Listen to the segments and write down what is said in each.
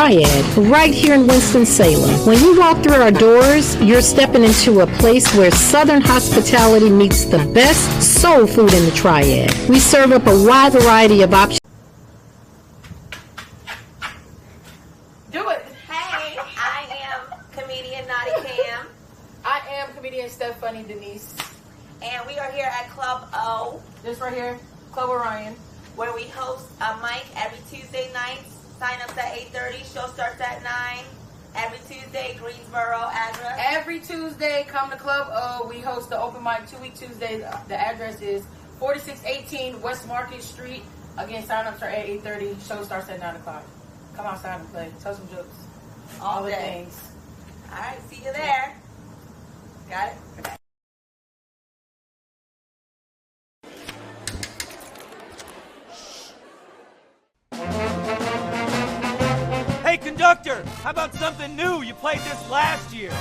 Triad, right here in Winston-Salem. When you walk through our doors, you're stepping into a place where Southern hospitality meets the best soul food in the Triad. We serve up a wide variety of options. Do it. Hey, I am comedian Naughty Cam. I am comedian Stephanie Denise. And we are here at Club O. This right here, Club Orion. Where we host a mic every Tuesday nights. Sign-ups at 8:30. Show starts at 9. Every Tuesday, Greensboro address. Every Tuesday, come to Club O. We host the open mic 2-week Tuesday. The address is 4618 West Market Street. Again, sign-ups are at 8:30. Show starts at 9 o'clock. Come outside and play. Tell some jokes. All the things. All right, see you there. Got it? Okay. Hey, conductor, how about something new? You played this last year.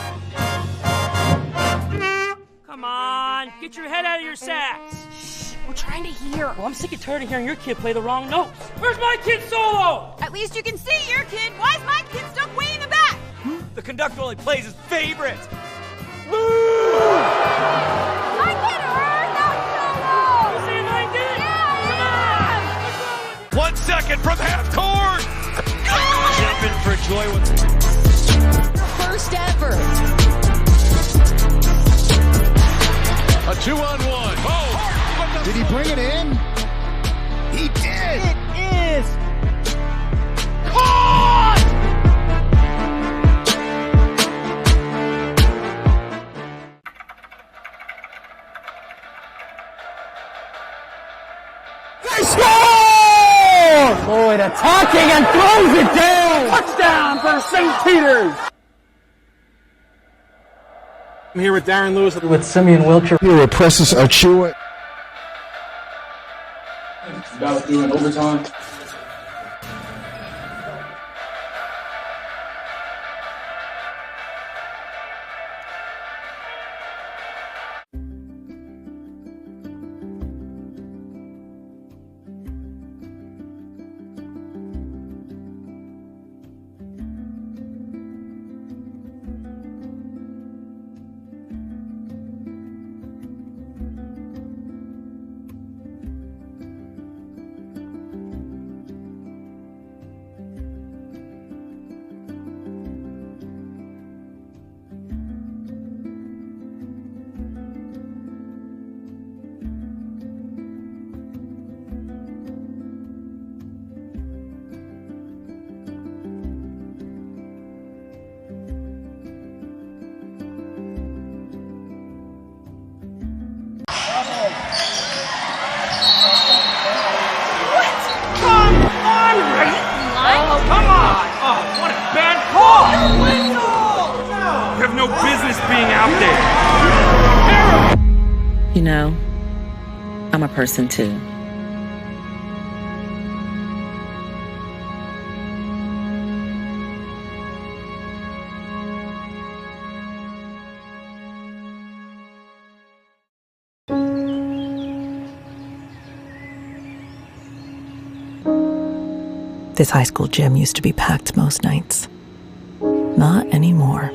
Come on, get your head out of your sacks. Shh, we're trying to hear. Well, I'm sick and tired of hearing your kid play the wrong notes. Where's my kid solo? At least you can see your kid. Why is my kid stuck way in the back? The conductor only plays his favorites. My kid heard that solo! You see my kid? Yeah! 1 second from half court. Jumping for joy with First ever. A 2-on-1. Oh! Did he bring it in? He did! It is caught! They score! Lloyd attacking and throws it down! Touchdown for St. Peter's! I'm here with Darren Lewis with Simeon Wilcher. Here with Precious Achua. About doing overtime. Come on! Oh, what a bad call! You have no business being out there. You know, I'm a person too. This high school gym used to be packed most nights. Not anymore.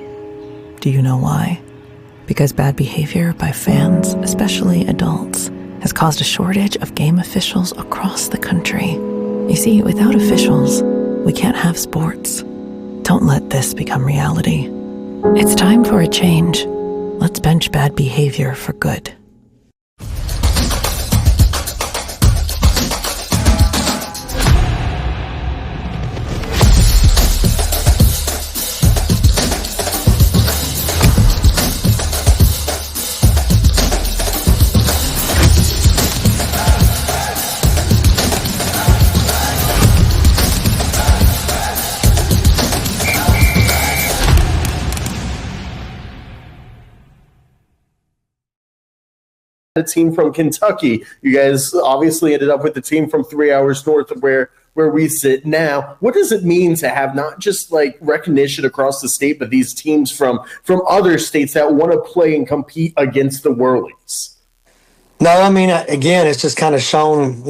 Do you know why? Because bad behavior by fans, especially adults, has caused a shortage of game officials across the country. You see, without officials, we can't have sports. Don't let this become reality. It's time for a change. Let's bench bad behavior for good. A team from Kentucky. You guys obviously ended up with the team from 3 hours north of where we sit now. What does it mean to have not just like recognition across the state, but these teams from other states that want to play and compete against the Whirlies? No, I mean, again, it's just kind of shown,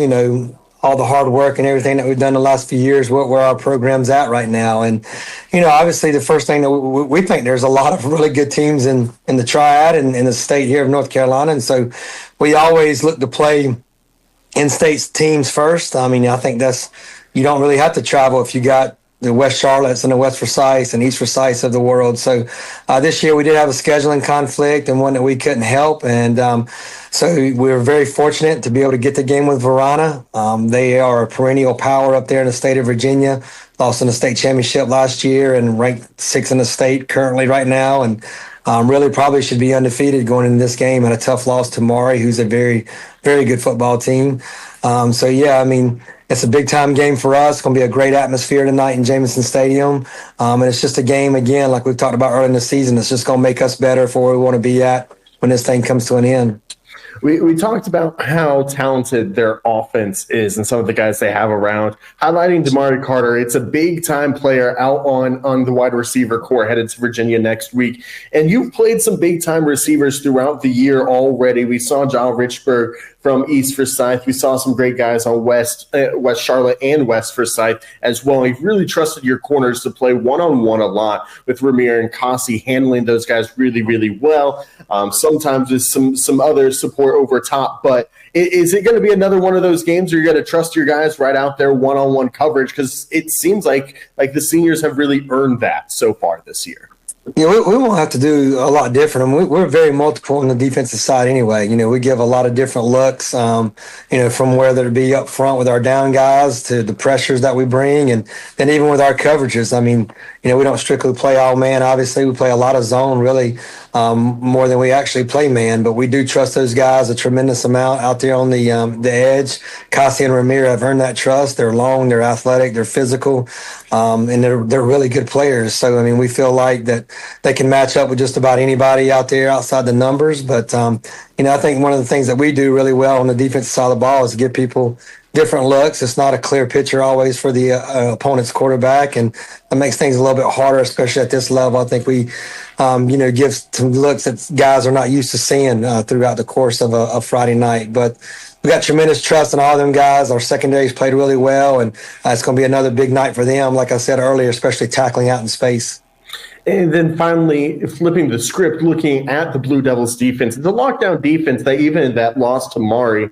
all the hard work and everything that we've done the last few years, where our program's at right now. And, obviously the first thing that we think there's a lot of really good teams in the Triad and in the state here of North Carolina. And so we always look to play in-state teams first. I mean, I think you don't really have to travel if you got the West Charlottes and the West Forsyths and East Forsyths of the world. So this year we did have a scheduling conflict and one that we couldn't help. And so we were very fortunate to be able to get the game with Varina. They are a perennial power up there in the state of Virginia. Lost in the state championship last year and ranked 6th in the state currently right now. And really probably should be undefeated going into this game, and a tough loss to Maury, who's a very, very good football team. So, yeah, I mean, it's a big-time game for us. It's going to be a great atmosphere tonight in Jamison Stadium. And it's just a game, again, like we've talked about early in the season. It's just going to make us better for where we want to be at when this thing comes to an end. We talked about how talented their offense is and some of the guys they have around. Highlighting DeMari Carter, it's a big-time player out on the wide receiver core headed to Virginia next week. And you've played some big-time receivers throughout the year already. We saw John Richburg from East Forsyth. We saw some great guys on West Charlotte and West Forsyth as well. You've really trusted your corners to play one-on-one a lot with Ramir and Kasi, handling those guys really, really well. Sometimes with some other support over top. But is it going to be another one of those games where you're going to trust your guys right out there one-on-one coverage? Because it seems like the seniors have really earned that so far this year. We won't have to do a lot different. I mean, we're very multiple on the defensive side anyway. We give a lot of different looks, from whether it be up front with our down guys to the pressures that we bring, and then even with our coverages. I mean, we don't strictly play all man. Obviously, we play a lot of zone, really, more than we actually play man. But we do trust those guys a tremendous amount out there on the edge. Kasi and Ramir have earned that trust. They're long, they're athletic, they're physical, and they're really good players. So, I mean, we feel like that they can match up with just about anybody out there outside the numbers. But, I think one of the things that we do really well on the defensive side of the ball is give people different looks. It's not a clear picture always for the opponent's quarterback, and that makes things a little bit harder, especially at this level. I think we, give some looks that guys are not used to seeing throughout the course of a Friday night. But we got tremendous trust in all of them guys. Our secondaries played really well, and it's going to be another big night for them, like I said earlier, especially tackling out in space. And then finally, flipping the script, looking at the Blue Devils defense, the lockdown defense, that even in that loss to Maury,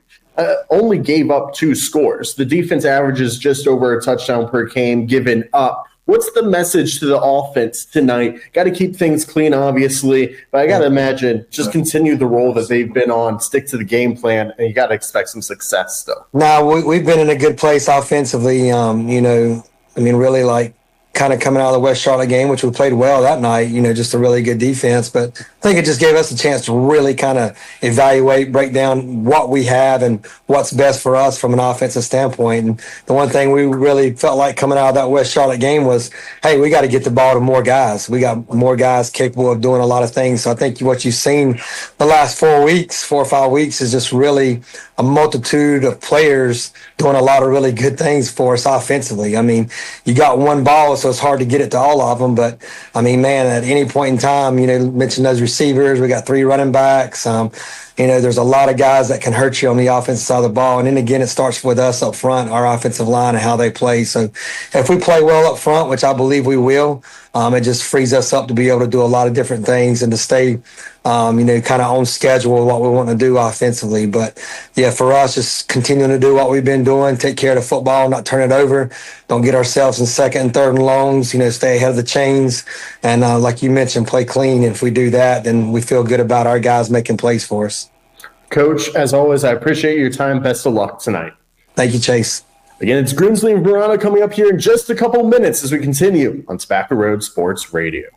only gave up 2 scores. The defense averages just over a touchdown per game given up. What's the message to the offense tonight? Got to keep things clean, obviously, but I got to imagine just continue the role that they've been on, stick to the game plan, and you got to expect some success still. No, we've been in a good place offensively. Really like kind of coming out of the West Charlotte game, which we played well that night, just a really good defense. But I think it just gave us a chance to really kind of evaluate, break down what we have and what's best for us from an offensive standpoint. And the one thing we really felt like coming out of that West Charlotte game was, hey, we got to get the ball to more guys. We got more guys capable of doing a lot of things. So I think what you've seen the last 4 or 5 weeks is just really a multitude of players doing a lot of really good things for us offensively. I mean, you got one ball, so it's hard to get it to all of them. But, I mean, man, at any point in time, mention those receivers. We got 3 running backs. There's a lot of guys that can hurt you on the offensive side of the ball. And then, again, it starts with us up front, our offensive line, and how they play. So if we play well up front, which I believe we will, it just frees us up to be able to do a lot of different things and to stay, kind of on schedule with what we want to do offensively. But, yeah, for us, just continuing to do what we've been doing, take care of the football, not turn it over, don't get ourselves in second and third and longs, stay ahead of the chains. And like you mentioned, play clean. And if we do that, then we feel good about our guys making plays for us. Coach, as always, I appreciate your time. Best of luck tonight. Thank you, Chase. Again, it's Grimsley and Varina coming up here in just a couple minutes as we continue on Tobacco Road Sports Radio.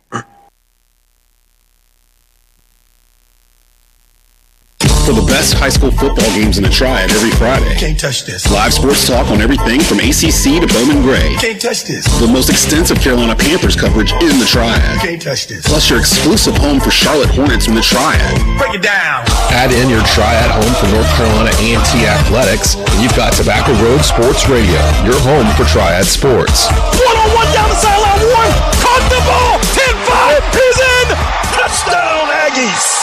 For the best high school football games in the Triad every Friday. Can't touch this. Live sports talk on everything from ACC to Bowman Gray. Can't touch this. The most extensive Carolina Panthers coverage in the Triad. Can't touch this. Plus your exclusive home for Charlotte Hornets from the Triad. Break it down. Add in your Triad home for North Carolina A&T Athletics, and you've got Tobacco Road Sports Radio, your home for Triad sports. One-on-one down the sideline. One. Caught the ball. 10-5. He's in. Touchdown, Aggies.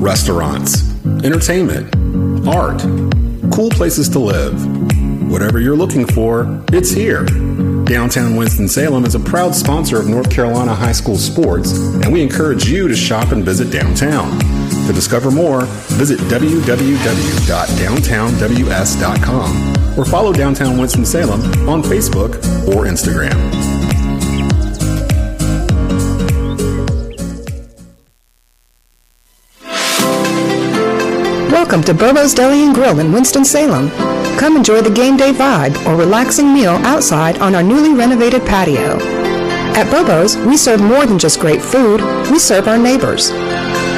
Restaurants, entertainment, art, cool places to live. Whatever you're looking for, it's here. Downtown Winston-Salem is a proud sponsor of North Carolina high school sports, and we encourage you to shop and visit downtown. To discover more, visit www.downtownws.com or follow Downtown Winston-Salem on Facebook or Instagram. Welcome to Bobo's Deli and Grill in Winston-Salem. Come enjoy the game day vibe or relaxing meal outside on our newly renovated patio. At Bobo's, we serve more than just great food, we serve our neighbors.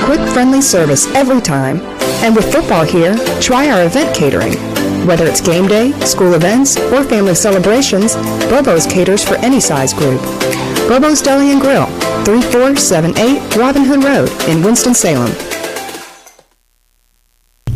Quick, friendly service every time. And with football here, try our event catering. Whether it's game day, school events, or family celebrations, Bobo's caters for any size group. Bobo's Deli and Grill, 3478 Robin Hood Road in Winston-Salem.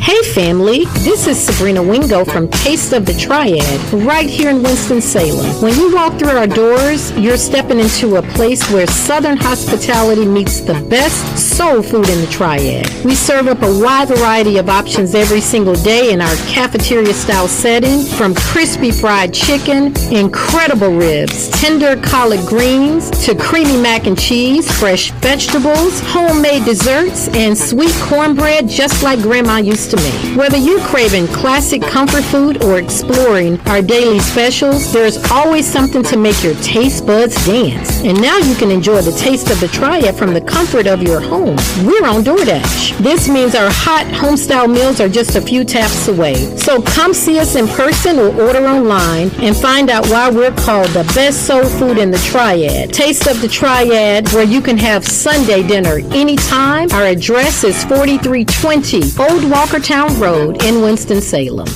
Hey family, this is Sabrina Wingo from Taste of the Triad, right here in Winston-Salem. When you walk through our doors, you're stepping into a place where Southern hospitality meets the best soul food in the Triad. We serve up a wide variety of options every single day in our cafeteria-style setting, from crispy fried chicken, incredible ribs, tender collard greens, to creamy mac and cheese, fresh vegetables, homemade desserts, and sweet cornbread just like Grandma used to make. Whether you're craving classic comfort food or exploring our daily specials, there's always something to make your taste buds dance. And now you can enjoy the taste of the Triad from the comfort of your home. We're on DoorDash. This means our hot home-style meals are just a few taps away. So come see us in person or order online and find out why we're called the best soul food in the Triad. Taste of the Triad, where you can have Sunday dinner anytime. Our address is 4320 Old Walkertown Road in Winston-Salem.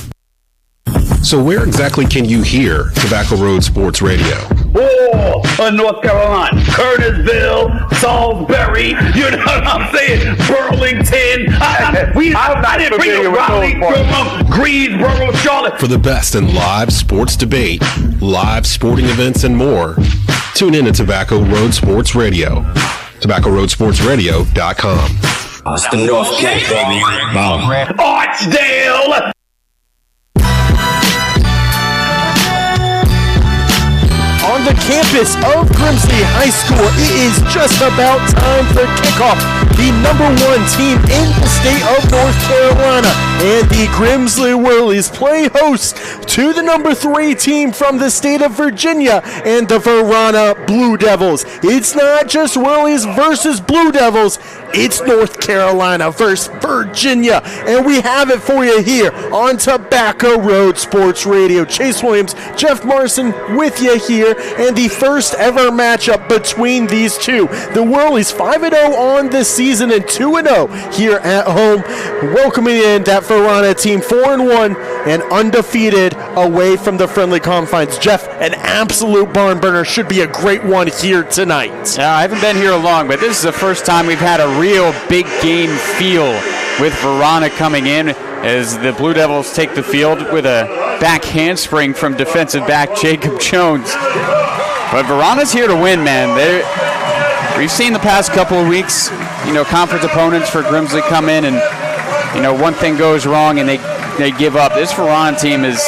So where exactly can you hear Tobacco Road Sports Radio? North Carolina, Curtisville, Salisbury, you know what I'm saying? Burlington. I didn't bring you Raleigh, Greensboro, Charlotte. For the best in live sports debate, live sporting events, and more, tune in to Tobacco Road Sports Radio. TobaccoRoadSportsRadio.com. It's the North Cape, baby. Archdale! On the campus of Grimsley High School, it is just about time for kickoff. The number one team in the state of North Carolina and the Grimsley Whirlies play host to the number 3 team from the state of Virginia and the Varina Blue Devils. It's not just Whirlies versus Blue Devils, it's North Carolina versus Virginia. And we have it for you here on Tobacco Road Sports Radio. Chase Williams, Jeff Marson with you here, and the first ever matchup between these two. The Whirlies 5-0 on the season and 2-0 here at home, welcoming in that Varina team 4-1 and undefeated away from the friendly confines. Jeff, an absolute barn burner, should be a great one here tonight. I haven't been here long, but this is the first time we've had a real big game feel with Varina coming in as the Blue Devils take the field with a back handspring from defensive back Jacob Jones. But Varina's here to win, man. We've seen the past couple of weeks, conference opponents for Grimsley come in and, one thing goes wrong and they give up. This Varina team is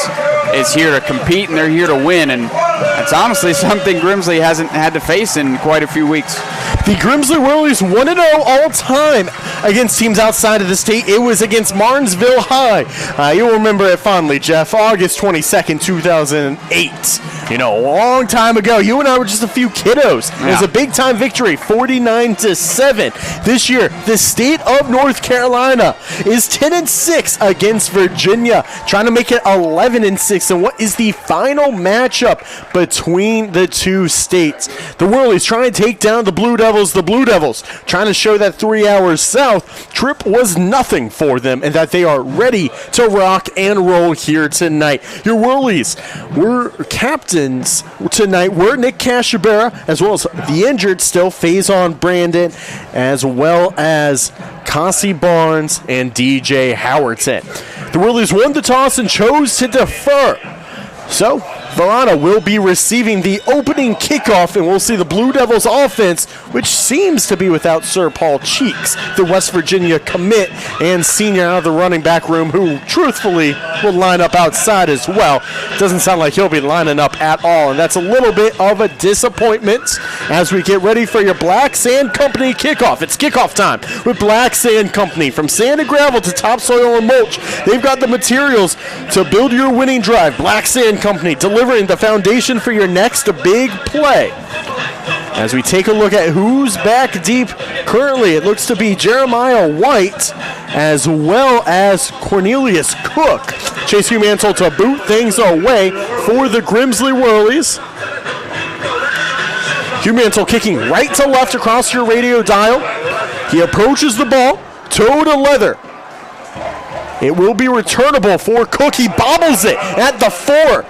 here to compete and they're here to win, and that's honestly something Grimsley hasn't had to face in quite a few weeks. The Grimsley Whirlies 1-0 all time against teams outside of the state. It was against Martinsville High. You'll remember it fondly, Jeff. August 22nd, 2008. A long time ago. You and I were just a few kiddos. It was a big-time victory, 49-7. This year, the state of North Carolina is 10-6 against Virginia, trying to make it 11-6. And what is the final matchup between the two states? The Whirlies trying to take down the Blue Devils. The Blue Devils trying to show that 3 hours south trip was nothing for them and that they are ready to rock and roll here tonight. Your Whirlies were captains tonight were Nick Cashabera, as well as the injured still Faison Brandon, as well as Cassie Barnes and DJ Howerton. The Whirlies won the toss and chose to defer. So, Varina will be receiving the opening kickoff, and we'll see the Blue Devils offense, which seems to be without Sir Paul Cheeks, the West Virginia commit and senior out of the running back room, who truthfully will line up outside as well. Doesn't sound like he'll be lining up at all, and that's a little bit of a disappointment as we get ready for your Black Sand Company kickoff. It's kickoff time with Black Sand Company. From sand and gravel to topsoil and mulch, they've got the materials to build your winning drive. Black Sand Company, delivering the foundation for your next big play. As we take a look at who's back deep currently, it looks to be Jeremiah White as well as Cornelius Cook. Chase Humantle to boot things away for the Grimsley Whirlies. Humantle kicking right to left across your radio dial. He approaches the ball, toe to leather. It will be returnable for Cook. He bobbles it at the 4.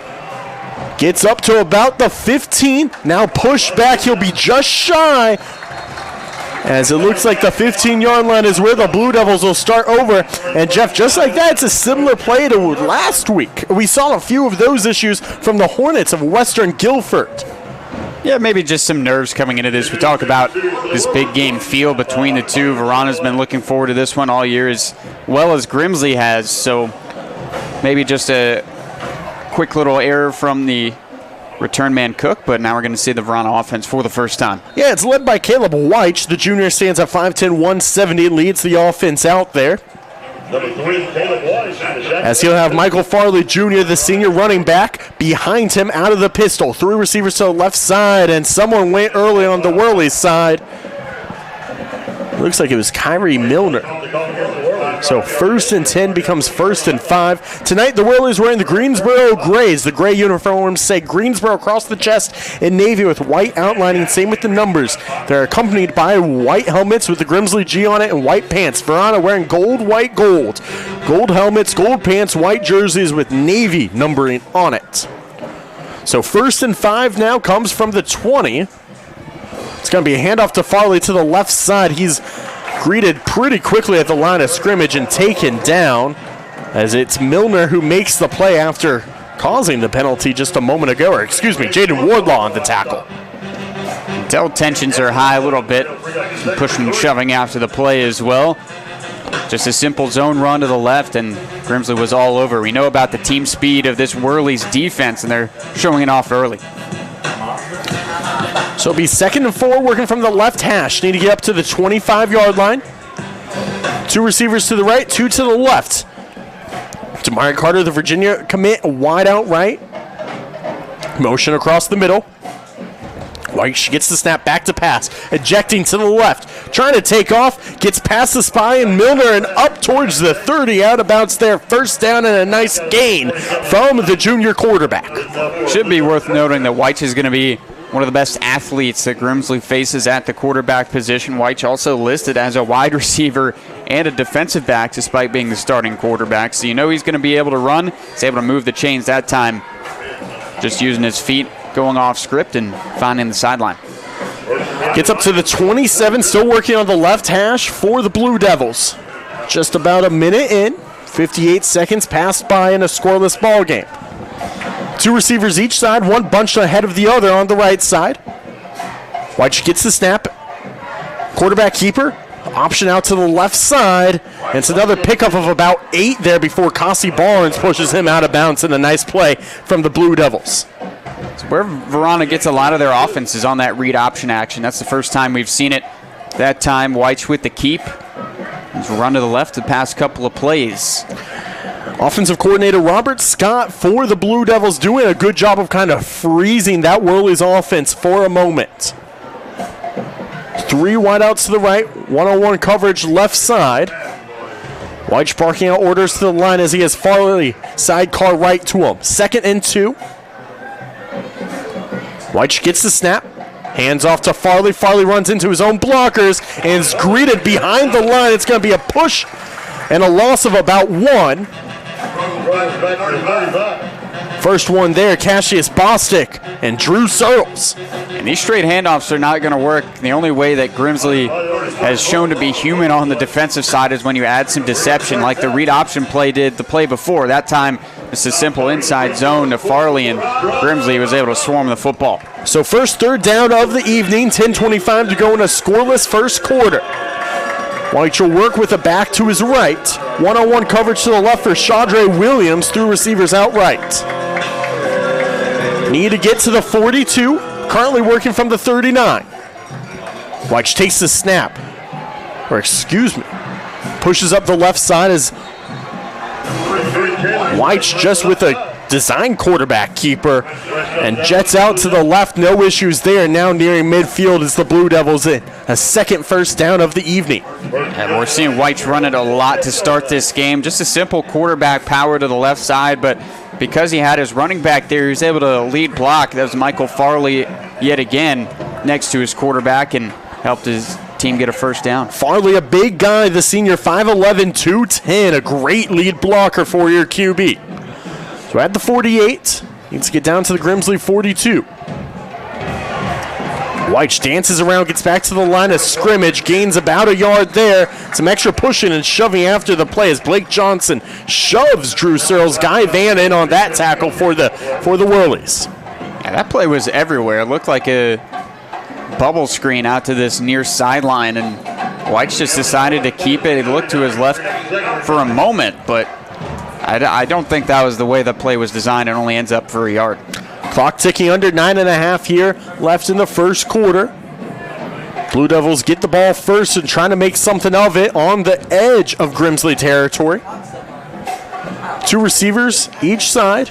Gets up to about the 15. Now pushed back. He'll be just shy, as it looks like the 15-yard line is where the Blue Devils will start over. And, Jeff, just like that, it's a similar play to last week. We saw a few of those issues from the Hornets of Western Guilford. Yeah, maybe just some nerves coming into this. We talk about this big game feel between the two. Varina's been looking forward to this one all year as well as Grimsley has. So maybe just a quick little error from the return man Cook, but now we're going to see the Varina offense for the first time. Yeah, it's led by Caleb White. The junior stands at 5'10", 170, leads the offense out there. As he'll have Michael Farley Jr., the senior running back, behind him out of the pistol. 3 receivers to the left side, and someone went early on the Whirlies side. Looks like it was Kyrie Milner. So 1st and 10 becomes 1st and 5. Tonight, the Whirlies wearing the Greensboro Grays. The gray uniforms say Greensboro across the chest in navy with white outlining. Same with the numbers. They're accompanied by white helmets with the Grimsley G on it and white pants. Varina wearing gold, white, gold. Gold helmets, gold pants, white jerseys with navy numbering on it. So 1st and 5 now comes from the 20. It's going to be a handoff to Farley to the left side. He's greeted pretty quickly at the line of scrimmage and taken down, as it's Milner who makes the play after causing the penalty just a moment ago. Or excuse me, Jaden Wardlaw on the tackle. Tell tensions are high a little bit. Pushing and shoving after the play as well. Just a simple zone run to the left, and Grimsley was all over. We know about the team speed of this Whirlies defense, and they're showing it off early. So it'll be 2nd and 4, working from the left hash. Need to get up to the 25-yard line. 2 receivers to the right, 2 to the left. Damari Carter, the Virginia commit, wide out right. Motion across the middle. White gets the snap, back to pass. Ejecting to the left. Trying to take off. Gets past the spy and Milner and up towards the 30. Out of bounds there. 1st down and a nice gain from the junior quarterback. Should be worth noting that White is going to be one of the best athletes that Grimsley faces at the quarterback position. White also listed as a wide receiver and a defensive back despite being the starting quarterback. So you know he's going to be able to run. He's able to move the chains that time, just using his feet, going off script and finding the sideline. Gets up to the 27, still working on the left hash for the Blue Devils. Just about a minute in, 58 seconds passed by in a scoreless ball game. 2 receivers each side, one bunched ahead of the other on the right side. White gets the snap. Quarterback keeper, option out to the left side. And it's another pickup of about 8 there before Cassie Barnes pushes him out of bounds in a nice play from the Blue Devils. So where Varina gets a lot of their offense is on that read option action. That's the first time we've seen it. That time, White's with the keep. He's run to the left the past couple of plays. Offensive coordinator Robert Scott for the Blue Devils doing a good job of kind of freezing that Whirlies offense for a moment. 3 wideouts to the right, 1-on-1 coverage left side. White barking out orders to the line as he has Farley sidecar right to him. 2nd and 2. White gets the snap. Hands off to Farley. Farley runs into his own blockers and is greeted behind the line. It's going to be a push and a loss of about 1. First one there, Cassius Bostic and Drew Searles. And these straight handoffs are not going to work. The only way that Grimsley has shown to be human on the defensive side is when you add some deception, like the read option play did the play before. That time, it's a simple inside zone to Farley, and Grimsley was able to swarm the football. So first third down of the evening, 10:25 to go in a scoreless first quarter. White will work with a back to his right. One-on-one coverage to the left for Chaudre Williams through receivers outright. Need to get to the 42, currently working from the 39. White takes the snap, pushes up the left side as White's just with a design quarterback keeper and jets out to the left. No issues there. Now nearing midfield as the Blue Devils in a second first down of the evening. And we're seeing White's run it a lot to start this game. Just a simple quarterback power to the left side, but because he had his running back there, he was able to lead block. That was Michael Farley yet again next to his quarterback and helped his team get a first down. Farley, a big guy, the senior, 5'11", 210, a great lead blocker for your QB. So at the 48, needs to get down to the Grimsley 42. White dances around, gets back to the line of scrimmage, gains about a yard there. Some extra pushing and shoving after the play as Blake Johnson shoves Drew Searles. Guy Van in on that tackle for the Whirlies. Yeah, that play was everywhere. It looked like a bubble screen out to this near sideline, and White's just decided to keep it. He looked to his left for a moment, but I don't think that was the way the play was designed. It only ends up for a yard. Clock ticking under 9.5 here left in the first quarter. Blue Devils get the ball first and trying to make something of it on the edge of Grimsley territory. Two receivers each side.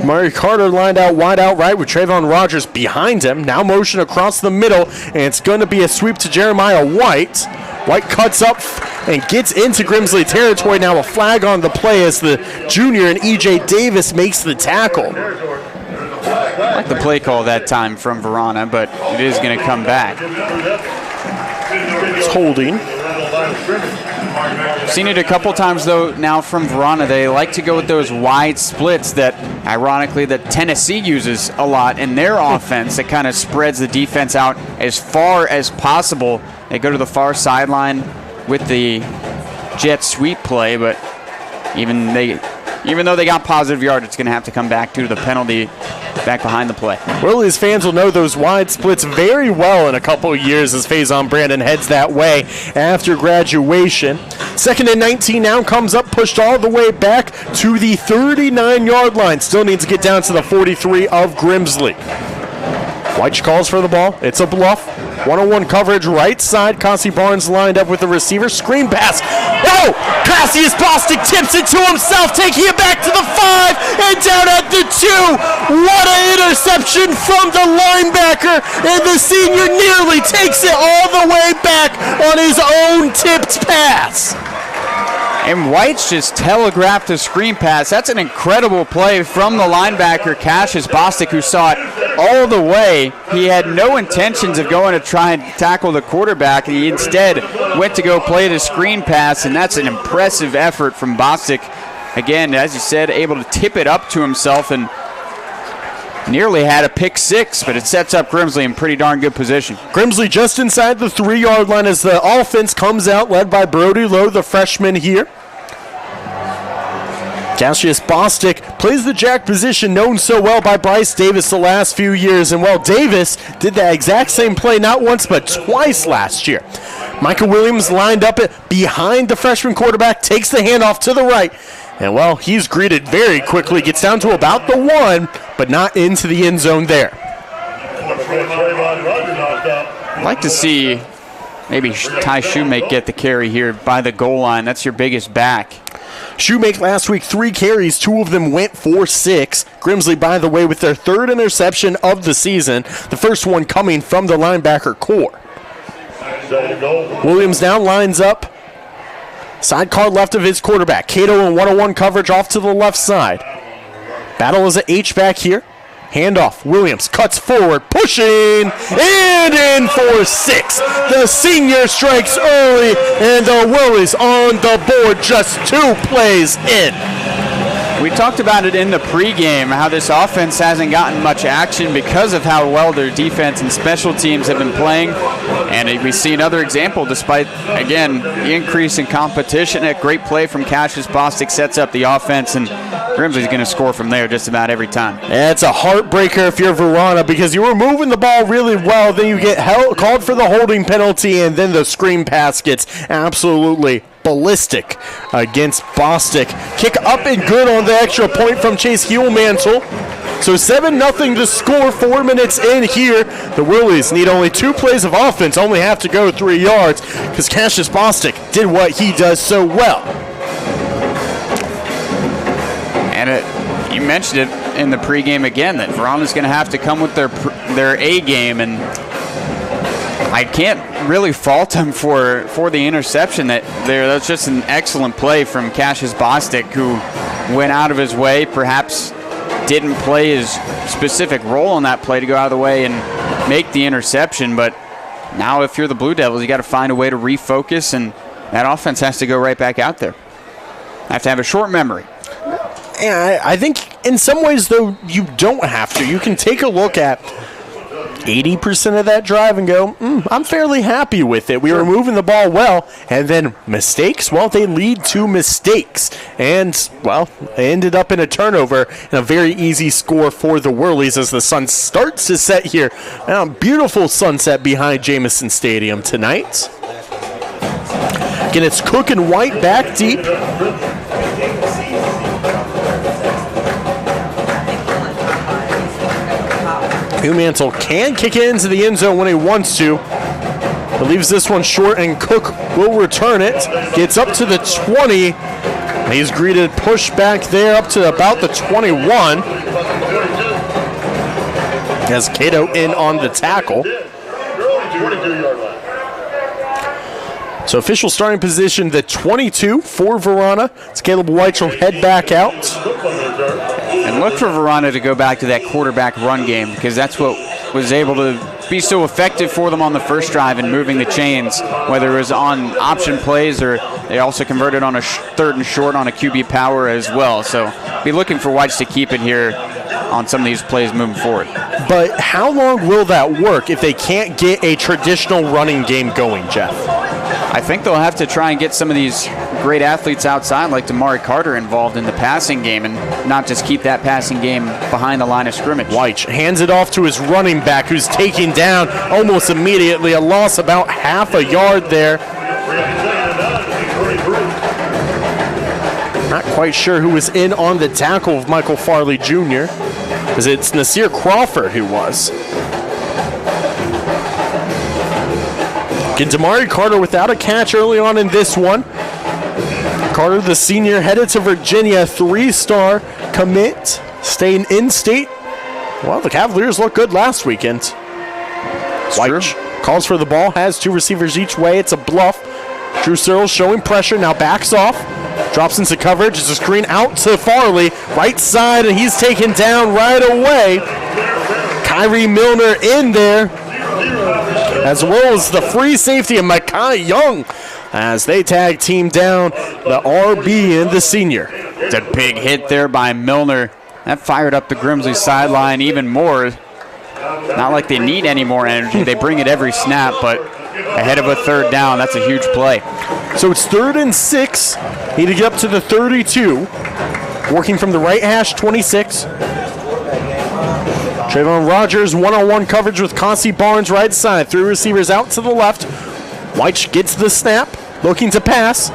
Murray Carter lined out wide out right with Trayvon Rogers behind him. Now motion across the middle, and it's going to be a sweep to Jeremiah White. White cuts up and gets into Grimsley territory. Now a flag on the play as the junior and E.J. Davis makes the tackle. I like the play call that time from Varina, but it is going to come back. It's holding. Seen it a couple times, though, now from Varina. They like to go with those wide splits that, ironically, that Tennessee uses a lot in their offense that kind of spreads the defense out as far as possible. They go to the far sideline with the jet sweep play, but even though they got positive yard, it's going to have to come back due to the penalty back behind the play. Whirlies fans will know those wide splits very well in a couple of years as Faison Brandon heads that way after graduation. 2nd and 19 now comes up, pushed all the way back to the 39-yard line. Still needs to get down to the 43 of Grimsley. White calls for the ball. It's a bluff. One-on-one coverage, right side. Cassie Barnes lined up with the receiver. Screen pass. Oh! Cassius Bostic tips it to himself, taking it back to the 5 and down at the 2. What an interception from the linebacker. And the senior nearly takes it all the way back on his own tipped pass. And White's just telegraphed a screen pass. That's an incredible play from the linebacker, Cassius Bostic, who saw it all the way. He had no intentions of going to try and tackle the quarterback. He instead went to go play the screen pass, and that's an impressive effort from Bostic. Again, as you said, able to tip it up to himself and nearly had a pick six, but it sets up Grimsley in pretty darn good position. Grimsley just inside the 3-yard line as the offense comes out, led by Brody Lowe, the freshman here. Cassius Bostic plays the jack position known so well by Bryce Davis the last few years. And, well, Davis did that exact same play not once but twice last year. Michael Williams lined up behind the freshman quarterback, takes the handoff to the right. And, well, he's greeted very quickly, gets down to about the 1, but not into the end zone there. I'd like to see maybe Ty Shoemake get the carry here by the goal line. That's your biggest back. Shoemake last week, 3 carries, 2 of them went for 6. Grimsley, by the way, with their 3rd interception of the season, the first one coming from the linebacker core. Williams now lines up. Sidecar left of his quarterback. Cato in 1-on-1 coverage off to the left side. Battle is an H-back here. Handoff. Williams cuts forward, pushing, and in for 6. The senior strikes early, and the Whirlies on the board just 2 plays in. We talked about it in the pregame, how this offense hasn't gotten much action because of how well their defense and special teams have been playing. And we see another example, despite, again, the increase in competition. A great play from Cassius Bostic sets up the offense, and Grimsley's going to score from there just about every time. Yeah, it's a heartbreaker if you're Varina, because you were moving the ball really well, then you get called for the holding penalty, and then the screen pass gets absolutely ballistic against Bostic. Kick up and good on the extra point from Chase Huelmantel. So 7-0 to score 4 minutes in here. The Whirlies need only 2 plays of offense, only have to go 3 yards because Cassius Bostic did what he does so well. And you mentioned it in the pregame again, that Varina's going to have to come with their A game, and I can't really fault them for the interception. That's just an excellent play from Cassius Bostic, who went out of his way, perhaps didn't play his specific role on that play to go out of the way and make the interception. But now if you're the Blue Devils, you got to find a way to refocus, and that offense has to go right back out there. Have to have a short memory. Yeah, I think in some ways, though, you don't have to. You can take a look at 80% of that drive and go, I'm fairly happy with it. We were moving the ball well, and then mistakes, well, they lead to mistakes. And, well, they ended up in a turnover and a very easy score for the Whirlies as the sun starts to set here. Beautiful sunset behind Jamison Stadium tonight. Again, it's Cook and White back deep. Huelmantel can kick it into the end zone when he wants to. But leaves this one short, and Cook will return it. Gets up to the 20. He's greeted push back there up to about the 21. Has Cato in on the tackle. So official starting position, the 22 for Varina. It's Caleb White will head back out. And look for Varina to go back to that quarterback run game, because that's what was able to be so effective for them on the first drive in moving the chains, whether it was on option plays or they also converted on a 3rd and short on a QB power as well. So be looking for Whites to keep it here on some of these plays moving forward. But how long will that work if they can't get a traditional running game going, Jeff? I think they'll have to try and get some of these great athletes outside like Damari Carter involved in the passing game, and not just keep that passing game behind the line of scrimmage. White hands it off to his running back, who's taken down almost immediately. A loss about half a yard there. Not quite sure who was in on the tackle of Michael Farley Jr., because it's Nasir Crawford who was. Get Damari Carter without a catch early on in this one. Carter, the senior, headed to Virginia, 3-star commit, staying in state. Well, the Cavaliers looked good last weekend. White calls for the ball, has 2 receivers each way. It's a bluff. Drew Searles showing pressure, now backs off. Drops into coverage. It's a screen out to Farley. Right side, and he's taken down right away. Kyrie Milner in there, as well as the free safety of Mekhi Young, as they tag team down the RB and the senior. It's a big hit there by Milner. That fired up the Grimsley sideline even more. Not like they need any more energy. They bring it every snap, but ahead of a 3rd down, that's a huge play. So it's 3rd and 6. Need to get up to the 32. Working from the right hash, 26. Trayvon Rogers, one-on-one coverage with Concy Barnes right side. 3 receivers out to the left. White gets the snap, looking to pass.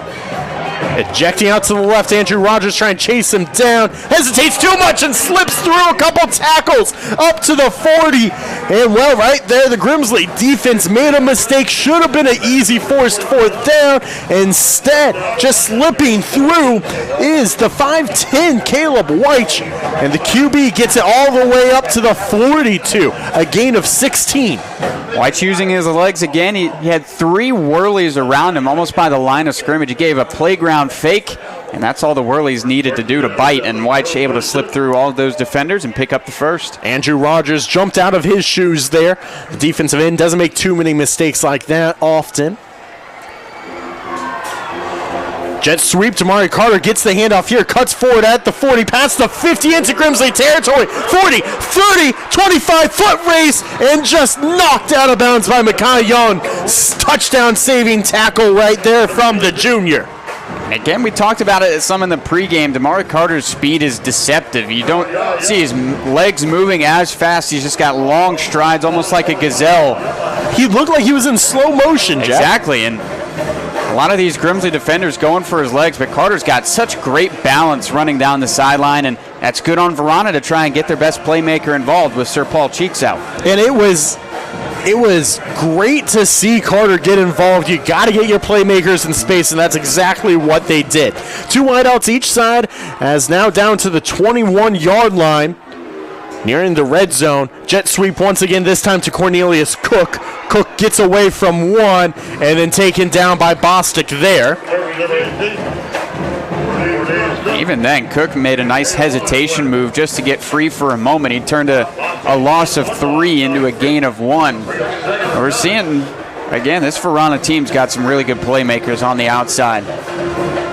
Ejecting out to the left, Andrew Rogers trying to chase him down. Hesitates too much and slips through a couple tackles up to the 40. And, well, right there, the Grimsley defense made a mistake. Should have been an easy forced 4th down. Instead, just slipping through is the 5'10" Caleb White. And the QB gets it all the way up to the 42, a gain of 16. White's using his legs again. He had 3 Whirlies around him, almost by the line of scrimmage. He gave a playground fake, and that's all the Whirlies needed to do to bite, and White's able to slip through all of those defenders and pick up the first. Andrew Rogers jumped out of his shoes there. The defensive end doesn't make too many mistakes like that often. Jet sweep. Damari Carter gets the handoff here, cuts forward at the 40, past the 50 into Grimsley territory. 40, 30, 25-foot race, and just knocked out of bounds by Mekhi Young. Touchdown saving tackle right there from the junior. Again, we talked about it some in the pregame. Damari Carter's speed is deceptive. You don't see his legs moving as fast. He's just got long strides, almost like a gazelle. He looked like he was in slow motion, Jeff. Exactly, and a lot of these Grimsley defenders going for his legs, but Carter's got such great balance running down the sideline, and that's good on Varina to try and get their best playmaker involved with Sir Paul Cheeks out. And it was great to see Carter get involved. You got to get your playmakers in space, and that's exactly what they did. 2 wideouts each side, as now down to the 21-yard line, nearing the red zone. Jet sweep once again, this time to Cornelius Cook. Cook gets away from one, and then taken down by Bostic there. Even then, Cook made a nice hesitation move just to get free for a moment. He turned a loss of 3 into a gain of 1. We're seeing, again, this Varina team's got some really good playmakers on the outside.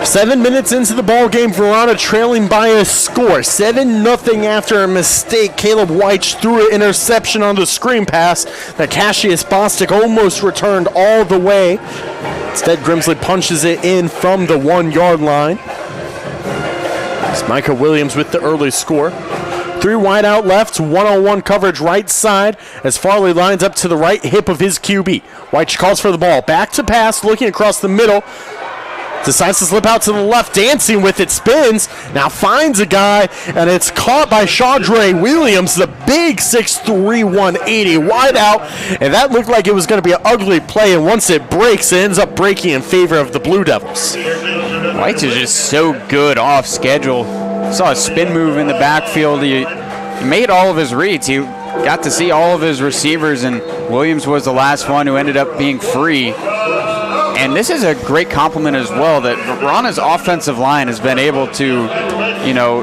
7 minutes into the ball game, Varina trailing by a score, 7-0 after a mistake. Caleb White threw an interception on the screen pass that Cassius Bostic almost returned all the way. Instead, Grimsley punches it in from the 1-yard line. It's Micah Williams with the early score. 3 wide out left, 1-on-1 coverage right side as Farley lines up to the right hip of his QB. White calls for the ball. Back to pass, looking across the middle. Decides to slip out to the left, dancing with it, spins, now finds a guy, and it's caught by Chaudre Williams, the big 6'3", 180 wide out, and that looked like it was going to be an ugly play, and once it breaks, it ends up breaking in favor of the Blue Devils. White is just so good off schedule. Saw a spin move in the backfield. He made all of his reads. He got to see all of his receivers, and Williams was the last one who ended up being free. And this is a great compliment as well that Varina's offensive line has been able to,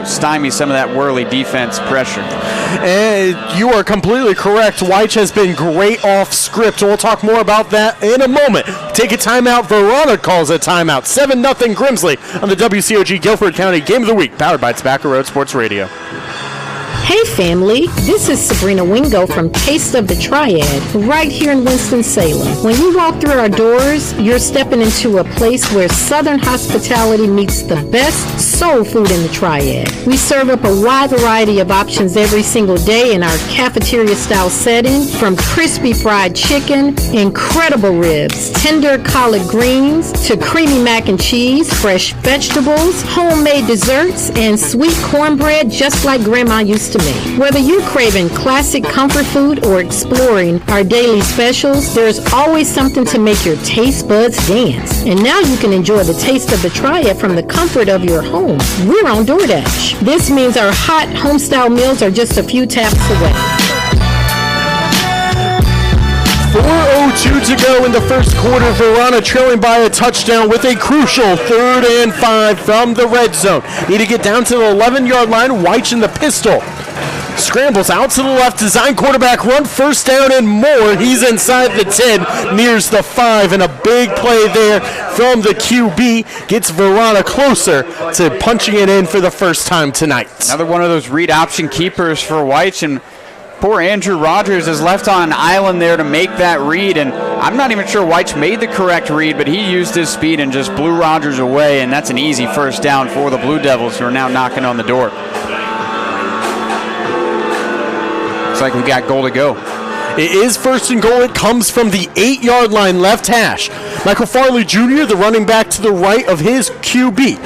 stymie some of that Whirly defense pressure. And you are completely correct. White has been great off script. We'll talk more about that in a moment. Take a timeout. Varina calls a timeout. 7-0 Grimsley on the WCOG Guilford County Game of the Week, powered by Tobacco Road Sports Radio. Hey family, this is Sabrina Wingo from Taste of the Triad, right here in Winston-Salem. When you walk through our doors, you're stepping into a place where Southern hospitality meets the best soul food in the Triad. We serve up a wide variety of options every single day in our cafeteria-style setting, from crispy fried chicken, incredible ribs, tender collard greens, to creamy mac and cheese, fresh vegetables, homemade desserts, and sweet cornbread just like Grandma used to make. Whether you're craving classic comfort food or exploring our daily specials, there's always something to make your taste buds dance. And now you can enjoy the taste of the Triad from the comfort of your home. We're on DoorDash. This means our hot home-style meals are just a few taps away. 4:02 to go in the first quarter. Varina trailing by a touchdown with a crucial 3rd and 5 from the red zone. Need to get down to the 11-yard line. White in the pistol. Scrambles out to the left, design quarterback run, first down and more. He's inside the 10, nears the 5, and a big play there from the QB gets Varina closer to punching it in for the first time tonight. Another one of those read option keepers for White, and poor Andrew Rogers is left on an island there to make that read, and I'm not even sure White made the correct read, but he used his speed and just blew Rogers away, and that's an easy first down for the Blue Devils, who are now knocking on the door. Looks like we got goal to go. It is first and goal. It comes from the 8-yard line left hash. Michael Farley Jr., the running back to the right of his QB.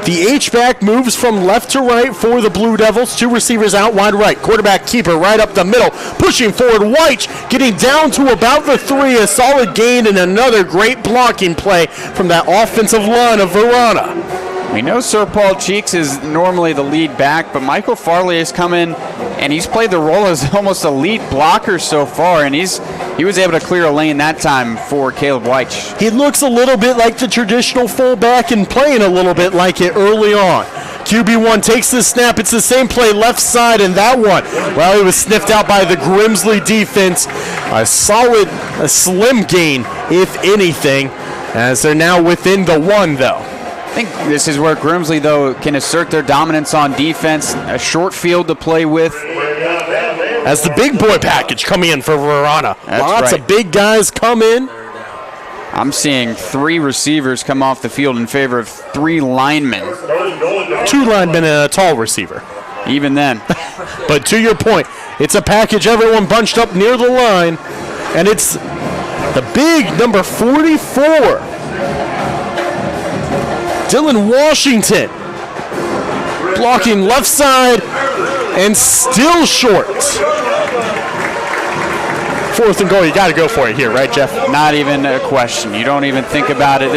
The H-back moves from left to right for the Blue Devils. 2 receivers out wide right. Quarterback keeper right up the middle. Pushing forward. White getting down to about the 3. A solid gain and another great blocking play from that offensive line of Varina. We know Sir Paul Cheeks is normally the lead back, but Michael Farley has come in and he's played the role as almost a lead blocker so far, and he was able to clear a lane that time for Caleb White. He looks a little bit like the traditional fullback and playing a little bit like it early on. QB1 takes the snap. It's the same play left side, and that one, well, it was sniffed out by the Grimsley defense. A slim gain, if anything, as they're now within the 1, though. think this is where Grimsley, though, can assert their dominance on defense. A short field to play with. As the big boy package coming in for Varina. Lots of big guys come in. I'm seeing 3 receivers come off the field in favor of 3 linemen. 2 linemen and a tall receiver. Even then. But to your point, it's a package, everyone bunched up near the line, and it's the big number 44, Dylan Washington, blocking left side and still short. 4th and goal, you got to go for it here, right, Jeff? Not even a question. You don't even think about it.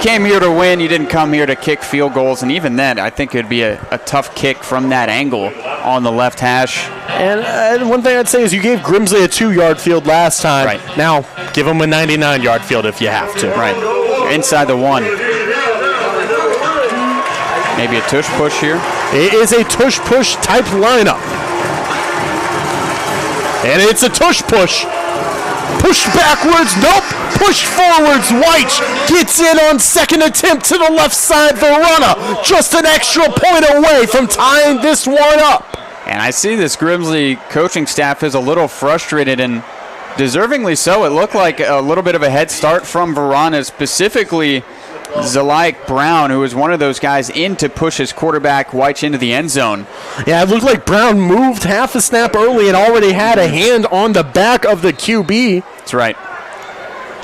Came here to win. You didn't come here to kick field goals. And even then, I think it would be a tough kick from that angle on the left hash. And one thing I'd say is you gave Grimsley a 2-yard field last time. Right. Now, give him a 99-yard field if you have to. Right. Inside the 1. Maybe a tush push here. It is a tush push type lineup. And it's a tush push. Push backwards, nope. Push forwards, White gets in on 2nd attempt to the left side. Varina just an extra point away from tying this one up. And I see this Grimsley coaching staff is a little frustrated, and deservingly so. It looked like a little bit of a head start from Varina, specifically Zalaik Brown, who was one of those guys in to push his quarterback White into the end zone. Yeah, it looked like Brown moved half a snap early and already had a hand on the back of the QB. That's right.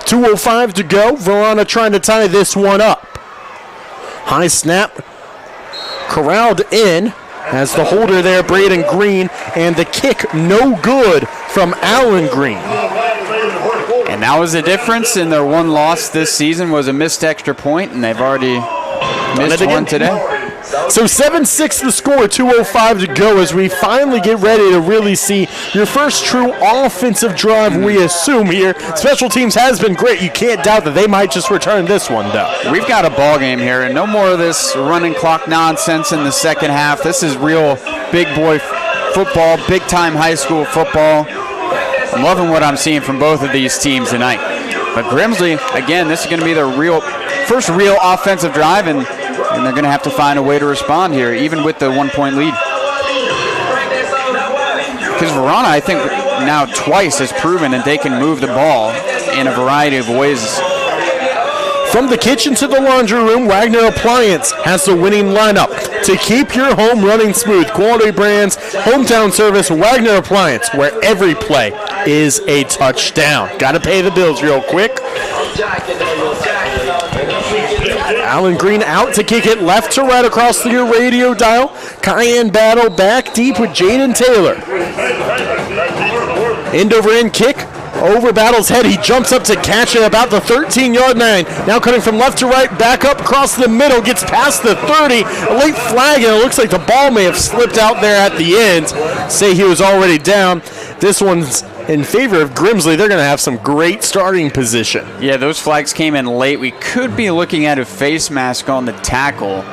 2:05 to go. Varina trying to tie this one up. High snap. Corralled in as the holder there, Braden Green, and the kick no good from Allen Green. And that was the difference in their one loss this season was a missed extra point, and they've already missed one today. So 7-6 the score, 2:05 to go as we finally get ready to really see your first true offensive drive, we assume here. Special teams has been great. You can't doubt that they might just return this one, though. We've got a ball game here, and no more of this running clock nonsense in the second half. This is real big boy football, big-time high school football. I'm loving what I'm seeing from both of these teams tonight. But Grimsley, again, this is going to be their first real offensive drive, and they're going to have to find a way to respond here, even with the 1-point lead. Because Varina, I think, now twice has proven that they can move the ball in a variety of ways. From the kitchen to the laundry room, Wagner Appliance has the winning lineup to keep your home running smooth. Quality brands, hometown service, Wagner Appliance, where every play is a touchdown. Got to pay the bills real quick. Allen Green out to kick it left to right across your radio dial. Cayenne Battle back deep with Jaden Taylor. End over end kick. Over Battle's head. He jumps up to catch it about the 13-yard line. Now cutting from left to right, back up across the middle, gets past the 30. A late flag, and it looks like the ball may have slipped out there at the end. Say he was already down. This one's in favor of Grimsley. They're going to have some great starting position. Yeah, those flags came in late. We could be looking at a face mask on the tackle.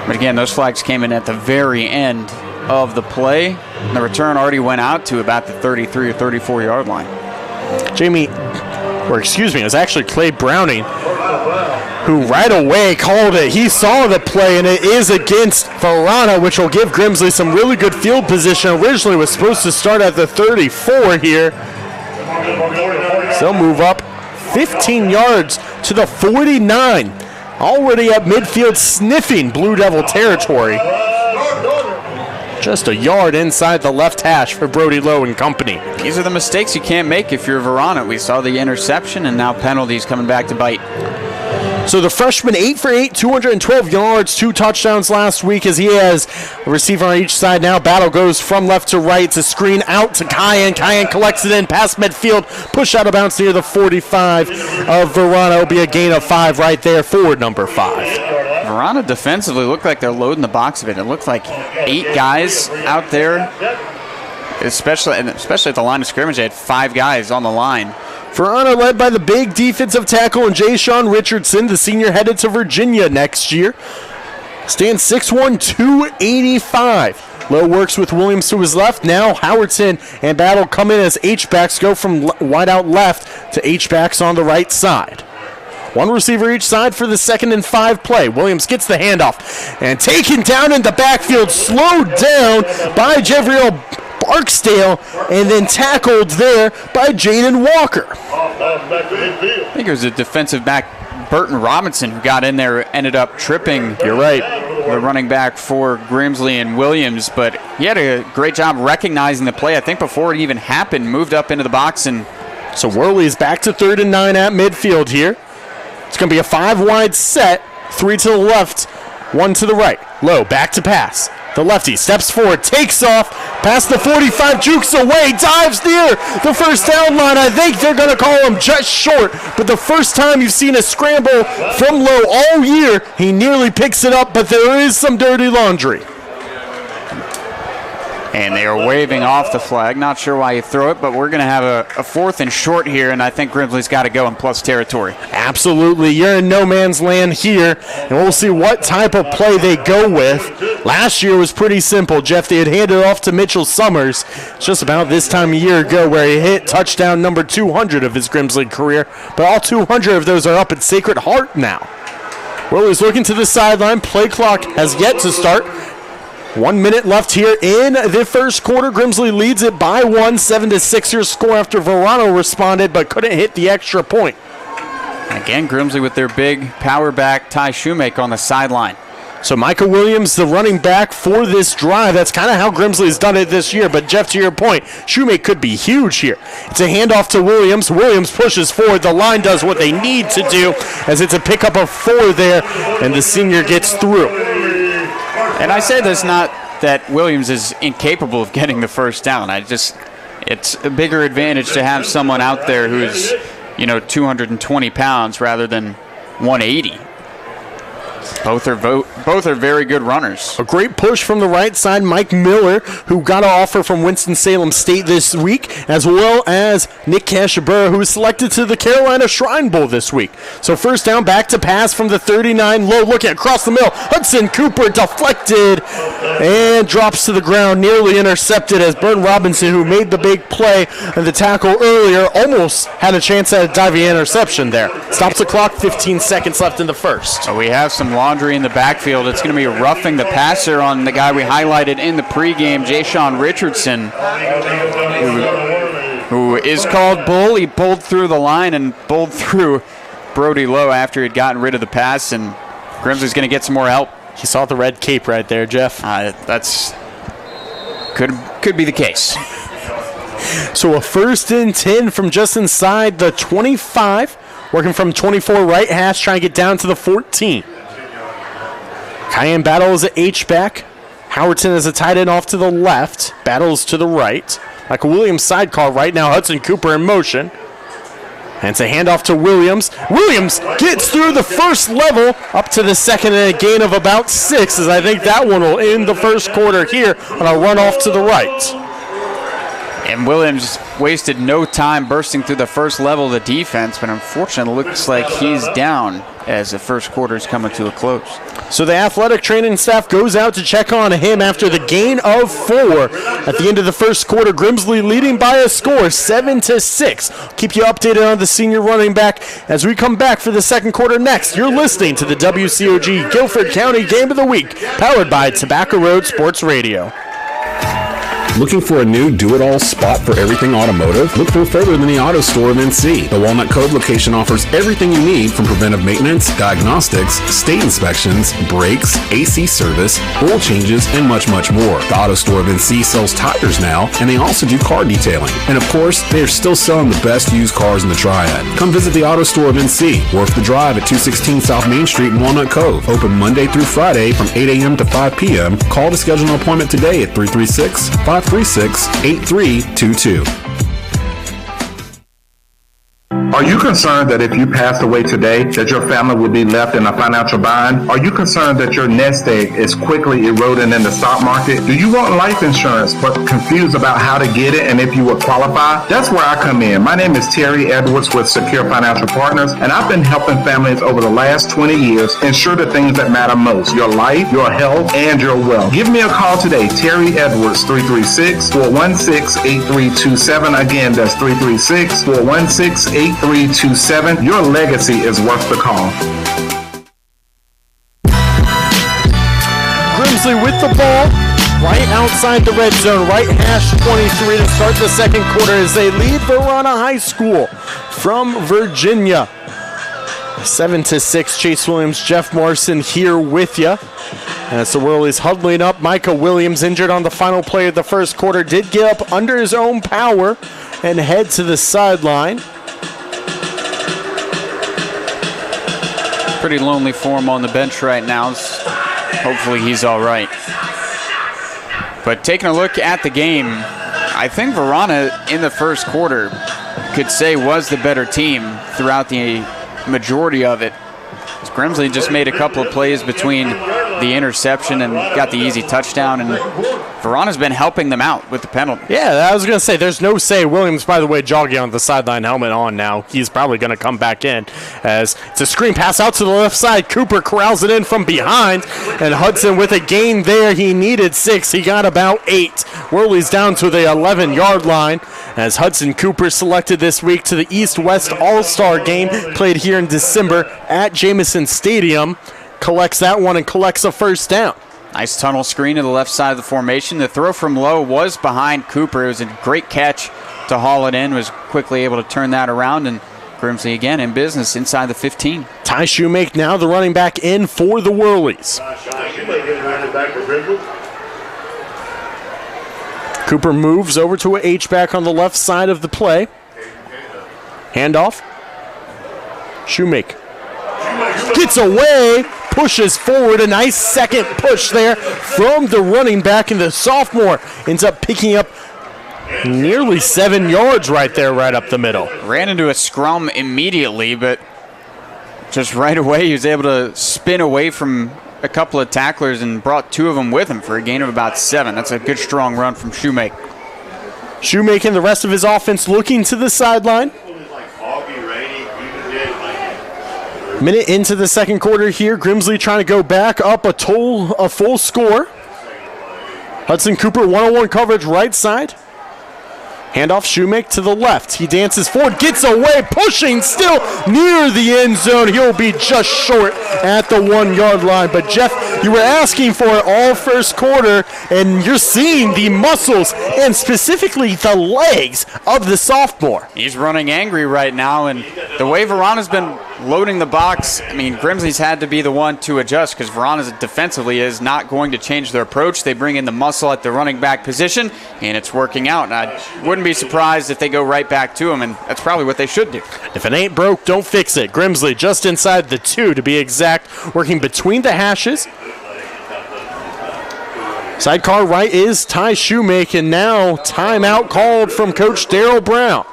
But again, those flags came in at the very end of the play. And the return already went out to about the 33 or 34-yard line. It was actually Clay Browning who right away called it. He saw the play, and it is against Varina, which will give Grimsley some really good field position. Originally was supposed to start at the 34 here. So move up 15 yards to the 49. Already at midfield sniffing Blue Devil territory. Just a yard inside the left hash for Brody Lowe and company. These are the mistakes you can't make if you're Varina. We saw the interception, and now penalties coming back to bite. So the freshman 8 for 8, 212 yards, 2 touchdowns last week as he has a receiver on each side now. Battle goes from left to right. It's a screen out to Cayenne. Cayenne collects it in past midfield. Push out of bounds near the 45 of Varina. It'll be a gain of 5 right there for number 5. Varina defensively looked like they're loading the box of it. It looked like 8 guys out there, especially at the line of scrimmage. They had 5 guys on the line. Varina led by the big defensive tackle and Jay Sean Richardson, the senior headed to Virginia next year. Stands 6'1", 285. Lowe works with Williams to his left. Now Howardson and Battle come in as H-backs, go from wide out left to H-backs on the right side. One receiver each side for the 2nd and 5 play. Williams gets the handoff and taken down in the backfield, slowed down by Jevriel Barksdale, and then tackled there by Jaden Walker. I think it was a defensive back, Burton Robinson, who got in there, ended up tripping. You're right. The running back for Grimsley and Williams, but he had a great job recognizing the play. I think before it even happened, moved up into the box. And so Whirlies back to 3rd and 9 at midfield here. It's going to be a 5-wide set, 3 to the left, 1 to the right. Low, back to pass. The lefty steps forward, takes off, past the 45, jukes away, dives near the first down line. I think they're going to call him just short, but the first time you've seen a scramble from Low all year, he nearly picks it up, but there is some dirty laundry. And they are waving off the flag. Not sure why you throw it, but we're going to have a 4th and short here, and I think Grimsley's got to go in plus territory. Absolutely. You're in no man's land here, and we'll see what type of play they go with. Last year was pretty simple, Jeff. They had handed off to Mitchell Summers just about this time a year ago, where he hit touchdown number 200 of his Grimsley career, but all 200 of those are up at Sacred Heart now. Whirlies looking to the sideline. Play clock has yet to start. 1 minute left here in the first quarter. Grimsley leads it by 1, 7-6 your score after Varina responded but couldn't hit the extra point. Again, Grimsley with their big power back, Ty Shoemake on the sideline. So Micah Williams, the running back for this drive. That's kind of how Grimsley's done it this year. But Jeff, to your point, Shoemake could be huge here. It's a handoff to Williams. Williams pushes forward. The line does what they need to do as it's a pickup of 4 there, and the senior gets through. And I say this not that Williams is incapable of getting the first down. It's a bigger advantage to have someone out there who's, 220 pounds rather than 180. Both are very good runners. A great push from the right side. Mike Miller, who got an offer from Winston-Salem State this week, as well as Nick Cashabura, who was selected to the Carolina Shrine Bowl this week. So first down, back to pass from the 39. Low, look at across the middle. Hudson Cooper deflected and drops to the ground, nearly intercepted as Burton Robinson, who made the big play and the tackle earlier, almost had a chance at a diving interception there. Stops the clock, 15 seconds left in the first. So we have some laundry in the backfield. It's going to be roughing the passer on the guy we highlighted in the pregame, Ja'Shawn Richardson, who is called bull. He pulled through the line and pulled through Brody Lowe after he'd gotten rid of the pass, and Grimsley's going to get some more help. You saw the red cape right there, Jeff. That's could be the case. So a 1st and 10 from just inside the 25. Working from 24 right hash, trying to get down to the 14. Cayenne Battle is an H-back. Howerton is a tight end off to the left. Battles to the right. Like a Williams sidecar right now. Hudson Cooper in motion. And it's a handoff to Williams. Williams gets through the first level up to the second and a gain of about 6, as I think that one will end the first quarter here on a run off to the right. And Williams wasted no time bursting through the first level of the defense, but unfortunately it looks like he's down as the first quarter is coming to a close. So the athletic training staff goes out to check on him after the gain of 4. At the end of the first quarter, Grimsley leading by a score, 7-6. Keep you updated on the senior running back as we come back for the second quarter next. You're listening to the WCOG Guilford County Game of the Week, powered by Tobacco Road Sports Radio. Looking for a new do-it-all spot for everything automotive? Look no further than the Auto Store of NC. The Walnut Cove location offers everything you need from preventive maintenance, diagnostics, state inspections, brakes, AC service, oil changes, and much, much more. The Auto Store of NC sells tires now, and they also do car detailing. And of course, they are still selling the best used cars in the Triad. Come visit the Auto Store of NC, Wharf the Drive at 216 South Main Street in Walnut Cove. Open Monday through Friday from 8 a.m. to 5 p.m. Call to schedule an appointment today at 336-536-8322. Are you concerned that if you passed away today, that your family would be left in a financial bind? Are you concerned that your nest egg is quickly eroding in the stock market? Do you want life insurance but confused about how to get it and if you would qualify? That's where I come in. My name is Terry Edwards with Secure Financial Partners, and I've been helping families over the last 20 years ensure the things that matter most: your life, your health, and your wealth. Give me a call today, Terry Edwards, 336-416-8327. Again, that's 336-416-8327. 833-283-27. Your legacy is worth the call. Grimsley with the ball, right outside the red zone, right hash 23 to start the second quarter as they lead Varina High School from Virginia. 7-6, Chase Williams, Jeff Morrison here with you. As the Whirlies huddling up, Micah Williams, injured on the final play of the first quarter, did get up under his own power and head to the sideline. Pretty lonely for him on the bench right now. Hopefully he's all right. But taking a look at the game, I think Varina in the first quarter could say was the better team throughout the majority of it. Grimsley just made a couple of plays between the interception and got the easy touchdown, and Varina's been helping them out with the penalty. Yeah, I was going to say, there's no say. Williams, by the way, jogging on the sideline, helmet on now. He's probably going to come back in as it's a screen pass out to the left side. Cooper corrals it in from behind, and Hudson with a gain there. He needed 6. He got about 8. Whirlies down to the 11-yard line as Hudson Cooper selected this week to the East-West All-Star game played here in December at Jamison Stadium. Collects that one and collects a first down. Nice tunnel screen to the left side of the formation. The throw from low was behind Cooper. It was a great catch to haul it in. Was quickly able to turn that around, and Grimsley again in business inside the 15. Ty Shoemake now the running back in for the Whirlies. Cooper moves over to a H-back on the left side of the play. Handoff. Shoemake gets away, pushes forward. A nice second push there from the running back, and the sophomore ends up picking up nearly 7 yards right there, right up the middle. Ran into a scrum immediately, but just right away he was able to spin away from a couple of tacklers and brought 2 of them with him for a gain of about 7. That's a good, strong run from Shoemake. Shoemake and the rest of his offense looking to the sideline. Minute into the second quarter here. Grimsley trying to go back up a full score. Hudson Cooper one-on-one coverage right side. Handoff Shoemake to the left. He dances forward, gets away, pushing still near the end zone. He'll be just short at the 1-yard line. But Jeff, you were asking for it all first quarter, and you're seeing the muscles and specifically the legs of the sophomore. He's running angry right now, and the way Varina's been loading the box, I mean, Grimsley's had to be the one to adjust because Varina's defensively is not going to change their approach. They bring in the muscle at the running back position, and it's working out. And I wouldn't be surprised if they go right back to him, and that's probably what they should do. If it ain't broke, don't fix it. Grimsley just inside the 2 to be exact, working between the hashes. Sidecar right is Ty Shoemake, and now timeout called from Coach Darryl Brown.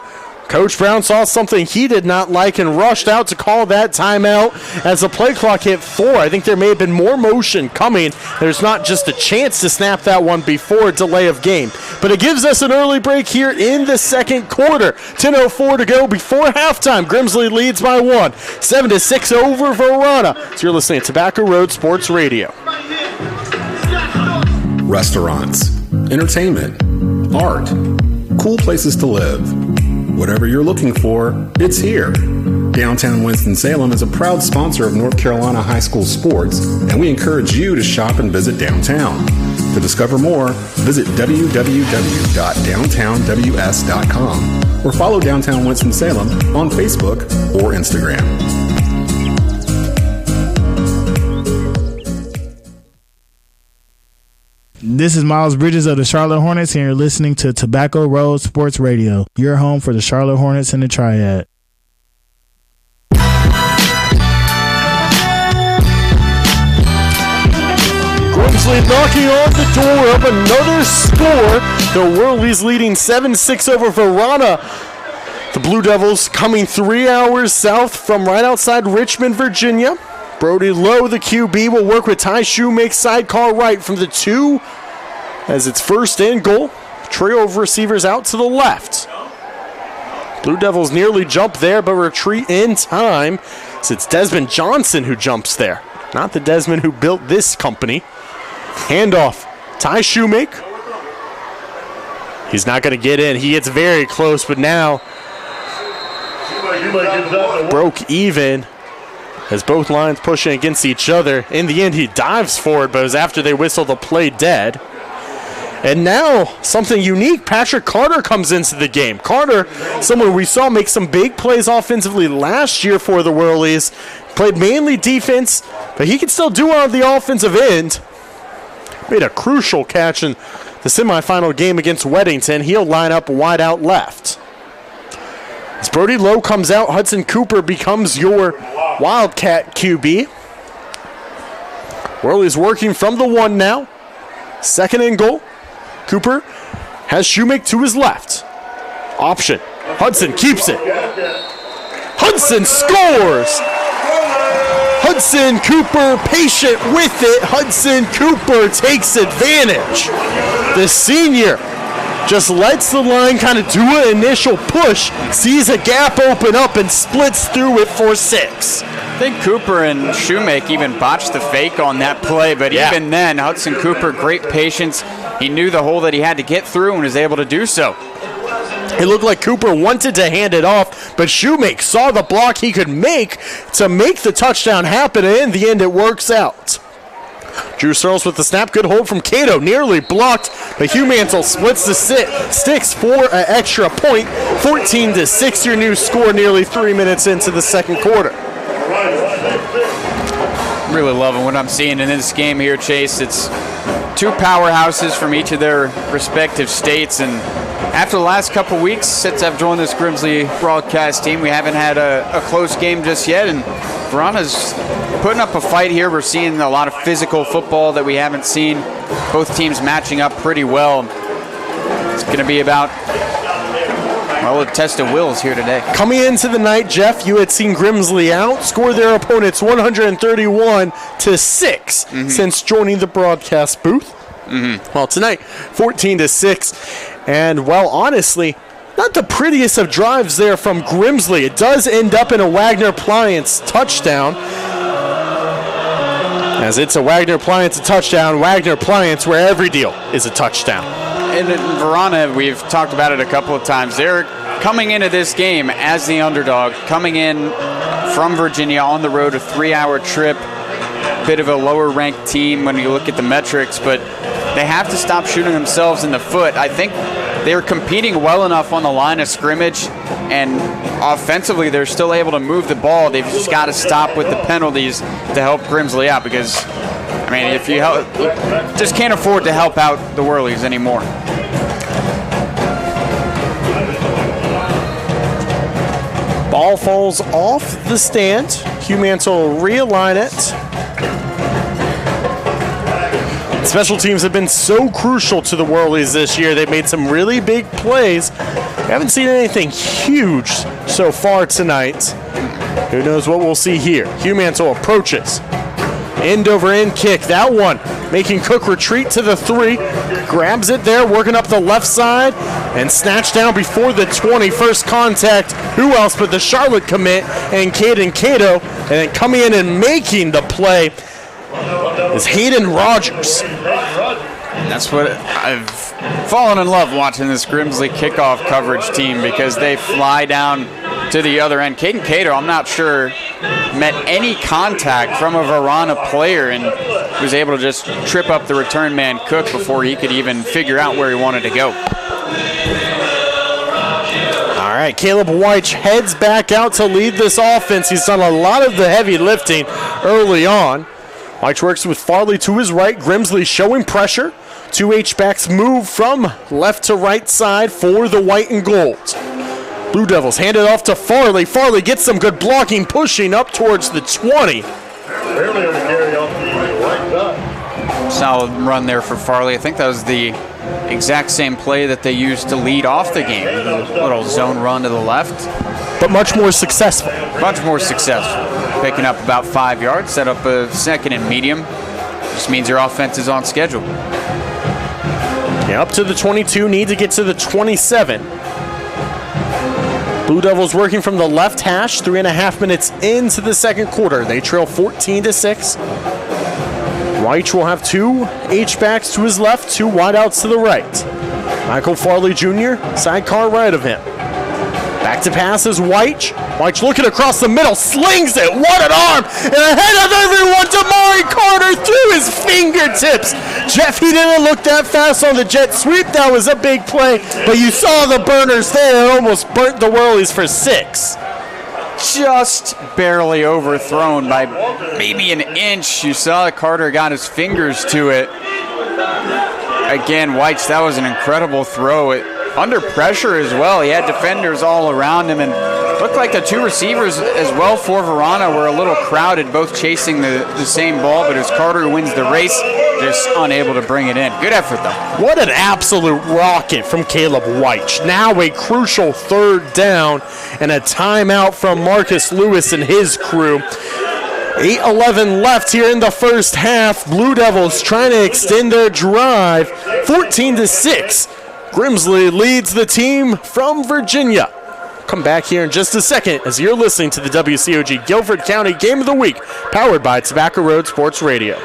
Coach Brown saw something he did not like and rushed out to call that timeout as the play clock hit 4. I think there may have been more motion coming. There's not just a chance to snap that one before delay of game. But it gives us an early break here in the second quarter. 10:04 to go before halftime. Grimsley leads by 1. 7-6 over Varina. So you're listening to Tobacco Road Sports Radio. Restaurants, entertainment, art, cool places to live. Whatever you're looking for, it's here. Downtown Winston-Salem is a proud sponsor of North Carolina high school sports, and we encourage you to shop and visit downtown. To discover more, visit www.downtownws.com or follow Downtown Winston-Salem on Facebook or Instagram. This is Miles Bridges of the Charlotte Hornets, and you're listening to Tobacco Road Sports Radio, your home for the Charlotte Hornets and the Triad. Grimsley knocking on the door of another score. The Whirlies leading 7-6 over Varina. The Blue Devils coming 3 hours south from right outside Richmond, Virginia. Brody Lowe, the QB, will work with Ty Shoemake sidecar right from the 2 as it's first and goal. Trio of receivers out to the left. Blue Devils nearly jump there, but retreat in time. So it's Desmond Johnson who jumps there, not the Desmond who built this company. Handoff, Ty Shoemake. He's not going to get in. He gets very close, but now broke even as both lines pushing against each other. In the end, he dives for it, but it was after they whistle the play dead. And now, something unique, Patrick Carter comes into the game. Carter, someone we saw make some big plays offensively last year for the Whirlies, played mainly defense, but he can still do it on the offensive end. Made a crucial catch in the semifinal game against Weddington. He'll line up wide out left. As Brody Lowe comes out, Hudson Cooper becomes your Wildcat QB. Whirlies working from the 1 now. Second and goal. Cooper has Shoemaker to his left. Option. Hudson keeps it. Hudson scores! Hudson Cooper patient with it. Hudson Cooper takes advantage. The senior just lets the line kind of do an initial push, sees a gap open up, and splits through it for 6. I think Cooper and Shoemaker even botched the fake on that play, but even then, Hudson Cooper, great patience. He knew the hole that he had to get through and was able to do so. It looked like Cooper wanted to hand it off, but Shoemaker saw the block he could make to make the touchdown happen, and in the end, it works out. Drew Searles with the snap. Good hold from Cato. Nearly blocked, but Hugh Mantle splits the sticks for an extra point. 14-6, your new score nearly 3 minutes into the second quarter. Really loving what I'm seeing in this game here, Chase. It's two powerhouses from each of their respective states, and after the last couple weeks since I've joined this Grimsley broadcast team, we haven't had a close game just yet, and Varina's putting up a fight here. We're seeing a lot of physical football that we haven't seen. Both teams matching up pretty well. It's going to be about, well, a test of wills here today. Coming into the night, Jeff, you had seen Grimsley outscore their opponents 131-6 since joining the broadcast booth. Well, tonight, 14-6. And, well, honestly, not the prettiest of drives there from Grimsley. It does end up in a Wagner-Pliance touchdown. As it's a Wagner-Pliance touchdown, Wagner-Pliance where every deal is a touchdown. And in Varina, we've talked about it a couple of times. They're coming into this game as the underdog, coming in from Virginia on the road, a 3-hour trip. Bit of a lower-ranked team when you look at the metrics, but they have to stop shooting themselves in the foot. I think they're competing well enough on the line of scrimmage, and offensively they're still able to move the ball. They've just got to stop with the penalties to help Grimsley out, because, I mean, if you just can't afford to help out the Whirlies anymore. Ball falls off the stand. Hugh Mantle will realign it. Special teams have been so crucial to the Whirlies this year. They've made some really big plays. We haven't seen anything huge so far tonight. Who knows what we'll see here. Hugh Mantle approaches. End over end kick. That one making Cook retreat to the 3. Grabs it there, working up the left side, and snatched down before the 20. First contact. Who else but the Charlotte commit and Caden Cato. And then coming in and making the play is Hayden Rogers. That's what I've fallen in love watching this Grimsley kickoff coverage team, because they fly down to the other end. Caden Cato, I'm not sure, met any contact from a Varina player and was able to just trip up the return man Cook before he could even figure out where he wanted to go. All right, Caleb White heads back out to lead this offense. He's done a lot of the heavy lifting early on. White works with Farley to his right. Grimsley showing pressure. 2 H-backs move from left to right side for the white and gold. Blue Devils hand it off to Farley. Farley gets some good blocking, pushing up towards the 20. Solid run there for Farley. I think that was the exact same play that they used to lead off the game. A little zone run to the left. But much more successful. Much more successful. Picking up about 5 yards, set up a second and medium. Just means your offense is on schedule. Yeah, up to the 22, need to get to the 27. Blue Devils working from the left hash, 3.5 minutes into the second quarter. They trail 14-6. White will have 2 H-backs to his left, 2 wideouts to the right. Michael Farley Jr., sidecar right of him. Back to pass is White. White looking across the middle, slings it. What an arm! And ahead of everyone, Damari Carter through his fingertips. Jeff, he didn't look that fast on the jet sweep. That was a big play, but you saw the burners there. It almost burnt the Whirlies for 6. Just barely overthrown by maybe an inch. You saw Carter got his fingers to it. Again, White, that was an incredible throw. Under pressure as well. He had defenders all around him, and looked like the two receivers as well for Varina were a little crowded, both chasing the same ball, but as Carter wins the race, just unable to bring it in. Good effort, though. What an absolute rocket from Caleb White. Now a crucial 3rd down and a timeout from Marcus Lewis and his crew. 8:11 left here in the first half. Blue Devils trying to extend their drive. 14-6. Grimsley leads the team from Virginia. Come back here in just a second as you're listening to the WCOG Guilford County Game of the Week, powered by Tobacco Road Sports Radio.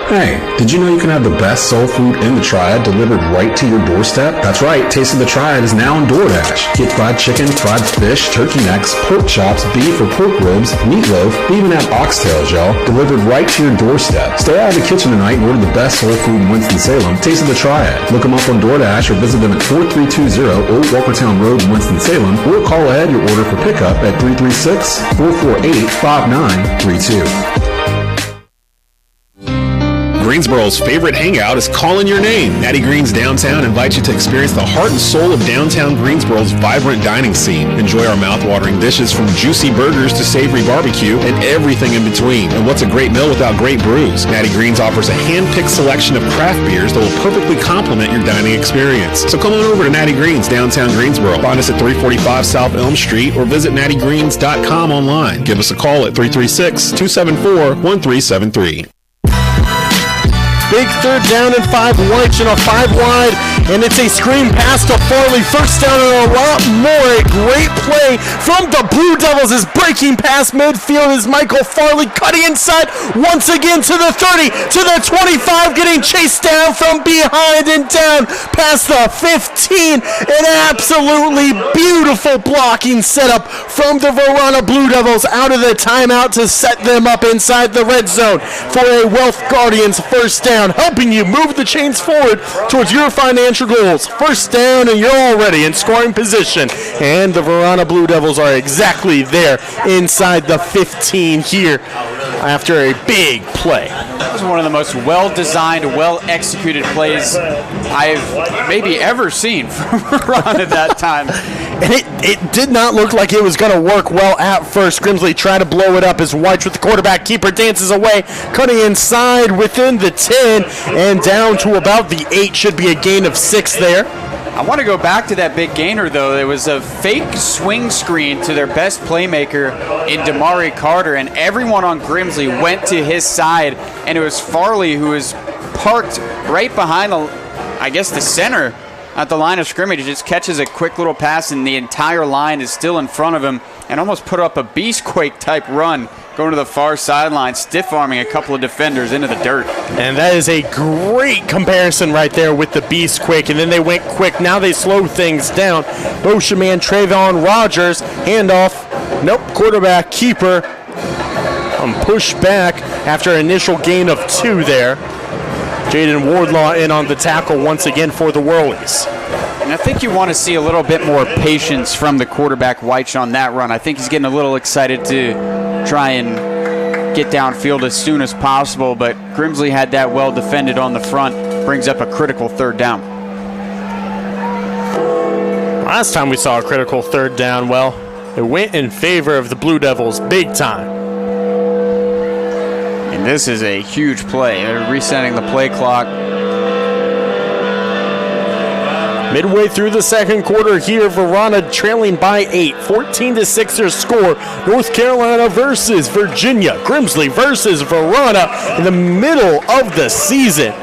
Hey, did you know you can have the best soul food in the Triad delivered right to your doorstep? That's right, Taste of the Triad is now on DoorDash. Get fried chicken, fried fish, turkey necks, pork chops, beef or pork ribs, meatloaf, we even have oxtails, y'all, delivered right to your doorstep. Stay out of the kitchen tonight and order the best soul food in Winston-Salem, Taste of the Triad. Look them up on DoorDash or visit them at 4320 Old Walkertown Road in Winston-Salem, or call ahead your order for pickup at 336-448-5932. Greensboro's favorite hangout is calling your name. Natty Green's Downtown invites you to experience the heart and soul of downtown Greensboro's vibrant dining scene. Enjoy our mouth-watering dishes from juicy burgers to savory barbecue and everything in between. And what's a great meal without great brews? Natty Green's offers a hand-picked selection of craft beers that will perfectly complement your dining experience. So come on over to Natty Green's Downtown Greensboro. Find us at 345 South Elm Street or visit nattygreens.com online. Give us a call at 336-274-1373. Big 3rd down and 5 White and a 5 wide, and it's a screen pass to Farley. 1st down and a lot more. A great play from the Blue Devils is breaking past midfield as Michael Farley cutting inside once again to the 30, to the 25, getting chased down from behind and down past the 15. An absolutely beautiful blocking setup from the Varina Blue Devils out of the timeout to set them up inside the red zone for a Wealth Guardians 1st down, helping you move the chains forward towards your financial goals. 1st down and you're already in scoring position. And the Varina Blue Devils are exactly there inside the 15 here after a big play. That was one of the most well-designed, well-executed plays I've maybe ever seen from Varina at that time. And it did not look like it was going to work well at first. Grimsley tried to blow it up as White with the quarterback keeper dances away, cutting inside within the 10 and down to about the 8. Should be a gain of 6 there. I want to go back to that big gainer, though. It was a fake swing screen to their best playmaker in Damari Carter, and everyone on Grimsley went to his side, and it was Farley who was parked right behind the center at the line of scrimmage. He just catches a quick little pass, and the entire line is still in front of him, and almost put up a Beastquake type run going to the far sideline, stiff-arming a couple of defenders into the dirt. And that is a great comparison right there with the Beastquake. And then they went quick. Now they slow things down. Boshaman Trayvon Rogers, handoff. Nope, quarterback keeper. Push back after an initial gain of 2 there. Jaden Wardlaw in on the tackle once again for the Whirlies. And I think you want to see a little bit more patience from the quarterback, White, on that run. I think he's getting a little excited to try and get downfield as soon as possible, but Grimsley had that well defended on the front, brings up a critical 3rd down. Last time we saw a critical 3rd down, well, it went in favor of the Blue Devils big time. And this is a huge play. They're resetting the play clock. Midway through the 2nd quarter here, Varina trailing by 8. 14-6 their score. North Carolina versus Virginia. Grimsley versus Varina in the middle of the season.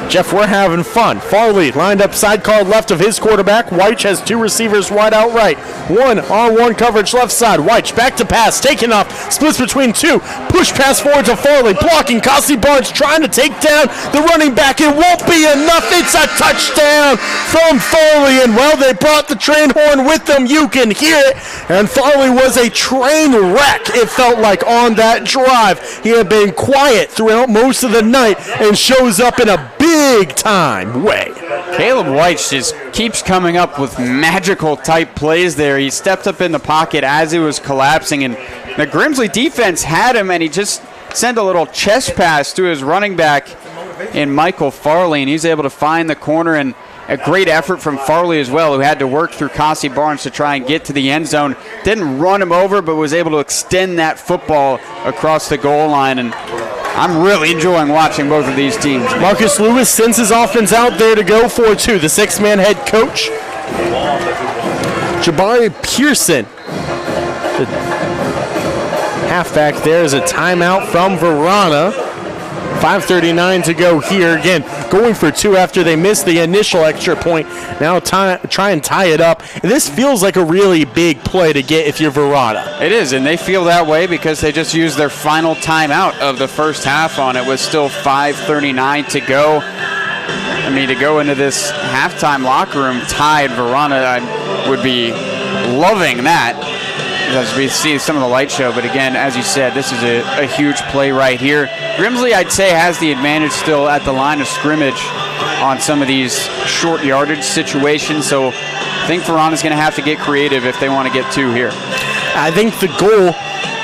Jeff, we're having fun. Farley lined up sidecar left of his quarterback. Weich has two receivers wide out right. 1-on-1 coverage left side. Weich back to pass, taking off, splits between two. Push pass forward to Farley, blocking. Kossie Barnes trying to take down the running back. It won't be enough. It's a touchdown from Farley. And well, they brought the train horn with them. You can hear it. And Farley was a train wreck, it felt like, on that drive. He had been quiet throughout most of the night and shows up in a big-time way. Caleb Weich just keeps coming up with magical type plays there. He stepped up in the pocket as he was collapsing, and the Grimsley defense had him, and he just sent a little chest pass to his running back in Michael Farley, and he's able to find the corner, and a great effort from Farley as well, who had to work through Kossie Barnes to try and get to the end zone. Didn't run him over, but was able to extend that football across the goal line, and I'm really enjoying watching both of these teams. Marcus Lewis sends his offense out there to go for two. The six-man head coach, Jabari Pearson. The halfback there is a timeout from Varina. 5:39 to go here. Again, going for two after they missed the initial extra point. Now try and tie it up. And this feels like a really big play to get if you're Varina. It is, and they feel that way because they just used their final timeout of the first half on it. With still 5:39 to go. I mean, to go into this halftime locker room tied, Varina, I would be loving that. As we see some of the light show, but again, as you said, this is a huge play right here. Grimsley, I'd say, has the advantage still at the line of scrimmage on some of these short yardage situations, so I think Varana's going to have to get creative if they want to get two here. I think the goal,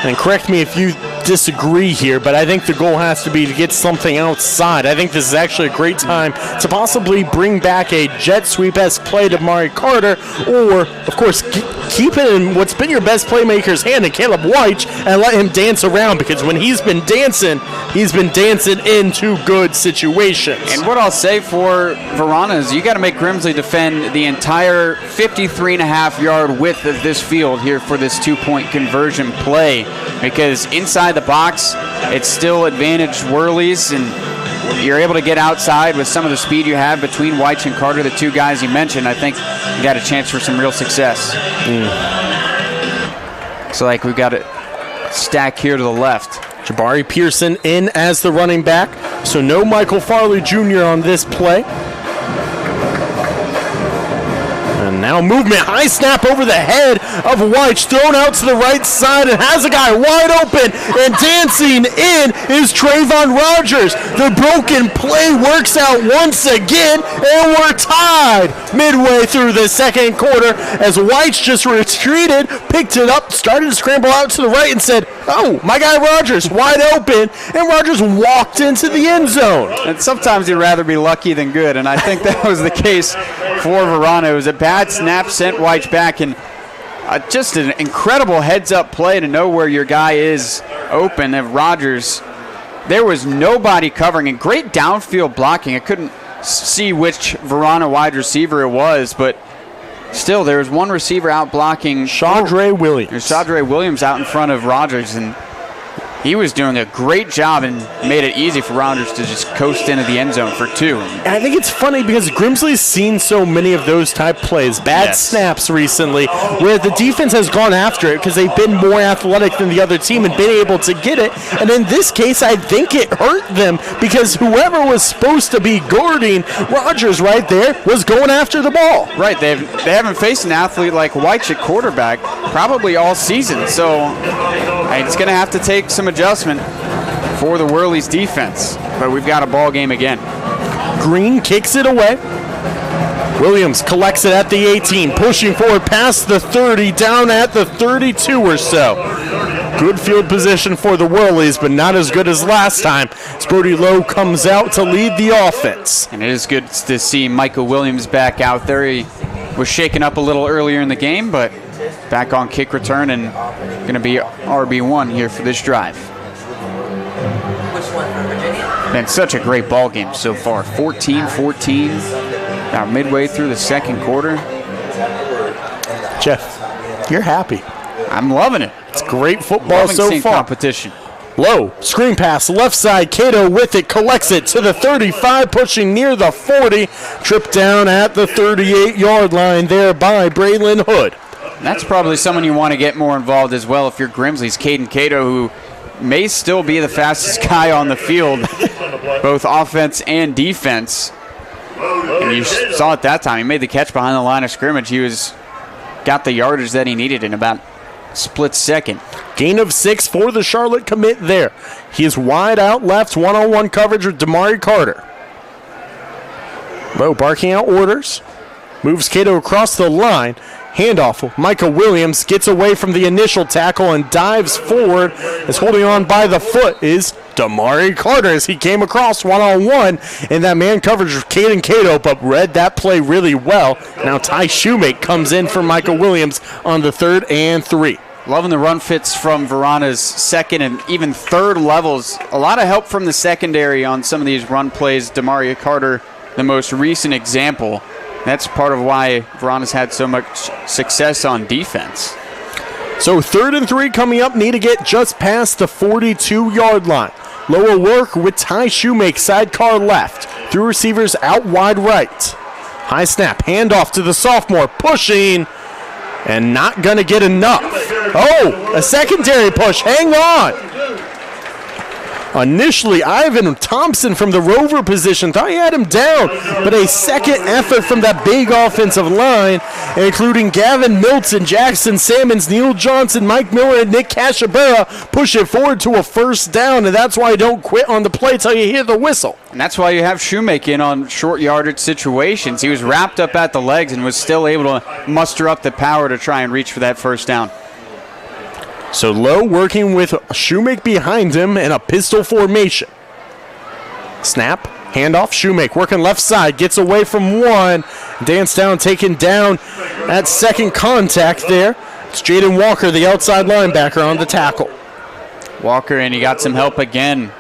and correct me if you disagree here, but I think the goal has to be to get something outside. I think this is actually a great time to possibly bring back a jet sweep-esque play to Mari Carter, or, of course, keep it in what's been your best playmaker's hand in Caleb Weich and let him dance around, because when he's been dancing into good situations. And what I'll say for Varina is you got to make Grimsley defend the entire 53.5-yard width of this field here for this two-point conversion play, because inside the box, it's still advantage Whirlies, and you're able to get outside with some of the speed you have between Weich and Carter, the two guys you mentioned. I think you got a chance for some real success. So like we've got a stack here to the left. Jabari Pearson in as the running back, so no Michael Farley Jr. on this play. And now movement, high snap over the head of Weich, thrown out to the right side and has a guy wide open, and dancing in is Trayvon Rogers. The broken play works out once again, and we're tied midway through the second quarter as Weich just retreated, picked it up, started to scramble out to the right and said, oh, my guy Rogers wide open, and Rogers walked into the end zone. And sometimes you'd rather be lucky than good, and I think that was the case for Varina. It was a bad snap, sent Weich back, and just an incredible heads-up play to know where your guy is open. And Rogers, there was nobody covering, and great downfield blocking. I couldn't see which Varina wide receiver it was, but still, there was one receiver out blocking. Chaudre Williams. Chaudre Williams out in front of Rogers, and he was doing a great job and made it easy for Rogers to just coast into the end zone for two. And I think it's funny because Grimsley's seen so many of those type plays, bad snaps recently, where the defense has gone after it because they've been more athletic than the other team and been able to get it. And in this case, I think it hurt them because whoever was supposed to be guarding Rogers right there was going after the ball. Right, they haven't faced an athlete like Weich at quarterback probably all season, so it's going to have to take some adjustment for the Whirlies defense, but we've got a ball game again. Green kicks it away. Williams collects it at the 18, pushing forward past the 30, down at the 32 or so. Good field position for the Whirlies, but not as good as last time. Brody Lowe comes out to lead the offense. And it is good to see Michael Williams back out there. He was shaken up a little earlier in the game, but back on kick return and going to be RB1 here for this drive. Been such a great ball game so far. 14-14, about midway through the second quarter. Jeff, you're happy. I'm loving it. It's great football so far. Competition. Low, screen pass, left side, Cato with it, collects it to the 35, pushing near the 40, tripped down at the 38-yard line there by Braylon Hood. That's probably someone you want to get more involved as well if you're Grimsley's Caden Cato, who may still be the fastest guy on the field, both offense and defense. And you saw it that time. He made the catch behind the line of scrimmage. He got the yardage that he needed in about a split second. Gain of 6 for the Charlotte commit there. He is wide out left, one-on-one coverage with Damari Carter. Low barking out orders. Moves Cato across the line. Handoff. Micah Williams gets away from the initial tackle and dives forward. As holding on by the foot is Damari Carter as he came across one-on-one in that man coverage of Caden Cato, but read that play really well. Now Ty Shoemake comes in for Micah Williams on the 3rd and 3. Loving the run fits from Varina's second and even third levels. A lot of help from the secondary on some of these run plays. Damari Carter, the most recent example. That's part of why Varina's had so much success on defense. So 3rd and 3 coming up. Need to get just past the 42-yard line. Lower work with Ty Shoemake, sidecar left. Through receivers out wide right. High snap, handoff to the sophomore, pushing, and not going to get enough. Oh, a secondary push. Hang on. Initially, Ivan Thompson from the rover position thought he had him down, but a second effort from that big offensive line, including Gavin Milton, Jackson Sammons, Neil Johnson, Mike Miller, and Nick Cashabera, push it forward to a first down, and that's why you don't quit on the play till you hear the whistle. And that's why you have Shoemake in on short yardage situations. He was wrapped up at the legs and was still able to muster up the power to try and reach for that first down. So Lowe working with Shoemake behind him in a pistol formation. Snap, handoff, Shoemake working left side, gets away from one. Dance down, taken down at second contact there. It's Jaden Walker, the outside linebacker, on the tackle. Walker, and he got some help again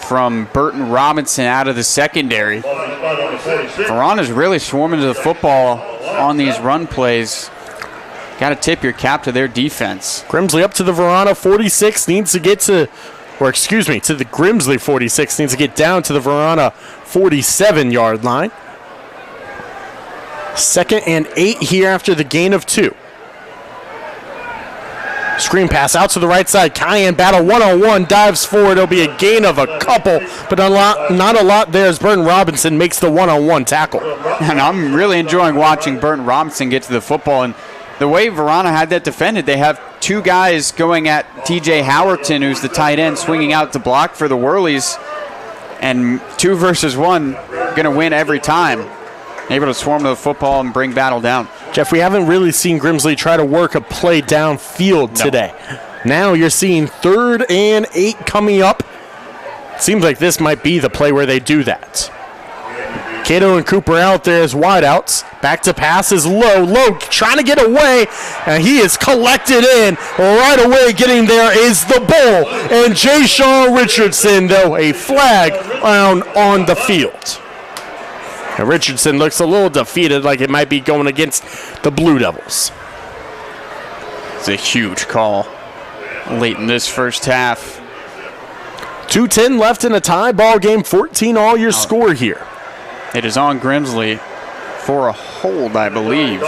from Burton Robinson out of the secondary. Varina's really swarming to the football on these run plays. Got to tip your cap to their defense. Grimsley up to the Varina 46, needs to get to, or excuse me, to the Grimsley 46, needs to get down to the Varina 47-yard line. 2nd and 8 here after the gain of 2. Screen pass out to the right side. Cayenne battle one-on-one, dives forward. It'll be a gain of a couple, but not a lot there as Burton Robinson makes the one-on-one tackle. And I'm really enjoying watching Burton Robinson get to the football. And the way Varina had that defended, they have 2 guys going at TJ Howerton, who's the tight end, swinging out to block for the Whirlies. And 2 versus 1, going to win every time. Able to swarm to the football and bring battle down. Jeff, we haven't really seen Grimsley try to work a play downfield today. Now you're seeing 3rd and 8 coming up. Seems like this might be the play where they do that. Cato and Cooper out there as wideouts. Back to pass is Low trying to get away, and he is collected in. Right away getting there is the Bull, and Jay Shaw Richardson, though, a flag on the field. And Richardson looks a little defeated, like it might be going against the Blue Devils. It's a huge call late in this first half. 2:10 left in a tie ball game, 14 all your score here. It is on Grimsley for a hold, I believe.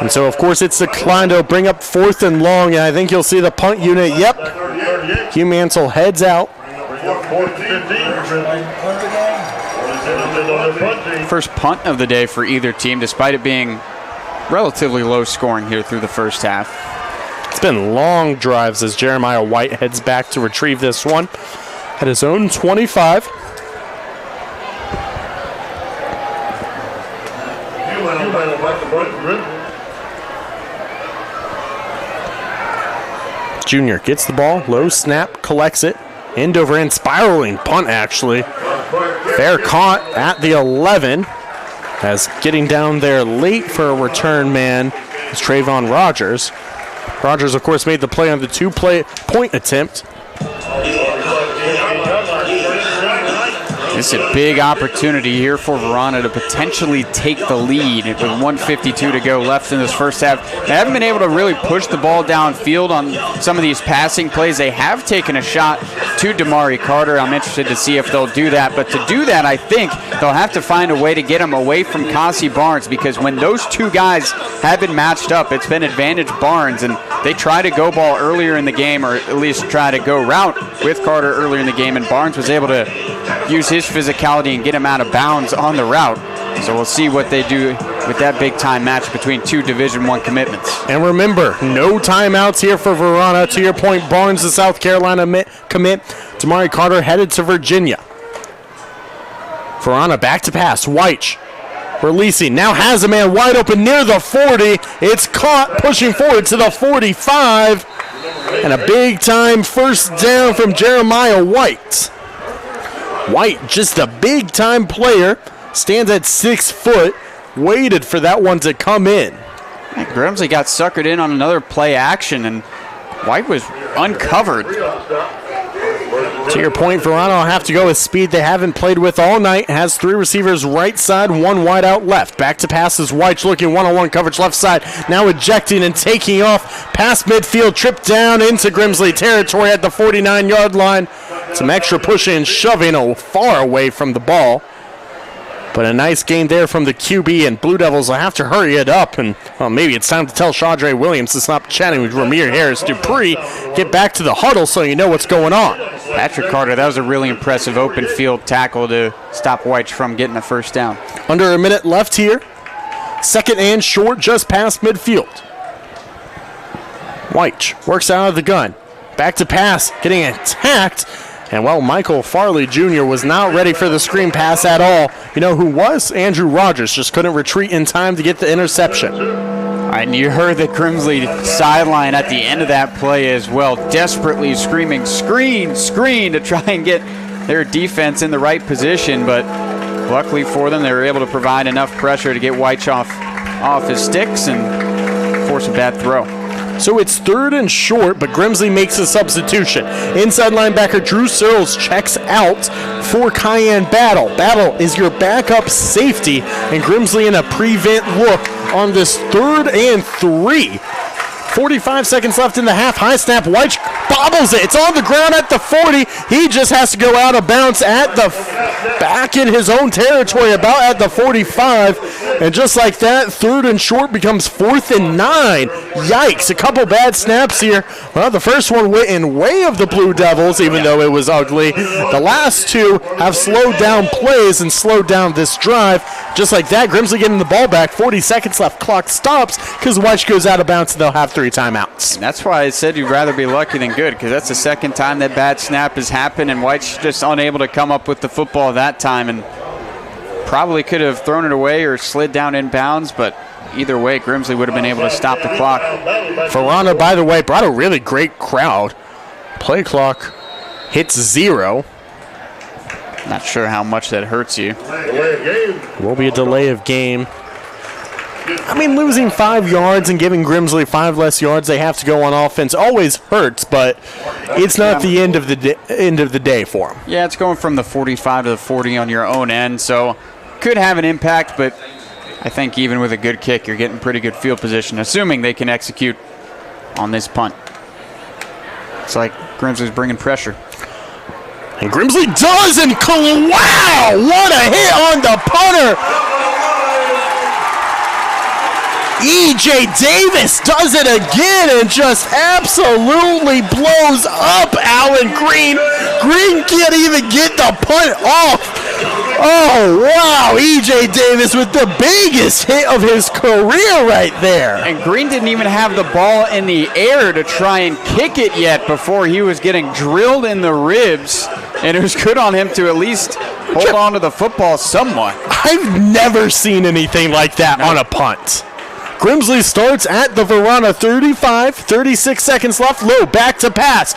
And so, of course, it's declined to bring up 4th and long, and I think you'll see the punt unit. Yep. Hugh Mansell heads out. First punt of the day for either team, despite it being relatively low scoring here through the first half. It's been long drives as Jeremiah White heads back to retrieve this one at his own 25. Junior gets the ball, low snap, collects it. End over end, spiraling punt actually. Fair caught at the 11. As getting down there late for a return man is Trayvon Rogers. Rogers, of course, made the play on the 2-point attempt. This is a big opportunity here for Varina to potentially take the lead with 1:52 to go left in this first half. They haven't been able to really push the ball downfield on some of these passing plays. They have taken a shot to Damari Carter. I'm interested to see if they'll do that. But to do that, I think they'll have to find a way to get him away from Kasi Barnes, because when those two guys have been matched up, it's been advantage Barnes, and they try to go ball earlier in the game, or at least try to go route with Carter earlier in the game, and Barnes was able to use his physicality and get him out of bounds on the route. So we'll see what they do with that big-time match between two Division I commitments. And remember, no timeouts here for Varina. To your point, Barnes, the South Carolina commit. Damari Carter headed to Virginia. Varina back to pass. Weich releasing. Now has a man wide open near the 40. It's caught, pushing forward to the 45. And a big-time first down from Jeremiah White. White, just a big-time player, stands at 6 foot, waited for that one to come in. Grimsley got suckered in on another play action, and White was uncovered. To your point, Varina will have to go with speed they haven't played with all night. Has 3 receivers right side, 1 wide out left. Back to passes, White looking one-on-one coverage left side. Now ejecting and taking off past midfield, tripped down into Grimsley territory at the 49-yard line. Some extra pushing and shoving far away from the ball. But a nice gain there from the QB, and Blue Devils will have to hurry it up. And maybe it's time to tell Shadre Williams to stop chatting with Ramir Harris Dupree. Get back to the huddle so you know what's going on. Patrick Carter, that was a really impressive open field tackle to stop White from getting a first down. Under a minute left here. Second and short, just past midfield. White works out of the gun. Back to pass, getting attacked. And, Michael Farley Jr. was not ready for the screen pass at all. You know who was? Andrew Rogers. Just couldn't retreat in time to get the interception. And you heard the Grimsley sideline at the end of that play as well, desperately screaming, screen, screen, to try and get their defense in the right position. But luckily for them, they were able to provide enough pressure to get White off his sticks and force a bad throw. So it's third and short, but Grimsley makes a substitution. Inside linebacker Drew Searles checks out for Cayenne Battle. Battle is your backup safety, and Grimsley in a prevent look on this 3rd and 3. 45 seconds left in the half. High snap. White bobbles it. It's on the ground at the 40. He just has to go out of bounds at the back in his own territory, about at the 45. And just like that, 3rd and short becomes 4th and 9. Yikes. A couple bad snaps here. Well, the first one went in way of the Blue Devils, even though it was ugly. The last two have slowed down plays and slowed down this drive. Just like that, Grimsley getting the ball back. 40 seconds left. Clock stops because White goes out of bounds and they'll have 3 timeouts. And that's why I said you'd rather be lucky than good, because that's the second time that bad snap has happened, and White's just unable to come up with the football that time, and probably could have thrown it away or slid down in bounds, but either way, Grimsley would have been able to stop the clock. Varina, by the way, brought a really great crowd. Play clock hits 0. Not sure how much that hurts you. Will be a delay of game. I mean, losing 5 yards and giving Grimsley 5 less yards they have to go on offense always hurts, but it's not the end of the day for them. Yeah, it's going from the 45 to the 40 on your own end, so could have an impact, but I think even with a good kick, you're getting pretty good field position, assuming they can execute on this punt. It's like Grimsley's bringing pressure. And Grimsley does, and wow, what a hit on the punter. E.J. Davis does it again and just absolutely blows up Allen Green. Green can't even get the punt off. Oh, wow. E.J. Davis with the biggest hit of his career right there. And Green didn't even have the ball in the air to try and kick it yet before he was getting drilled in the ribs. And it was good on him to at least hold on to the football somewhat. I've never seen anything like that on a punt. Grimsley starts at the Varina 35, 36 seconds left. Low, back to pass.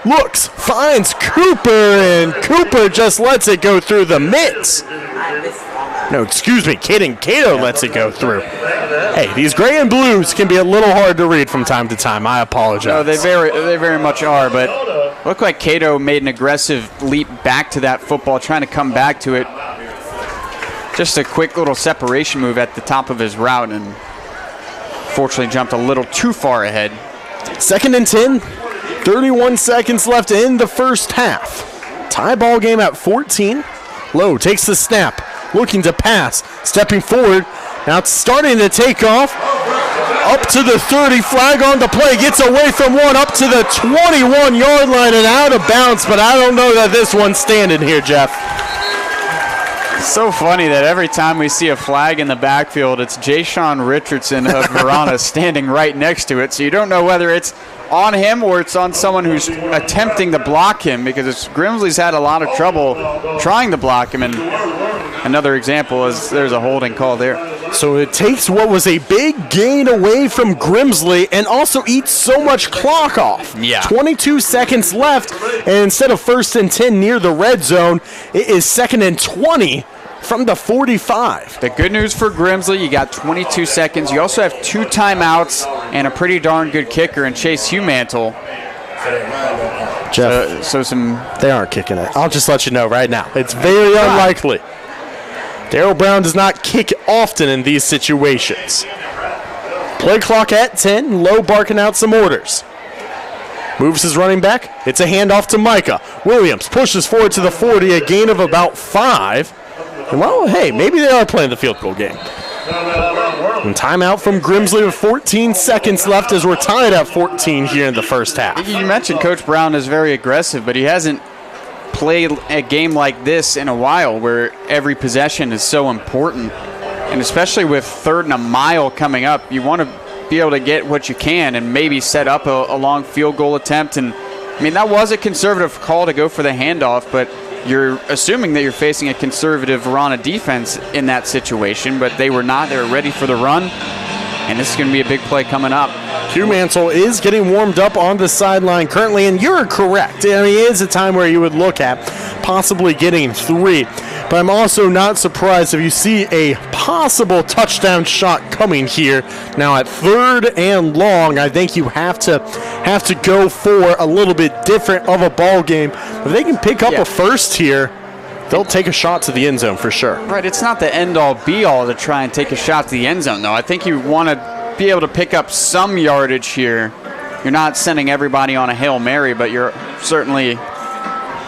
Looks, finds Cooper, and Cooper just lets it go through the mitts. No, excuse me, Caden Cato lets it go through. Hey, these gray and blues can be a little hard to read from time to time. I apologize. No, they very much are, but Looked like Cato made an aggressive leap back to that football, trying to come back to it. Just a quick little separation move at the top of his route, and fortunately jumped a little too far ahead. 2nd and 10, 31 seconds left in the first half. Tie ball game at 14. Lowe takes the snap, looking to pass, stepping forward. Now it's starting to take off. Up to the 30, flag on the play, gets away from one, up to the 21-yard line and out of bounds, but I don't know that this one's standing here, Jeff. So funny that every time we see a flag in the backfield, it's Ja'Shawn Richardson of Varina standing right next to it, so you don't know whether it's on him or it's on someone who's attempting to block him, because Grimsley's had a lot of trouble trying to block him, and another example is there's a holding call there. So it takes what was a big gain away from Grimsley and also eats so much clock off. Yeah. 22 seconds left, and instead of 1st and 10 near the red zone, it is 2nd and 20 from the 45. The good news for Grimsley, you got 22 seconds. You also have 2 timeouts and a pretty darn good kicker in Chase Hughmantle. Jeff, they aren't kicking it. I'll just let you know right now. It's very unlikely. Darryl Brown does not kick often in these situations. Play clock at 10. Lowe barking out some orders. Moves his running back. It's a handoff to Micah. Williams pushes forward to the 40, a gain of about 5. And well, hey, maybe they are playing the field goal game. And timeout from Grimsley with 14 seconds left as we're tied at 14 here in the first half. You mentioned Coach Brown is very aggressive, but he hasn't played a game like this in a while where every possession is so important. And especially with 3rd and a mile coming up, you want to be able to get what you can and maybe set up a long field goal attempt. And I mean, that was a conservative call to go for the handoff, but you're assuming that you're facing a conservative Varina defense in that situation, but they were not. They were ready for the run, and this is going to be a big play coming up. Hughmantle is getting warmed up on the sideline currently, and you're correct. I mean, it is a time where you would look at possibly getting 3, but I'm also not surprised if you see a possible touchdown shot coming here. Now at 3rd and long, I think you have to go for a little bit different of a ball game. If they can pick up a first here, they'll take a shot to the end zone for sure. Right, it's not the end-all, be-all to try and take a shot to the end zone, though. I think you want to be able to pick up some yardage here. You're not sending everybody on a Hail Mary, but you're certainly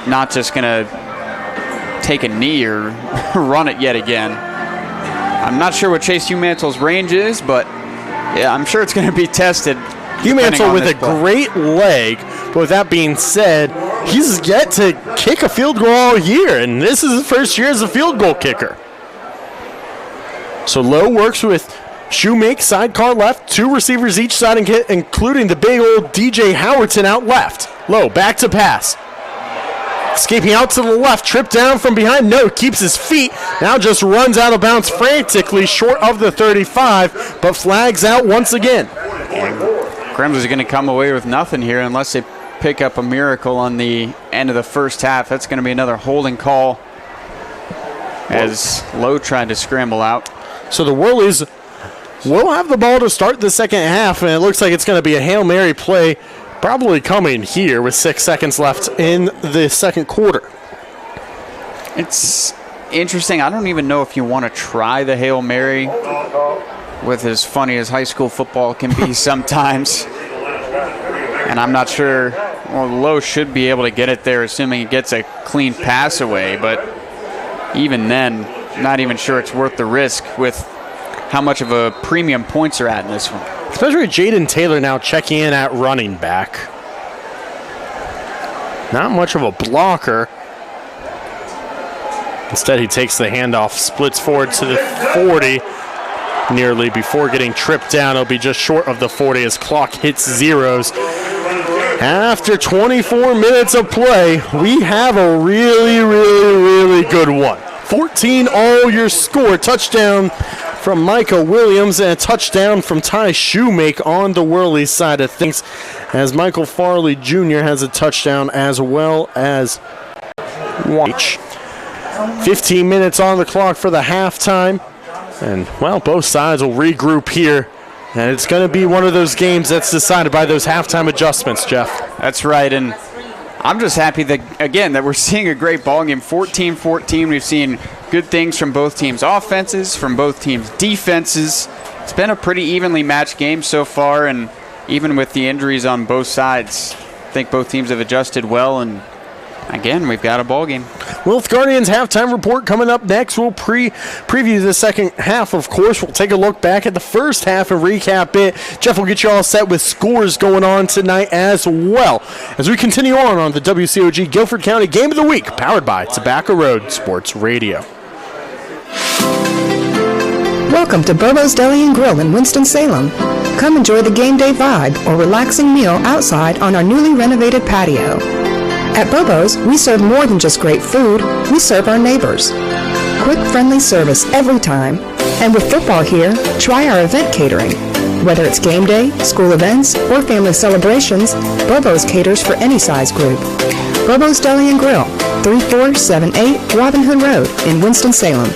not just going to take a knee or run it yet again. I'm not sure what Chase Hughmantle's range is, but yeah, I'm sure it's going to be tested. Hughmantle with a great leg, but with that being said, he's yet to kick a field goal all year, and this is his first year as a field goal kicker. So Lowe works with Shoemake, sidecar left, 2 receivers each side, including the big old DJ Howerton out left. Lowe back to pass. Escaping out to the left, tripped down from behind. No, keeps his feet. Now just runs out of bounds frantically short of the 35, but flags out once again. Grimsley's going to come away with nothing here unless they pick up a miracle on the end of the first half. That's going to be another holding call as Lowe tried to scramble out. So the Whirlies will have the ball to start the second half, and it looks like it's going to be a Hail Mary play probably coming here with 6 seconds left in the second quarter. It's interesting. I don't even know if you want to try the Hail Mary with as funny as high school football can be sometimes. And I'm not sure, well, Lowe should be able to get it there assuming he gets a clean pass away, but even then, not even sure it's worth the risk with how much of a premium points are at in this one. Especially Jaden Taylor now checking in at running back. Not much of a blocker. Instead, he takes the handoff, splits forward to the 40 nearly before getting tripped down. He'll be just short of the 40 as clock hits zeros. After 24 minutes of play, we have a really, really, really good one. 14 all your score. Touchdown from Micah Williams and a touchdown from Ty Shoemake on the Whirlies side of things, as Michael Farley Jr. has a touchdown as well as Watch. 15 minutes on the clock for the halftime. And, well, both sides will regroup here. And it's going to be one of those games that's decided by those halftime adjustments, Jeff. That's right. And I'm just happy that we're seeing a great ball game. 14-14. We've seen good things from both teams' offenses, from both teams' defenses. It's been a pretty evenly matched game so far, and even with the injuries on both sides, I think both teams have adjusted well, and again, we've got a ball game. Wolf Guardians halftime report coming up next. We'll preview the second half, of course. We'll take a look back at the first half and recap it. Jeff will get you all set with scores going on tonight as well. As we continue on the WCOG Guilford County Game of the Week, powered by Tobacco Road Sports Radio. Welcome to Bobo's Deli and Grill in Winston-Salem. Come enjoy the game day vibe or relaxing meal outside on our newly renovated patio. At Bobo's, we serve more than just great food, we serve our neighbors. Quick, friendly service every time. And with football here, try our event catering. Whether it's game day, school events, or family celebrations, Bobo's caters for any size group. Bobo's Deli and Grill, 3478 Robin Hood Road in Winston-Salem.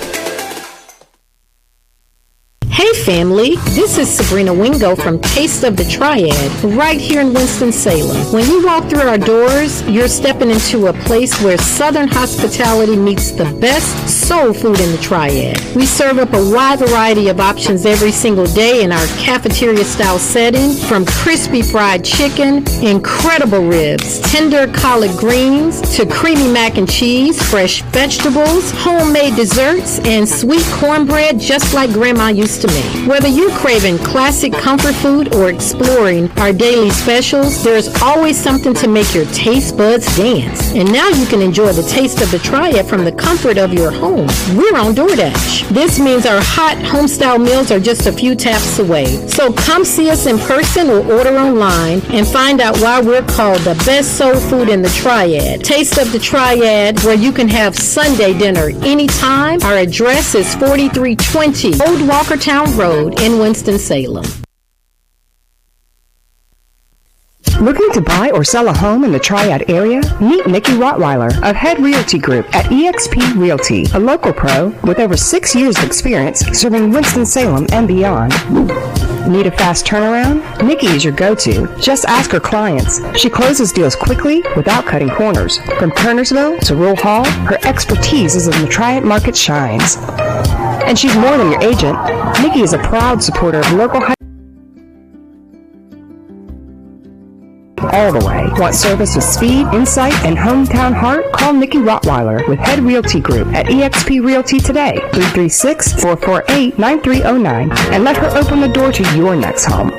Hey family, this is Sabrina Wingo from Taste of the Triad, right here in Winston-Salem. When you walk through our doors, you're stepping into a place where Southern hospitality meets the best soul food in the Triad. We serve up a wide variety of options every single day in our cafeteria-style setting, from crispy fried chicken, incredible ribs, tender collard greens, to creamy mac and cheese, fresh vegetables, homemade desserts, and sweet cornbread just like Grandma used to make. Whether you're craving classic comfort food or exploring our daily specials, there's always something to make your taste buds dance. And now you can enjoy the taste of the Triad from the comfort of your home. We're on DoorDash. This means our hot home-style meals are just a few taps away. So come see us in person or order online and find out why we're called the best soul food in the Triad. Taste of the Triad, where you can have Sunday dinner anytime. Our address is 4320 Old Walkertown Road in Winston-Salem. Looking to buy or sell a home in the Triad area? Meet Nikki Rottweiler of Head Realty Group at eXp Realty, a local pro with over 6 years of experience serving Winston-Salem and beyond. Need a fast turnaround? Nikki is your go-to. Just ask her clients. She closes deals quickly without cutting corners. From Turnersville to Rural Hall, her expertise is in the Triad market shines. And she's more than your agent. Nikki is a proud supporter of local high all the way. Want service with speed, insight, and hometown heart? Call Nikki Rottweiler with Head Realty Group at eXp Realty today, 336-448-9309, and let her open the door to your next home.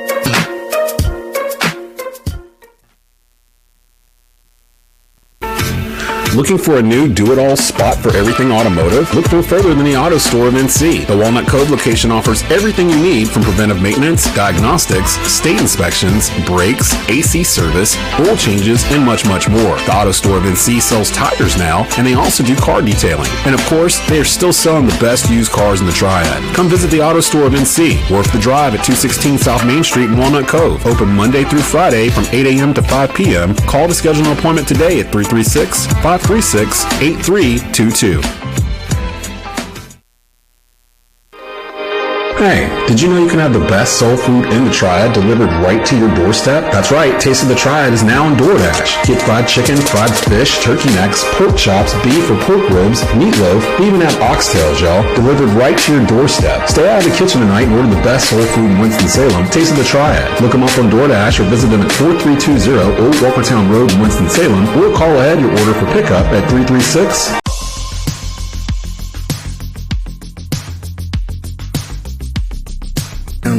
Looking for a new do-it-all spot for everything automotive? Look no further than the Auto Store of NC. The Walnut Cove location offers everything you need from preventive maintenance, diagnostics, state inspections, brakes, AC service, oil changes, and much, much more. The Auto Store of NC sells tires now, and they also do car detailing. And of course, they are still selling the best used cars in the Triad. Come visit the Auto Store of NC, Wharf the Drive at 216 South Main Street in Walnut Cove. Open Monday through Friday from 8 a.m. to 5 p.m. Call to schedule an appointment today at 336-536-8322. Hey, did you know you can have the best soul food in the Triad delivered right to your doorstep? That's right, Taste of the Triad is now on DoorDash. Get fried chicken, fried fish, turkey necks, pork chops, beef or pork ribs, meatloaf, we even have oxtails, y'all, delivered right to your doorstep. Stay out of the kitchen tonight and order the best soul food in Winston-Salem, Taste of the Triad. Look them up on DoorDash or visit them at 4320 Old Walkertown Road in Winston-Salem, or call ahead your order for pickup at 336.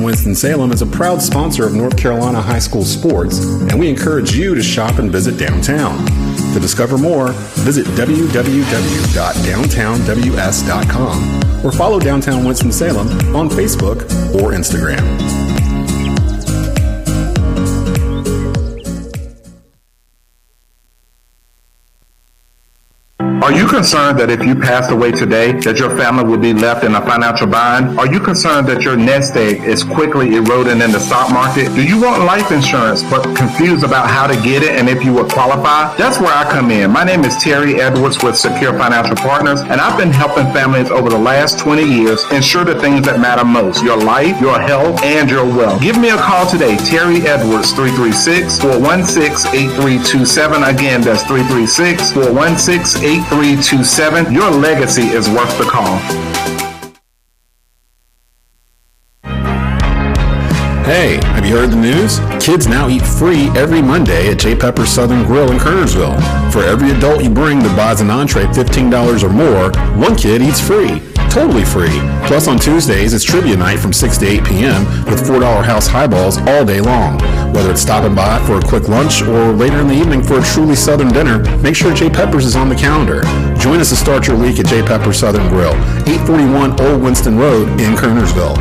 Winston-Salem is a proud sponsor of North Carolina high school sports, and we encourage you to shop and visit downtown. To discover more, visit www.downtownws.com or follow Downtown Winston-Salem on Facebook or Instagram. Are Are you concerned that if you passed away today, that your family would be left in a financial bind? Are you concerned that your nest egg is quickly eroding in the stock market? Do you want life insurance but confused about how to get it and if you would qualify? That's where I come in. My name is Terry Edwards with Secure Financial Partners, and I've been helping families over the last 20 years ensure the things that matter most: your life, your health, and your wealth. Give me a call today, Terry Edwards, 336-416-8327. Again, that's 336-416-8327. Your legacy is worth the call. Hey, have you heard the news? Kids now eat free every Monday at J. Pepper's Southern Grill in Kernersville. For every adult you bring that buys an entree $15 or more, one kid eats free. Totally free. Plus on Tuesdays, it's trivia night from 6 to 8 p.m. with $4 house highballs all day long. Whether it's stopping by for a quick lunch or later in the evening for a truly Southern dinner, make sure J. Pepper's is on the calendar. Join us to start your week at J. Pepper's Southern Grill, 841 Old Winston Road in Kernersville.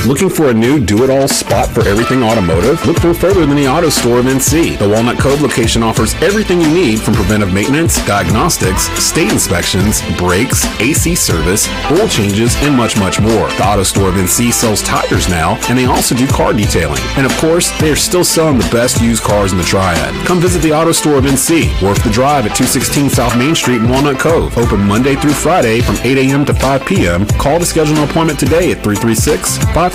Looking for a new do-it-all spot for everything automotive? Look no further than the Auto Store of NC. The Walnut Cove location offers everything you need from preventive maintenance, diagnostics, state inspections, brakes, AC service, oil changes, and much, much more. The Auto Store of NC sells tires now, and they also do car detailing. And of course, they are still selling the best used cars in the Triad. Come visit the Auto Store of NC, Wharf the Drive at 216 South Main Street in Walnut Cove. Open Monday through Friday from 8 a.m. to 5 p.m. Call to schedule an appointment today at 336-536-8322.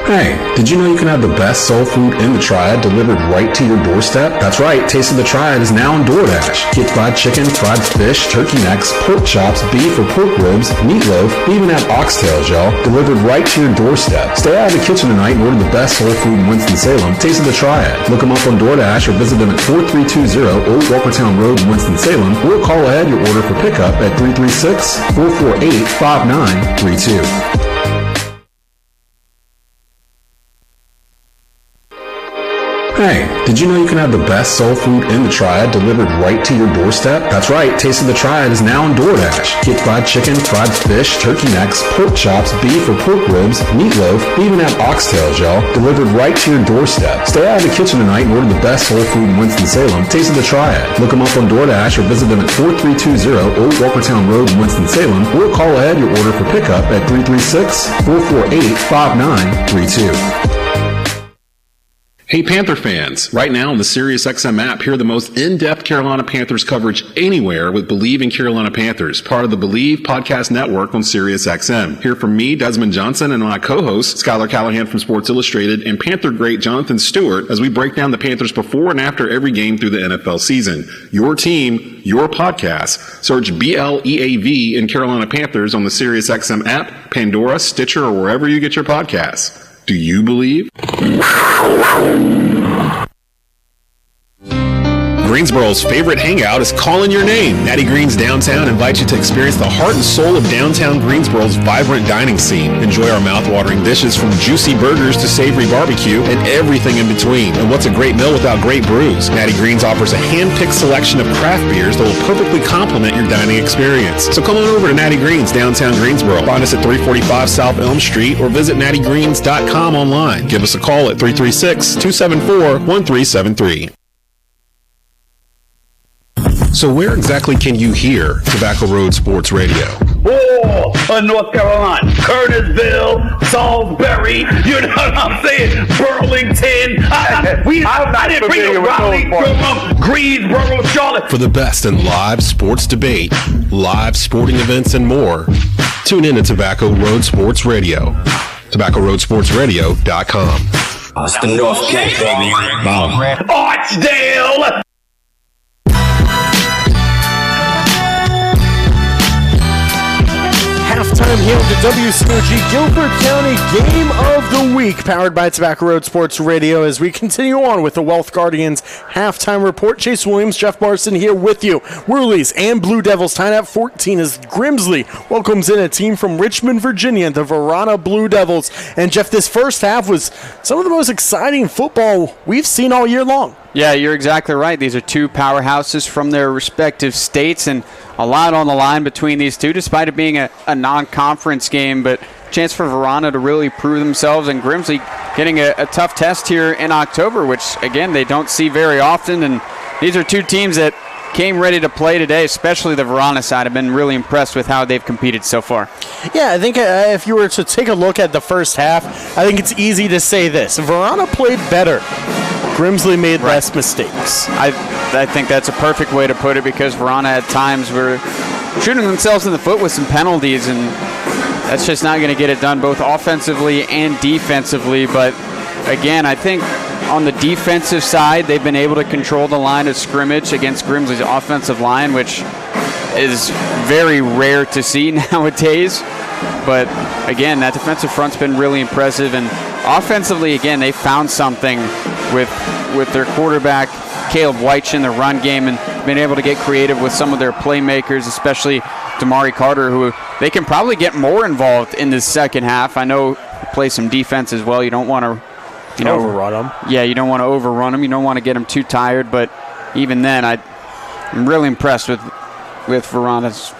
Hey, did you know you can have the best soul food in the Triad delivered right to your doorstep? That's right, Taste of the Triad is now on DoorDash. Get fried chicken, fried fish, turkey necks, pork chops, beef or pork ribs, meatloaf, we even have oxtails, y'all, delivered right to your doorstep. Stay out of the kitchen tonight and order the best soul food in Winston-Salem, Taste of the Triad. Look them up on DoorDash or visit them at 4320 Old Walkertown Road in Winston-Salem, or call ahead your order for pickup at 336-448-5932. Hey, did you know you can have the best soul food in the Triad delivered right to your doorstep? That's right, Taste of the Triad is now on DoorDash. Get fried chicken, fried fish, turkey necks, pork chops, beef or pork ribs, meatloaf, we even have oxtails, y'all, delivered right to your doorstep. Stay out of the kitchen tonight and order the best soul food in Winston-Salem, Taste of the Triad. Look them up on DoorDash or visit them at 4320 Old Walkertown Road in Winston-Salem, or call ahead your order for pickup at 336-448-5932. Hey Panther fans, right now on the SiriusXM app, hear the most in-depth Carolina Panthers coverage anywhere with Believe in Carolina Panthers, part of the Believe podcast network on SiriusXM. Hear from me, Desmond Johnson, and my co-host, Skylar Callahan from Sports Illustrated, and Panther great Jonathan Stewart as we break down the Panthers before and after every game through the NFL season. Your team, your podcast. Search BLEAV in Carolina Panthers on the SiriusXM app, Pandora, Stitcher, or wherever you get your podcasts. Do you believe? Greensboro's favorite hangout is calling your name. Natty Green's Downtown invites you to experience the heart and soul of downtown Greensboro's vibrant dining scene. Enjoy our mouth-watering dishes from juicy burgers to savory barbecue and everything in between. And what's a great meal without great brews? Natty Green's offers a hand-picked selection of craft beers that will perfectly complement your dining experience. So come on over to Natty Green's Downtown Greensboro. Find us at 345 South Elm Street or visit nattygreens.com online. Give us a call at 336-274-1373. So where exactly can you hear Tobacco Road Sports Radio? Oh, North Carolina, Curtisville, Salisbury, you know what I'm saying? Burlington. I didn't bring you Raleigh, Greensboro, Charlotte. For the best in live sports debate, live sporting events, and more, tune in to Tobacco Road Sports Radio. TobaccoRoadSportsRadio.com. Austin North Cape, baby. Archdale. Halftime here with the WCOG Guilford County Game of the Week, powered by Tobacco Road Sports Radio, as we continue on with the Wealth Guardians halftime report. Chase Williams, Jeff Barson here with you. Whirlies and Blue Devils tied at 14 as Grimsley welcomes in a team from Richmond, Virginia, the Varina Blue Devils. And Jeff, this first half was some of the most exciting football we've seen all year long. Yeah, you're exactly right. These are two powerhouses from their respective states, and a lot on the line between these two, despite it being a non-conference game. But chance for Varina to really prove themselves, and Grimsley getting a tough test here in October, which, again, they don't see very often. And these are two teams that came ready to play today, especially the Varina side. I've been really impressed with how they've competed so far. Yeah, I think if you were to take a look at the first half, I think it's easy to say this. Varina played better. Grimsley made less mistakes. I think that's a perfect way to put it, because Varina at times were shooting themselves in the foot with some penalties, and that's just not going to get it done both offensively and defensively. But again, I think on the defensive side, they've been able to control the line of scrimmage against Grimsley's offensive line, which is very rare to see nowadays. But again, that defensive front's been really impressive. And offensively, again, they found something with their quarterback, Caleb Weich, in the run game, and been able to get creative with some of their playmakers, especially Damari Carter, who they can probably get more involved in this second half. I know play some defense as well. You don't want to overrun them. Yeah, you don't want to overrun them. You don't want to get them too tired. But even then, I'm really impressed with Varina's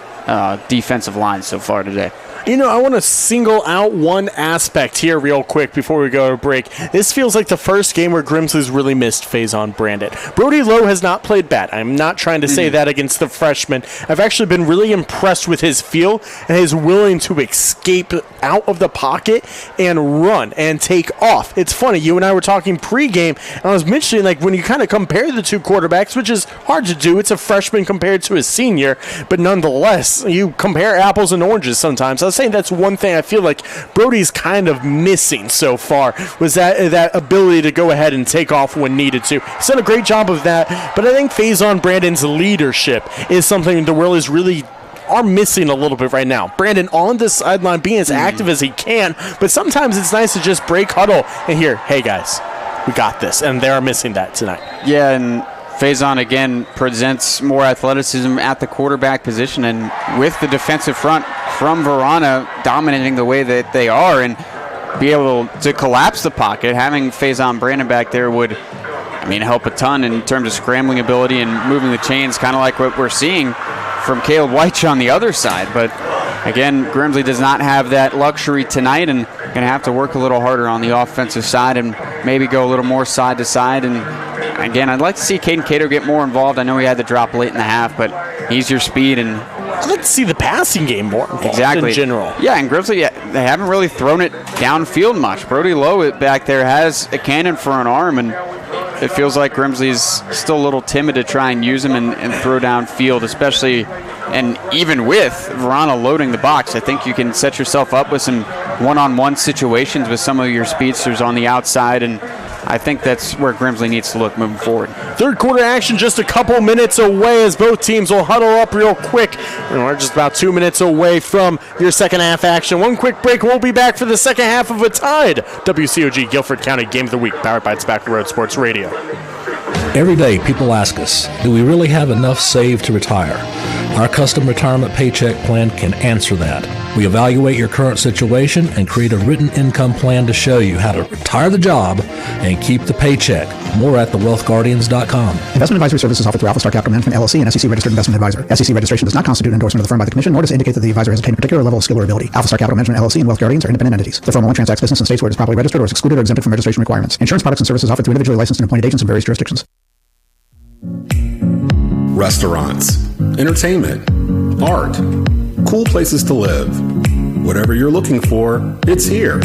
defensive line so far today. You know, I want to single out one aspect here real quick before we go to break. This feels like the first game where Grimsley's really missed Faison Brandon. Brody Lowe has not played bad. I'm not trying to say that against the freshman. I've actually been really impressed with his feel and his willing to escape out of the pocket and run and take off. It's funny, you and I were talking pregame, and I was mentioning, like, when you kind of compare the two quarterbacks, which is hard to do, it's a freshman compared to a senior, but nonetheless, you compare apples and oranges sometimes. I was saying that's one thing I feel like Brody's kind of missing so far, was that ability to go ahead and take off when needed to. He's done a great job of that, but I think Faison Brandon's leadership is something the Whirlies really are missing a little bit right now. Brandon on the sideline being as active as he can, but sometimes it's nice to just break huddle and hear, hey guys, we got this, and they are missing that tonight. Yeah, and Faison, again, presents more athleticism at the quarterback position, and with the defensive front from Varina dominating the way that they are and be able to collapse the pocket, having Faison Brandon back there would, help a ton in terms of scrambling ability and moving the chains, kind of like what we're seeing from Caleb Weich on the other side. But again, Grimsley does not have that luxury tonight, and going to have to work a little harder on the offensive side and maybe go a little more side to side. And again, I'd like to see Caden Cato get more involved. I know he had to drop late in the half, but he's your speed, and I'd like to see the passing game more involved in general. Yeah, and Grimsley, they haven't really thrown it downfield much. Brody Lowe back there has a cannon for an arm, and it feels like Grimsley's still a little timid to try and use him and throw downfield, especially, and even with Varina loading the box, I think you can set yourself up with some one-on-one situations with some of your speedsters on the outside, and I think that's where Grimsley needs to look moving forward. Third quarter action just a couple minutes away as both teams will huddle up real quick. And we're just about 2 minutes away from your second half action. One quick break. We'll be back for the second half of a tied WCOG Guilford County Game of the Week, powered by Tobacco Road Sports Radio. Every day people ask us, do we really have enough saved to retire? Our custom retirement paycheck plan can answer that. We evaluate your current situation and create a written income plan to show you how to retire the job and keep the paycheck. More at thewealthguardians.com. Investment advisory services offered through Alpha Star Capital Management, LLC, and SEC registered investment advisor. SEC registration does not constitute endorsement of the firm by the Commission, nor does it indicate that the advisor has attained a particular level of skill or ability. Alpha Star Capital Management, LLC, and Wealth Guardians are independent entities. The firm only transacts business in states where it is properly registered or is excluded or exempted from registration requirements. Insurance products and services offered through individually licensed and appointed agents in various jurisdictions. Restaurants, entertainment, art, cool places to live. Whatever you're looking for, it's here.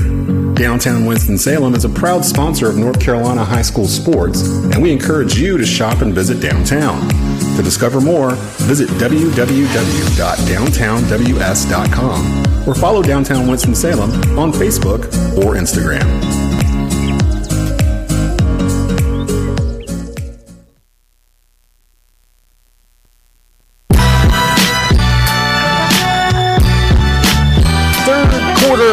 Downtown Winston-Salem is a proud sponsor of North Carolina high school sports, and we encourage you to shop and visit downtown. To discover more, visit www.downtownws.com or follow Downtown Winston-Salem on Facebook or Instagram.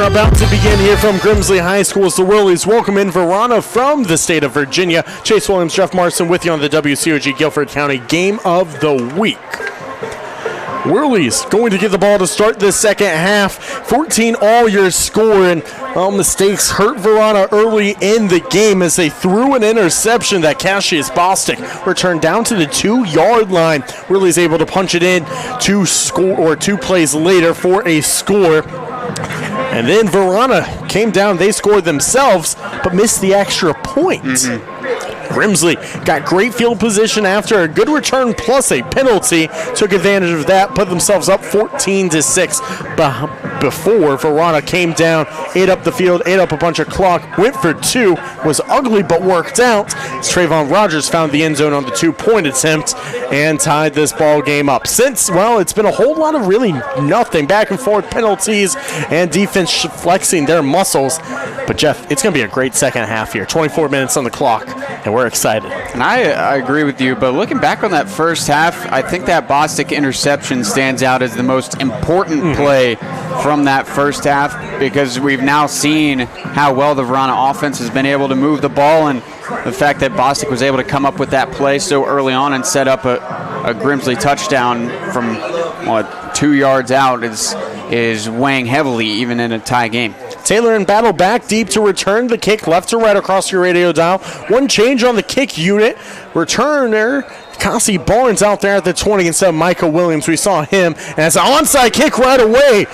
About to begin here from Grimsley High School as the Whirlies welcome in Varina from the state of Virginia. Chase Williams, Jeff Marson with you on the WCOG Guilford County Game of the Week. Whirlies going to get the ball to start this second half. 14 all your score, and mistakes hurt Varina early in the game as they threw an interception that Cassius Bostic returned down to the 2-yard line. Whirlies able to punch it in 2 plays later for a score. And then Varina came down. They scored themselves, but missed the extra point. Grimsley got great field position after a good return plus a penalty. Took advantage of that, put themselves up 14-6 before Varina came down, ate up the field, ate up a bunch of clock, went for two, was ugly but worked out. As Trayvon Rogers found the end zone on the 2-point attempt and tied this ball game up. Since, well, it's been a whole lot of really nothing. Back and forth penalties and defense flexing their muscles. But, Jeff, it's going to be a great second half here. 24 minutes on the clock, and we're excited. And I agree with you, but looking back on that first half, I think that Bostic interception stands out as the most important play from that first half, because we've now seen how well the Varina offense has been able to move the ball, and the fact that Bostic was able to come up with that play so early on and set up a Grimsley touchdown from 2 yards out is weighing heavily even in a tie game. Taylor and Battle back deep to return the kick left to right across your radio dial. One change on the kick unit. Returner Cassie Barnes out there at the 20 instead of Michael Williams. We saw him, and it's an onside kick right away.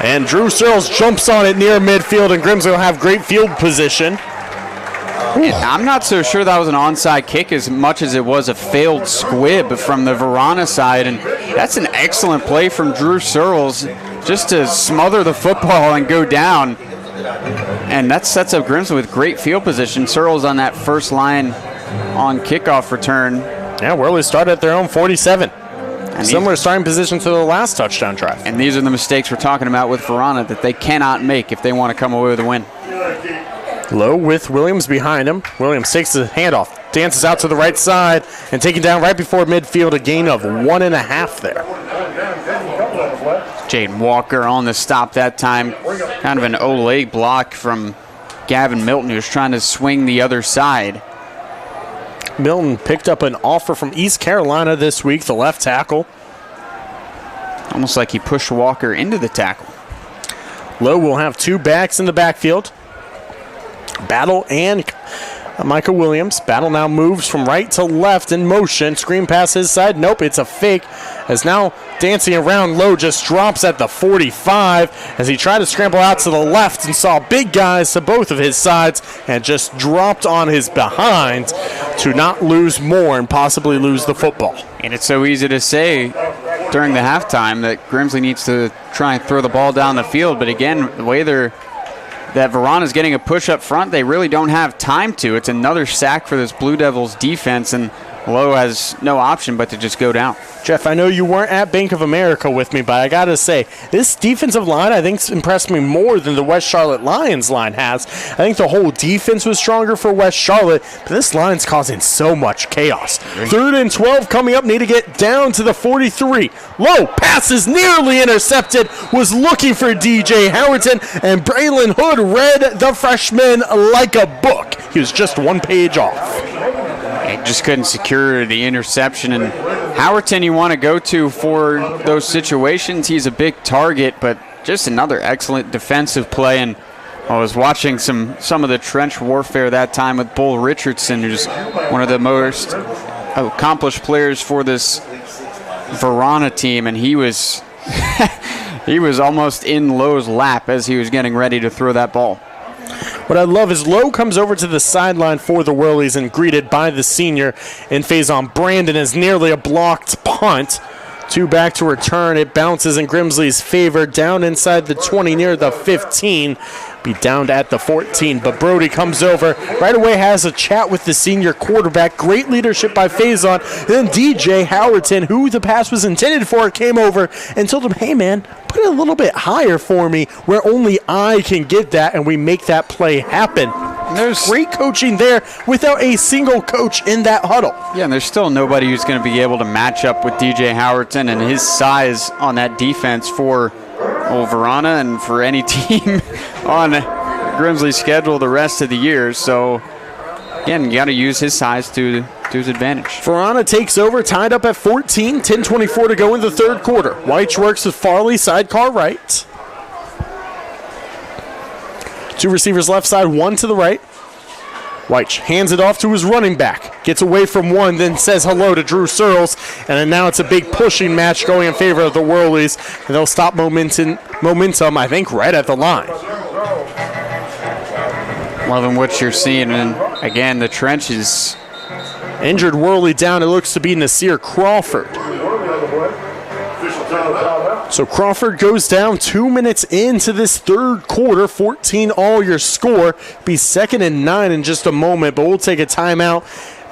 And Drew Searles jumps on it near midfield, and Grimsley will have great field position. I'm not so sure that was an onside kick as much as it was a failed squib from the Varina side, and that's an excellent play from Drew Searles just to smother the football and go down. And that sets up Grimsley with great field position. Searles on that first line on kickoff return. Yeah, Whirlies started at their own 47. And similar starting position to the last touchdown drive. And these are the mistakes we're talking about with Varina that they cannot make if they want to come away with a win. Low with Williams behind him. Williams takes the handoff, dances out to the right side, and taken down right before midfield, a gain of 1.5 there. Jaden Walker on the stop that time. Kind of an Olay block from Gavin Milton, who was trying to swing the other side. Milton picked up an offer from East Carolina this week, the left tackle. Almost like he pushed Walker into the tackle. Lowe will have two backs in the backfield. Battle and Michael Williams. Battle now moves from right to left in motion. Screen pass his side. Nope, it's a fake. As now dancing around, Lowe just drops at the 45 as he tried to scramble out to the left and saw big guys to both of his sides and just dropped on his behind to not lose more and possibly lose the football. And it's so easy to say during the halftime that Grimsley needs to try and throw the ball down the field, but again, the way that Varina's getting a push up front, they really don't have time to. It's another sack for this Blue Devils defense, and Lowe has no option but to just go down. Jeff, I know you weren't at Bank of America with me, but I got to say, this defensive line, I think, impressed me more than the West Charlotte Lions line has. I think the whole defense was stronger for West Charlotte, but this line's causing so much chaos. 3rd and 12 coming up, need to get down to the 43. Low pass is nearly intercepted, was looking for DJ Howerton, and Braylon Hood read the freshman like a book. He was just one page off. He just couldn't secure the interception, and Howerton you want to go to for those situations. He's a big target, but just another excellent defensive play. And I was watching some of the trench warfare that time with Bull Richardson, who's one of the most accomplished players for this Varina team, and he was he was almost in Lowe's lap as he was getting ready to throw that ball. What I love is Lowe comes over to the sideline for the Whirlies and greeted by the senior in Faison Brandon is nearly a blocked punt. Two back to return. It bounces in Grimsley's favor down inside the 20 near the 15. Be down at the 14, but Brody comes over right away, has a chat with the senior quarterback. Great leadership by Faison. Then DJ Howerton, who the pass was intended for, came over and told him, hey man, put it a little bit higher for me where only I can get that, and we make that play happen. There's great coaching there without a single coach in that huddle. Yeah, and there's still nobody who's going to be able to match up with DJ Howerton and his size on that defense for Varina and for any team on Grimsley's schedule the rest of the year. So, again, you got to use his size to his advantage. Varina takes over, tied up at 14, 10:24 to go in the third quarter. White works with Farley, sidecar right. Two receivers left side, one to the right. White hands it off to his running back. Gets away from one, then says hello to Drew Searles. And then now it's a big pushing match going in favor of the Whirlies. And they'll stop momentum, I think, right at the line. More than what you're seeing in, again, the trenches. Injured Whirly down. It looks to be Nasir Crawford. So Crawford goes down 2 minutes into this third quarter. 14 all your score. Be 2nd and 9 in just a moment, but we'll take a timeout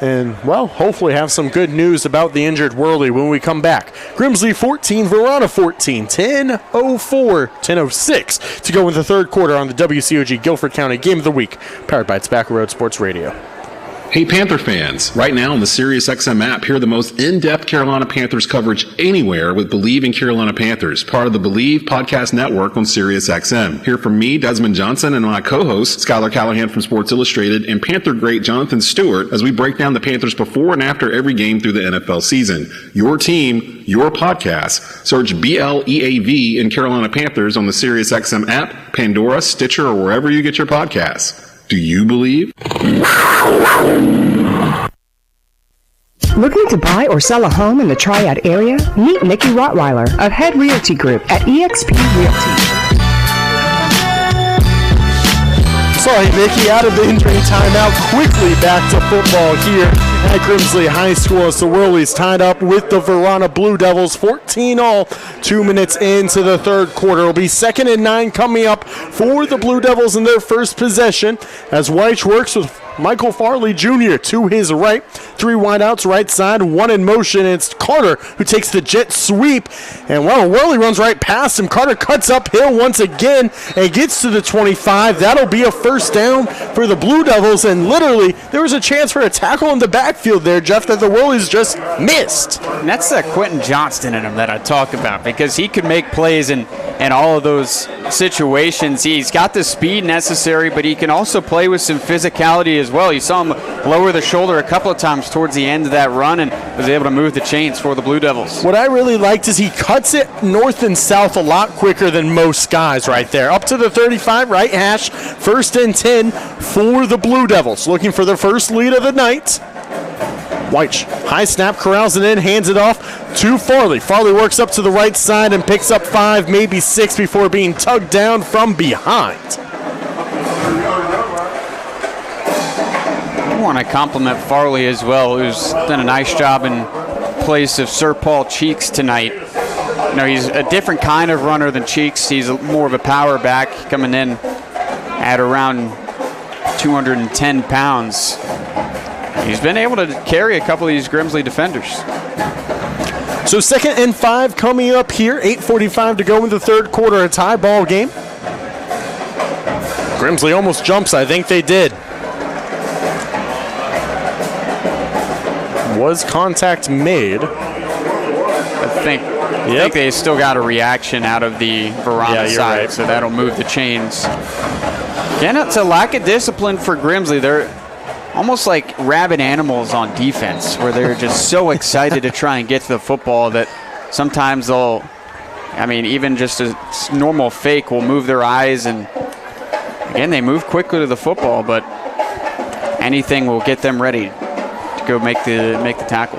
and, well, hopefully have some good news about the injured Whirly when we come back. Grimsley 14, Varina 14. 10:04, 10:06 to go in the third quarter on the WCOG Guilford County Game of the Week, powered by Tobacco Road Sports Radio. Hey Panther fans, right now on the SiriusXM app, hear the most in-depth Carolina Panthers coverage anywhere with Believe in Carolina Panthers, part of the Believe podcast network on SiriusXM. Hear from me, Desmond Johnson, and my co-host, Skylar Callahan from Sports Illustrated, and Panther great Jonathan Stewart as we break down the Panthers before and after every game through the NFL season. Your team, your podcast. Search BLEAV in Carolina Panthers on the SiriusXM app, Pandora, Stitcher, or wherever you get your podcasts. Do you believe? Looking to buy or sell a home in the Triad area? Meet Nikki Rottweiler of Head Realty Group at eXp Realty. Sorry, Nikki, out of the injury timeout. Quickly back to football here at Grimsley High School as the Whirlies tied up with the Varina Blue Devils. 14 all, 2 minutes into the third quarter. It'll be 2nd and 9 coming up for the Blue Devils in their first possession as White works with Michael Farley Jr. to his right. 3 wideouts right side, 1 in motion. It's Carter who takes the jet sweep. And, well, Whirly runs right past him. Carter cuts uphill once again and gets to the 25. That'll be a first down for the Blue Devils. And literally, there was a chance for a tackle in the backfield there, Jeff, that the Whirlies just missed. And that's that Quentin Johnston in him that I talk about, because he could make plays in all of those situations. He's got the speed necessary, but he can also play with some physicality as well. You saw him lower the shoulder a couple of times towards the end of that run and was able to move the chains for the Blue Devils. What I really liked is he cuts it north and south a lot quicker than most guys right there. Up to the 35, right hash, 1st and 10 for the Blue Devils. Looking for their first lead of the night. White, high snap, corrals it in, hands it off to Farley. Farley works up to the right side and picks up 5, maybe 6 before being tugged down from behind. I want to compliment Farley as well, who's done a nice job in place of Sir Paul Cheeks tonight. You know, he's a different kind of runner than Cheeks. He's more of a power back, coming in at around 210 pounds. He's been able to carry a couple of these Grimsley defenders. So 2nd and 5 coming up here. 8:45 to go in the third quarter. A tie ball game. Grimsley almost jumps. I think they did. Was contact made? I think they still got a reaction out of the Varina side, right. So that'll move the chains. Again, it's a lack of discipline for Grimsley. They're almost like rabid animals on defense, where they're just so excited to try and get to the football that sometimes they'll, even just a normal fake will move their eyes, and again, they move quickly to the football, but anything will get them ready to go make the tackle.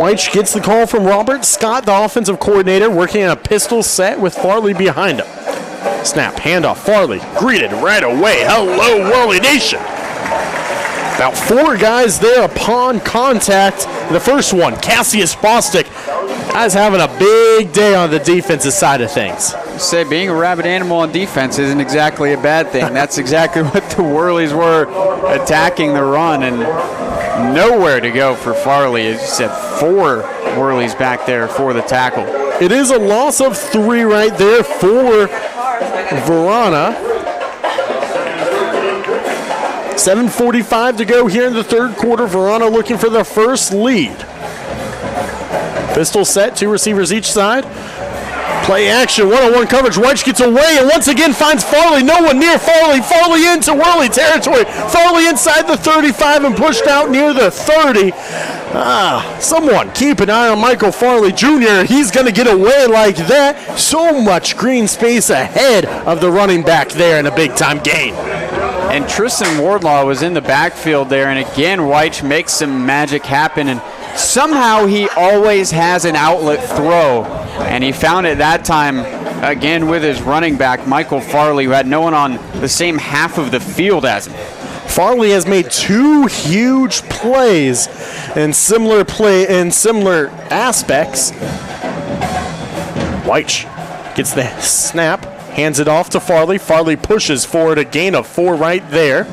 White gets the call from Robert Scott, the offensive coordinator, working in a pistol set with Farley behind him. Snap, handoff, Farley greeted right away. Hello, Whirly Nation. About 4 guys there upon contact. The first one, Cassius Bostic. Guys having a big day on the defensive side of things. Say being a rabid animal on defense isn't exactly a bad thing. That's exactly what the Whirlies were, attacking the run, and nowhere to go for Farley. As you said, 4 Whirlies back there for the tackle. It is a loss of 3 right there for Varina. 7:45 to go here in the third quarter. Varina looking for their first lead. Pistol set, 2 receivers each side. Play action, one-on-one coverage. White gets away and once again finds Farley. No one near Farley. Farley into Whirly territory. Farley inside the 35 and pushed out near the 30. Someone keep an eye on Michael Farley Jr. He's going to get away like that. So much green space ahead of the running back there in a big-time gain. And Tristan Wardlaw was in the backfield there, and again, Weich makes some magic happen, and somehow he always has an outlet throw, and he found it that time again with his running back, Michael Farley, who had no one on the same half of the field as him. Farley has made 2 huge plays in similar aspects. Weich gets the snap, hands it off to Farley. Farley pushes forward, a gain of 4 right there.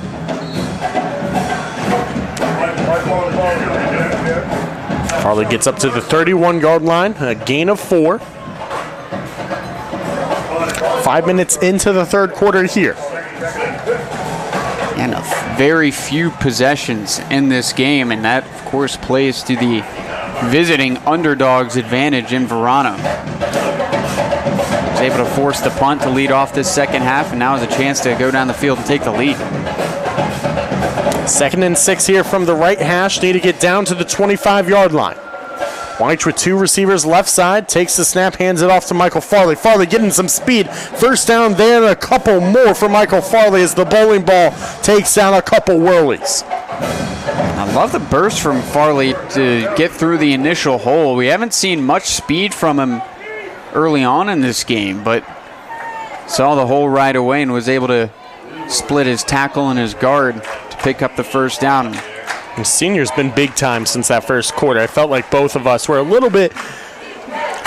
Farley gets up to the 31-yard line, a gain of 4. 5 minutes into the third quarter here. And very few possessions in this game, and that, of course, plays to the visiting underdog's advantage in Varina. Was able to force the punt to lead off this second half, and now has a chance to go down the field and take the lead. 2nd and 6 here from the right hash. Need to get down to the 25-yard line. Weich with 2 receivers left side, takes the snap, hands it off to Michael Farley. Farley getting some speed. First down there, and a couple more for Michael Farley as the bowling ball takes down a couple Whirlies. I love the burst from Farley to get through the initial hole. We haven't seen much speed from him early on in this game, but saw the hole right away and was able to split his tackle and his guard to pick up the first down. And senior's been big time since that first quarter. I felt like both of us were a little bit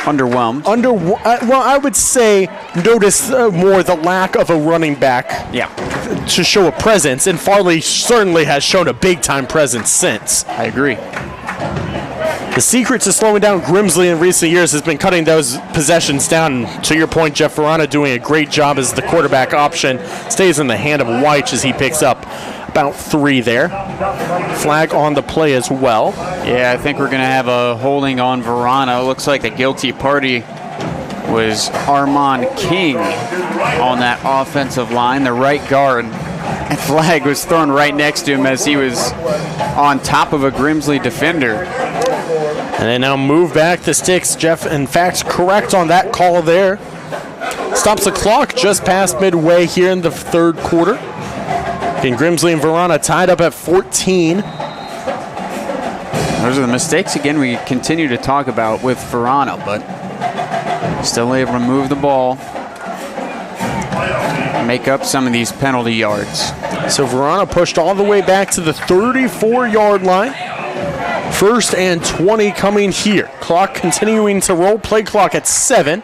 underwhelmed. Well, I would say notice more the lack of a running back to show a presence, and Farley certainly has shown a big-time presence since. I agree. The secret to slowing down Grimsley in recent years has been cutting those possessions down. And to your point, Jeff Varina doing a great job as the quarterback option. Stays in the hand of Weich as he picks up about 3 there. Flag on the play as well. Yeah, I think we're going to have a holding on Varina. It looks like the guilty party was Armand King on that offensive line, the right guard. That flag was thrown right next to him as he was on top of a Grimsley defender. And they now move back the sticks. Jeff, in fact, correct on that call there. Stops the clock just past midway here in the third quarter. And Grimsley and Varina tied up at 14. Those are the mistakes, again, we continue to talk about with Varina, but still able to move the ball, make up some of these penalty yards. So Varina pushed all the way back to the 34-yard line. 1st and 20 coming here. Clock continuing to roll. Play clock at 7.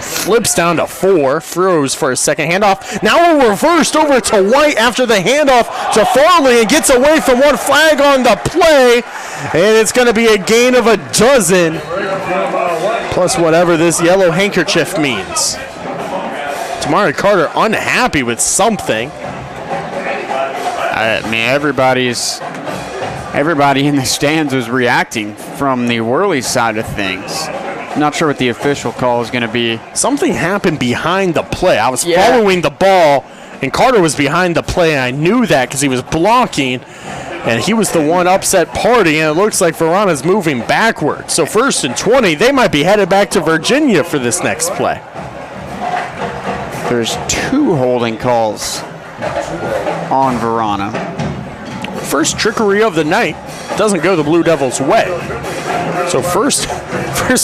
Flips down to 4. Throws for a second handoff. Now we're reversed over to White after the handoff to Farley and gets away from one flag on the play. And it's going to be a gain of a dozen. Plus whatever this yellow handkerchief means. Tamari Carter unhappy with something. I mean, everybody in the stands was reacting from the Whirlies side of things. Not sure what the official call is going to be. Something happened behind the play. I was following the ball, and Carter was behind the play, and I knew that because he was blocking, and he was the one upset party, and it looks like Varina's moving backwards. So 1st and 20, they might be headed back to Virginia for this next play. There's 2 holding calls on Varina. First trickery of the night doesn't go the Blue Devils' way. So first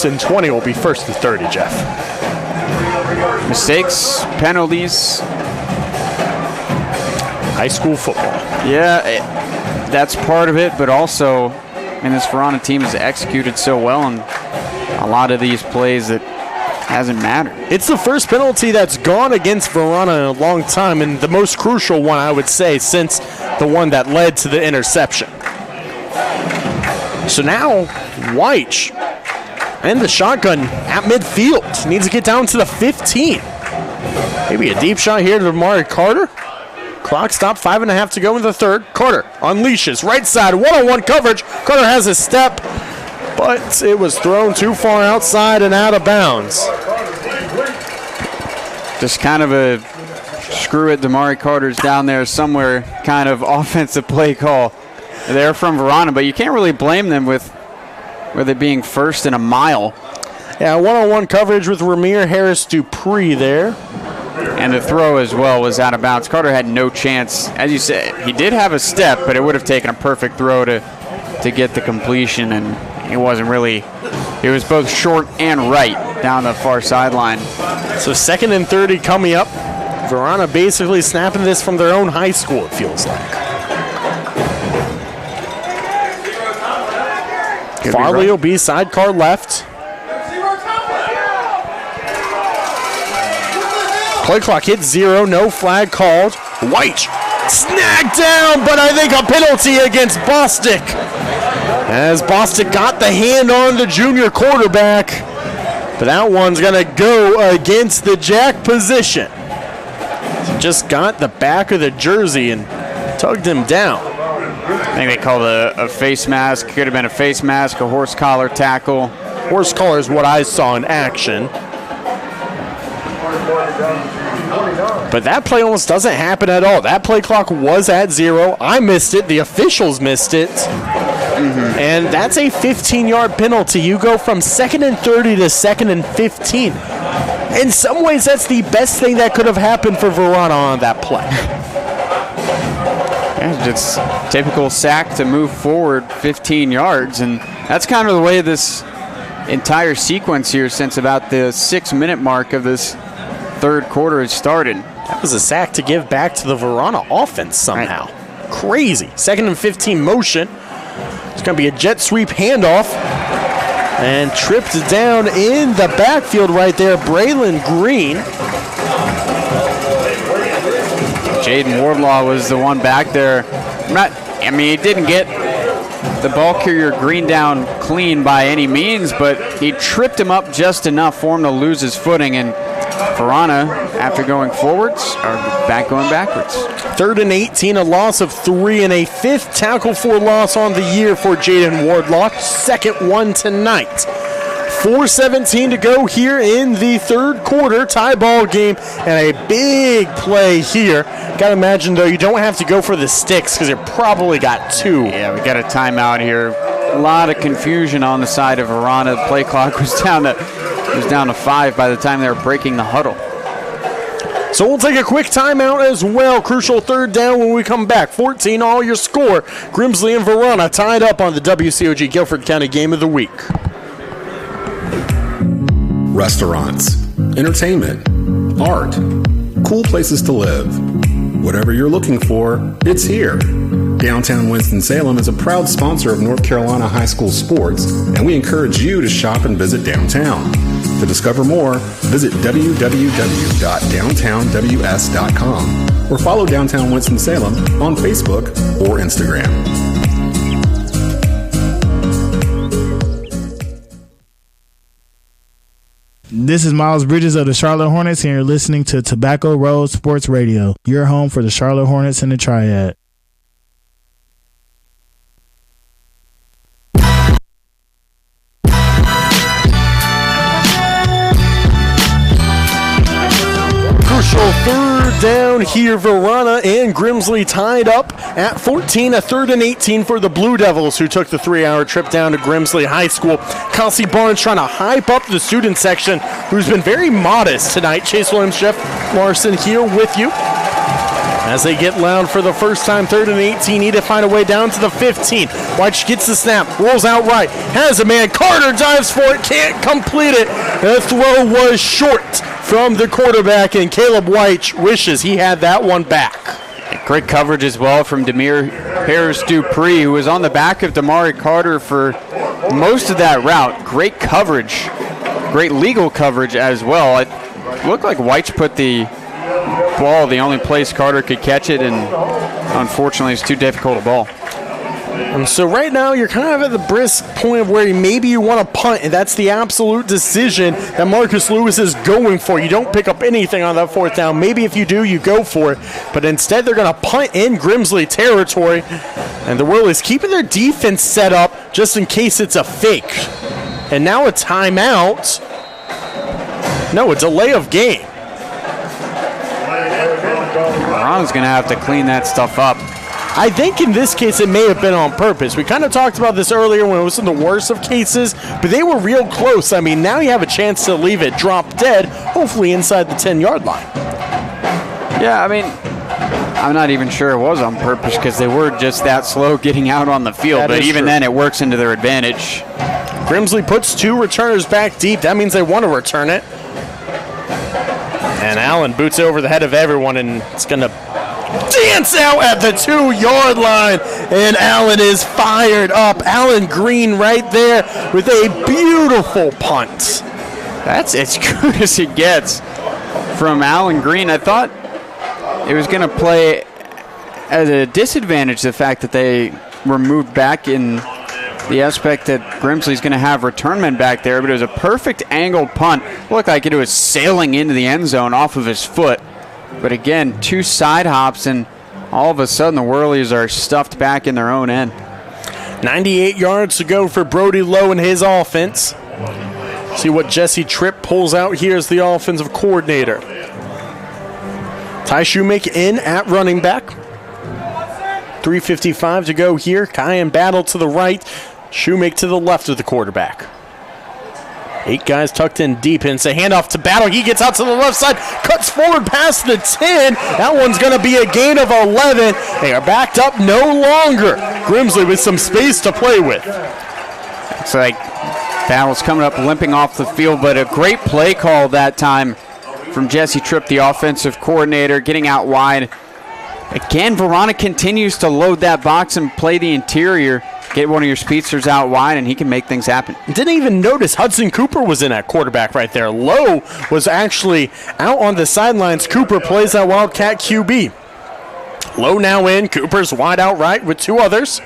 and 20 will be 1st and 30, Jeff. Mistakes, penalties. High school football. Yeah, that's part of it, but also, this Varina team has executed so well on a lot of these plays that hasn't mattered. It's the first penalty that's gone against Varina in a long time, and the most crucial one, I would say, since the one that led to the interception. So now, Weich and the shotgun at midfield. Needs to get down to the 15. Maybe a deep shot here to Amari Carter. Clock stopped, 5.5 to go in the third. Carter unleashes, right side, one-on-one coverage. Carter has a step, but it was thrown too far outside and out of bounds. Just kind of a screw it, Damari Carter's down there somewhere kind of offensive play call there from Varina, but you can't really blame them with it being 1st and a mile. Yeah, one-on-one coverage with Ramir Harris Dupree there. And the throw as well was out of bounds. Carter had no chance. As you said, he did have a step, but it would have taken a perfect throw to get the completion, and it wasn't really. It was both short and right down the far sideline. So 2nd and 30 coming up. Varina basically snapping this from their own high school, it feels like. Farley will be sidecar left. Play clock hits 0, no flag called. White snagged down, but I think a penalty against Bostic. As Bostic got the hand on the junior quarterback, but that one's going to go against the jack position. Just got the back of the jersey and tugged him down. I think they called a face mask. Could have been a face mask, a horse collar tackle. Horse collar is what I saw in action. But that play almost doesn't happen at all. That play clock was at 0. I missed it. The officials missed it. And that's a 15-yard penalty. You go from 2nd and 30 to 2nd and 15. In some ways, that's the best thing that could have happened for Varina on that play. Yeah, it's typical sack to move forward 15 yards, and that's kind of the way this entire sequence here since about the 6-minute mark of this third quarter has started. That was a sack to give back to the Varina offense somehow. Right. Crazy. 2nd and 15 motion. It's going to be a jet sweep handoff. And tripped down in the backfield right there, Braylon Green. Jaden Wardlaw was the one back there. He didn't get the ball carrier Green down clean by any means, but he tripped him up just enough for him to lose his footing, and Varina, after going forwards, are going backwards. 3rd and 18, a loss of 3 and a 5th tackle for loss on the year for Jaden Wardlaw. 2nd one tonight. 4:17 to go here in the third quarter. Tie ball game and a big play here. Got to imagine, though, you don't have to go for the sticks because you probably got 2. Yeah, we got a timeout here. A lot of confusion on the side of Varina. The play clock was down to 5 by the time they were breaking the huddle. So we'll take a quick timeout as well. Crucial 3rd down when we come back. 14 all your score. Grimsley and Varina tied up on the WCOG Guilford County Game of the Week. Restaurants, entertainment, art, cool places to live. Whatever you're looking for, it's here. Downtown Winston-Salem is a proud sponsor of North Carolina high school sports, and we encourage you to shop and visit downtown. To discover more, visit www.downtownws.com or follow Downtown Winston-Salem on Facebook or Instagram. This is Miles Bridges of the Charlotte Hornets, and you're listening to Tobacco Road Sports Radio, your home for the Charlotte Hornets and the Triad. Crucial 3rd down here. Varina and Grimsley tied up at 14. A 3rd and 18 for the Blue Devils, who took the 3-hour trip down to Grimsley High School. Kelsey Barnes trying to hype up the student section, who's been very modest tonight. Chase Williams, Jeff Larson here with you. As they get loud for the first time, 3rd and 18, need to find a way down to the 15. White gets the snap, rolls out right, has a man. Carter dives for it, can't complete it. The throw was short from the quarterback, and Caleb White wishes he had that one back. Great coverage as well from Demir Harris-Dupree, who was on the back of Damari Carter for most of that route. Great coverage, great legal coverage as well. It looked like White put the ball the only place Carter could catch it, and unfortunately it's too difficult a ball. And so right now you're kind of at the brisk point of where maybe you want to punt, and that's the absolute decision that Marcus Lewis is going for. You don't pick up anything on that 4th down. Maybe if you do, you go for it. But instead they're going to punt in Grimsley territory, and the Whirlies keeping their defense set up just in case it's a fake. And now a timeout. No, a delay of game. Ron's going to have to clean that stuff up. I think in this case it may have been on purpose. We kind of talked about this earlier when it was in the worst of cases, but they were real close. I mean, now you have a chance to leave it drop dead, hopefully inside the 10-yard line. Yeah, I mean, I'm not even sure it was on purpose because they were just that slow getting out on the field. But even then, it works into their advantage. Grimsley puts 2 returners back deep. That means they want to return it. And Allen boots it over the head of everyone, and it's going to dance out at the 2-yard line. And Allen is fired up. Allen Green right there with a beautiful punt. That's as good as it gets from Allen Green. I thought it was going to play at a disadvantage, the fact that they were moved back in the aspect that Grimsley's going to have return men back there, but it was a perfect angled punt. It looked like it was sailing into the end zone off of his foot. But again, 2 side hops, and all of a sudden the Whirlies are stuffed back in their own end. 98 yards to go for Brody Lowe and his offense. See what Jesse Tripp pulls out here as the offensive coordinator. Ty Shoemake in at running back. 3:55 to go here. Kyan Battle to the right. Shoemake to the left of the quarterback. 8 guys tucked in deep, and it's a handoff to Battle. He gets out to the left side, cuts forward past the 10. That one's going to be a gain of 11. They are backed up no longer. Grimsley with some space to play with. It's like Battle's coming up limping off the field, but a great play call that time from Jesse Tripp, the offensive coordinator, getting out wide. Again, Varina continues to load that box and play the interior. Get one of your speedsters out wide, and he can make things happen. Didn't even notice Hudson Cooper was in at quarterback right there. Lowe was actually out on the sidelines. Cooper plays that Wildcat QB. Lowe now in. Cooper's wide out right with 2 others.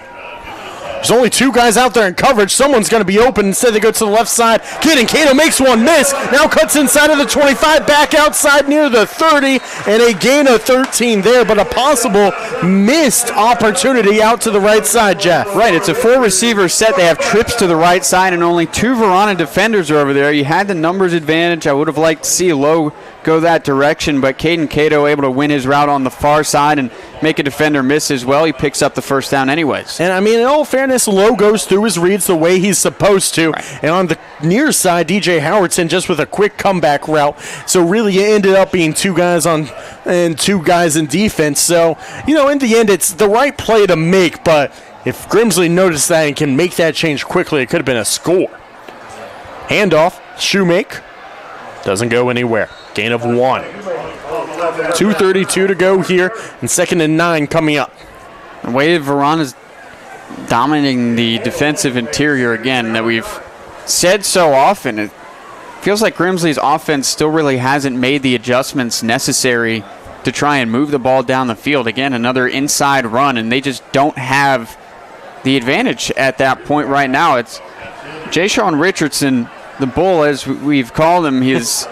There's only 2 guys out there in coverage. Someone's going to be open. Instead, they go to the left side. Caden Cato makes one miss. Now cuts inside of the 25, back outside near the 30, and a gain of 13 there, but a possible missed opportunity out to the right side, Jeff. Right, it's a 4-receiver set. They have trips to the right side, and only 2 Varina defenders are over there. You had the numbers advantage. I would have liked to see Lowe go that direction, but Caden Cato able to win his route on the far side and make a defender miss as well. He picks up the first down anyways. And I mean, in all fairness, Lowe goes through his reads the way he's supposed to. Right. And on the near side, DJ Howardson just with a quick comeback route. So really it ended up being 2 guys on and 2 guys in defense. So, you know, in the end, it's the right play to make, but if Grimsley noticed that and can make that change quickly, it could have been a score. Handoff, Shoemake. Doesn't go anywhere. Gain of 1. 2:32 to go here, and 2nd and 9 coming up. The way Varina's dominating the defensive interior again that we've said so often, it feels like Grimsley's offense still really hasn't made the adjustments necessary to try and move the ball down the field. Again, another inside run, and they just don't have the advantage at that point right now. It's Ja'Shawn Richardson, the Bull, as we've called him. He's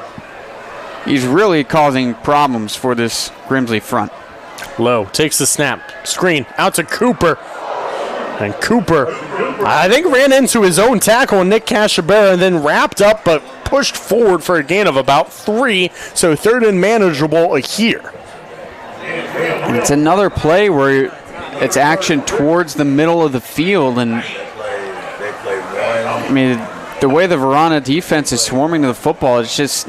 really causing problems for this Grimsley front. Lowe takes the snap. Screen out to Cooper. And Cooper, I think, ran into his own tackle, Nick Cashabera, and then wrapped up but pushed forward for a gain of about 3. So 3rd and manageable here. And it's another play where it's action towards the middle of the field. And I mean, the way the Varina defense is swarming to the football, it's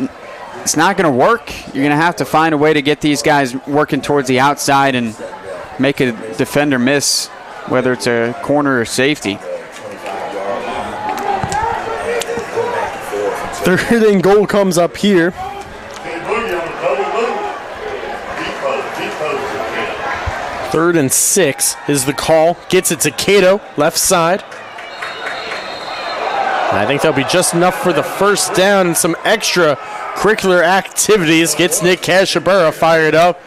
not going to work. You're going to have to find a way to get these guys working towards the outside and make a defender miss, whether it's a corner or safety. 3rd and goal comes up here. Third and 6 is the call. Gets it to Cato, left side. I think that'll be just enough for the first down and some extra curricular activities. Gets Nick Cashabera fired up.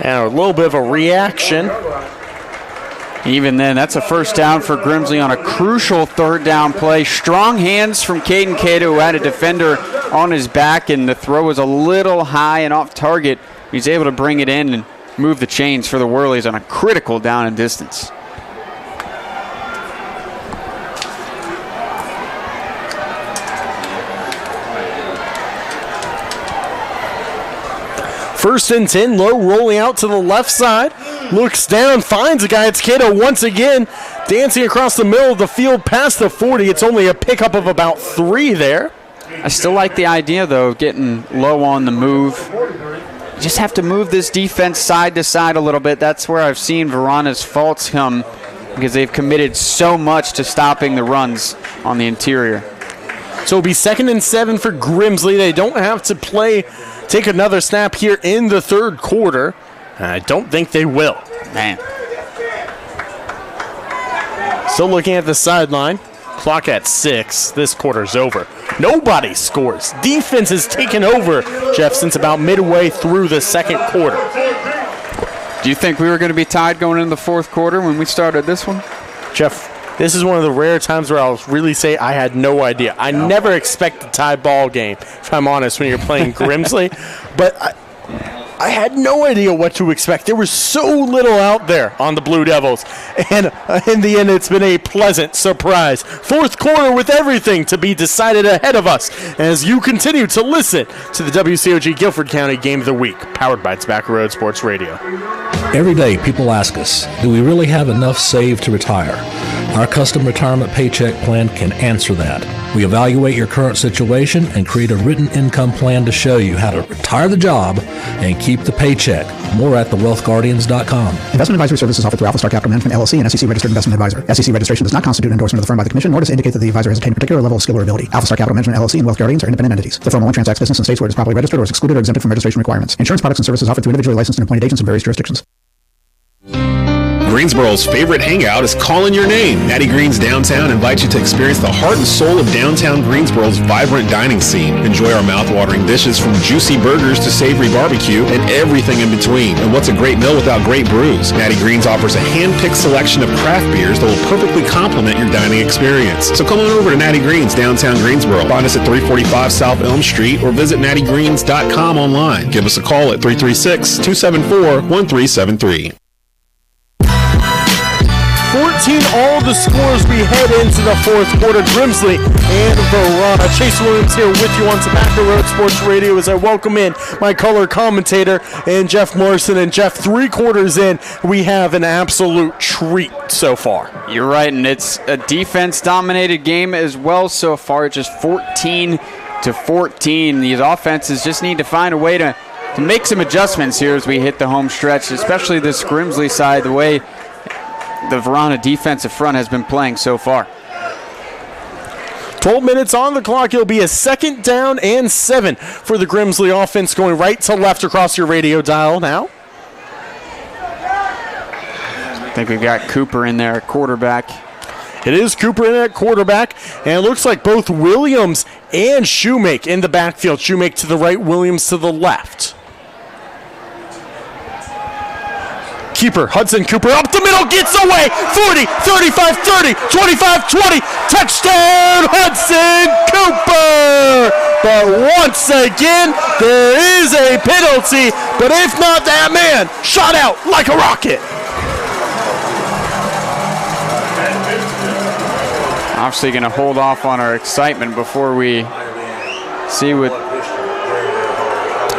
And a little bit of a reaction. Even then, that's a first down for Grimsley on a crucial 3rd down play. Strong hands from Caden Cato, who had a defender on his back, and the throw was a little high and off target. He's able to bring it in and move the chains for the Whirlies on a critical down and distance. First and 10, Lowe rolling out to the left side. Looks down, finds a guy. It's Cato once again, dancing across the middle of the field past the 40. It's only a pickup of about 3 there. I still like the idea, though, of getting Lowe on the move. You just have to move this defense side to side a little bit. That's where I've seen Varina's faults come, because they've committed so much to stopping the runs on the interior. So it'll be 2nd and 7 for Grimsley. They don't have to take another snap here in the third quarter. I don't think they will. Man. Still looking at the sideline. Clock at 6. This quarter's over. Nobody scores. Defense has taken over, Jeff, since about midway through the second quarter. Do you think we were going to be tied going into the fourth quarter when we started this one? Jeff, this is one of the rare times where I'll really say I had no idea. I never expect a tie ball game, if I'm honest, when you're playing Grimsley. But I had no idea what to expect. There was so little out there on the Blue Devils. And in the end, it's been a pleasant surprise. Fourth quarter with everything to be decided ahead of us as you continue to listen to the WCOG Guilford County Game of the Week, powered by Tobacco Road Sports Radio. Every day, people ask us, do we really have enough saved to retire? Our custom retirement paycheck plan can answer that. We evaluate your current situation and create a written income plan to show you how to retire the job and keep the paycheck. More at thewealthguardians.com. Investment advisory services offered through Alpha Capital Management, LLC, and SEC Registered Investment Advisor. SEC registration does not constitute endorsement of the firm by the Commission, nor does it indicate that the advisor has attained a particular level of skill or ability. Alpha Capital Management, LLC, and Wealth Guardians are independent entities. The firm only transacts business in states where it is properly registered or is excluded or exempted from registration requirements. Insurance products and services offered through individually licensed and appointed agents in various jurisdictions. Greensboro's favorite hangout is calling your name. Natty Green's Downtown invites you to experience the heart and soul of downtown Greensboro's vibrant dining scene. Enjoy our mouth-watering dishes from juicy burgers to savory barbecue and everything in between. And what's a great meal without great brews? Natty Green's offers a hand-picked selection of craft beers that will perfectly complement your dining experience. So come on over to Natty Green's Downtown Greensboro. Find us at 345 South Elm Street or visit nattygreens.com online. Give us a call at 336-274-1373. 14 all the scores we head into the fourth quarter. Grimsley and Varina. Chase Williams here with you on Tobacco Road Sports Radio as I welcome in my color commentator and Jeff Morrison. And Jeff, 3 quarters in, we have an absolute treat so far. You're right, and it's a defense-dominated game as well so far. Just 14-14. These offenses just need to find a way to make some adjustments here as we hit the home stretch, especially this Grimsley side, the way the Varina defensive front has been playing so far. 12 minutes on the clock. It'll be a 2nd down and 7 for the Grimsley offense, going right to left across your radio dial now. I think we've got Cooper in there at quarterback. It is Cooper in at quarterback, and it looks like both Williams and Shoemake in the backfield. Shoemake to the right, Williams to the left. Keeper, Hudson Cooper up the middle, gets away, 40, 35, 30, 25, 20, touchdown Hudson Cooper! But once again, there is a penalty, but if not, that man shot out like a rocket. Obviously going to hold off on our excitement before we see what...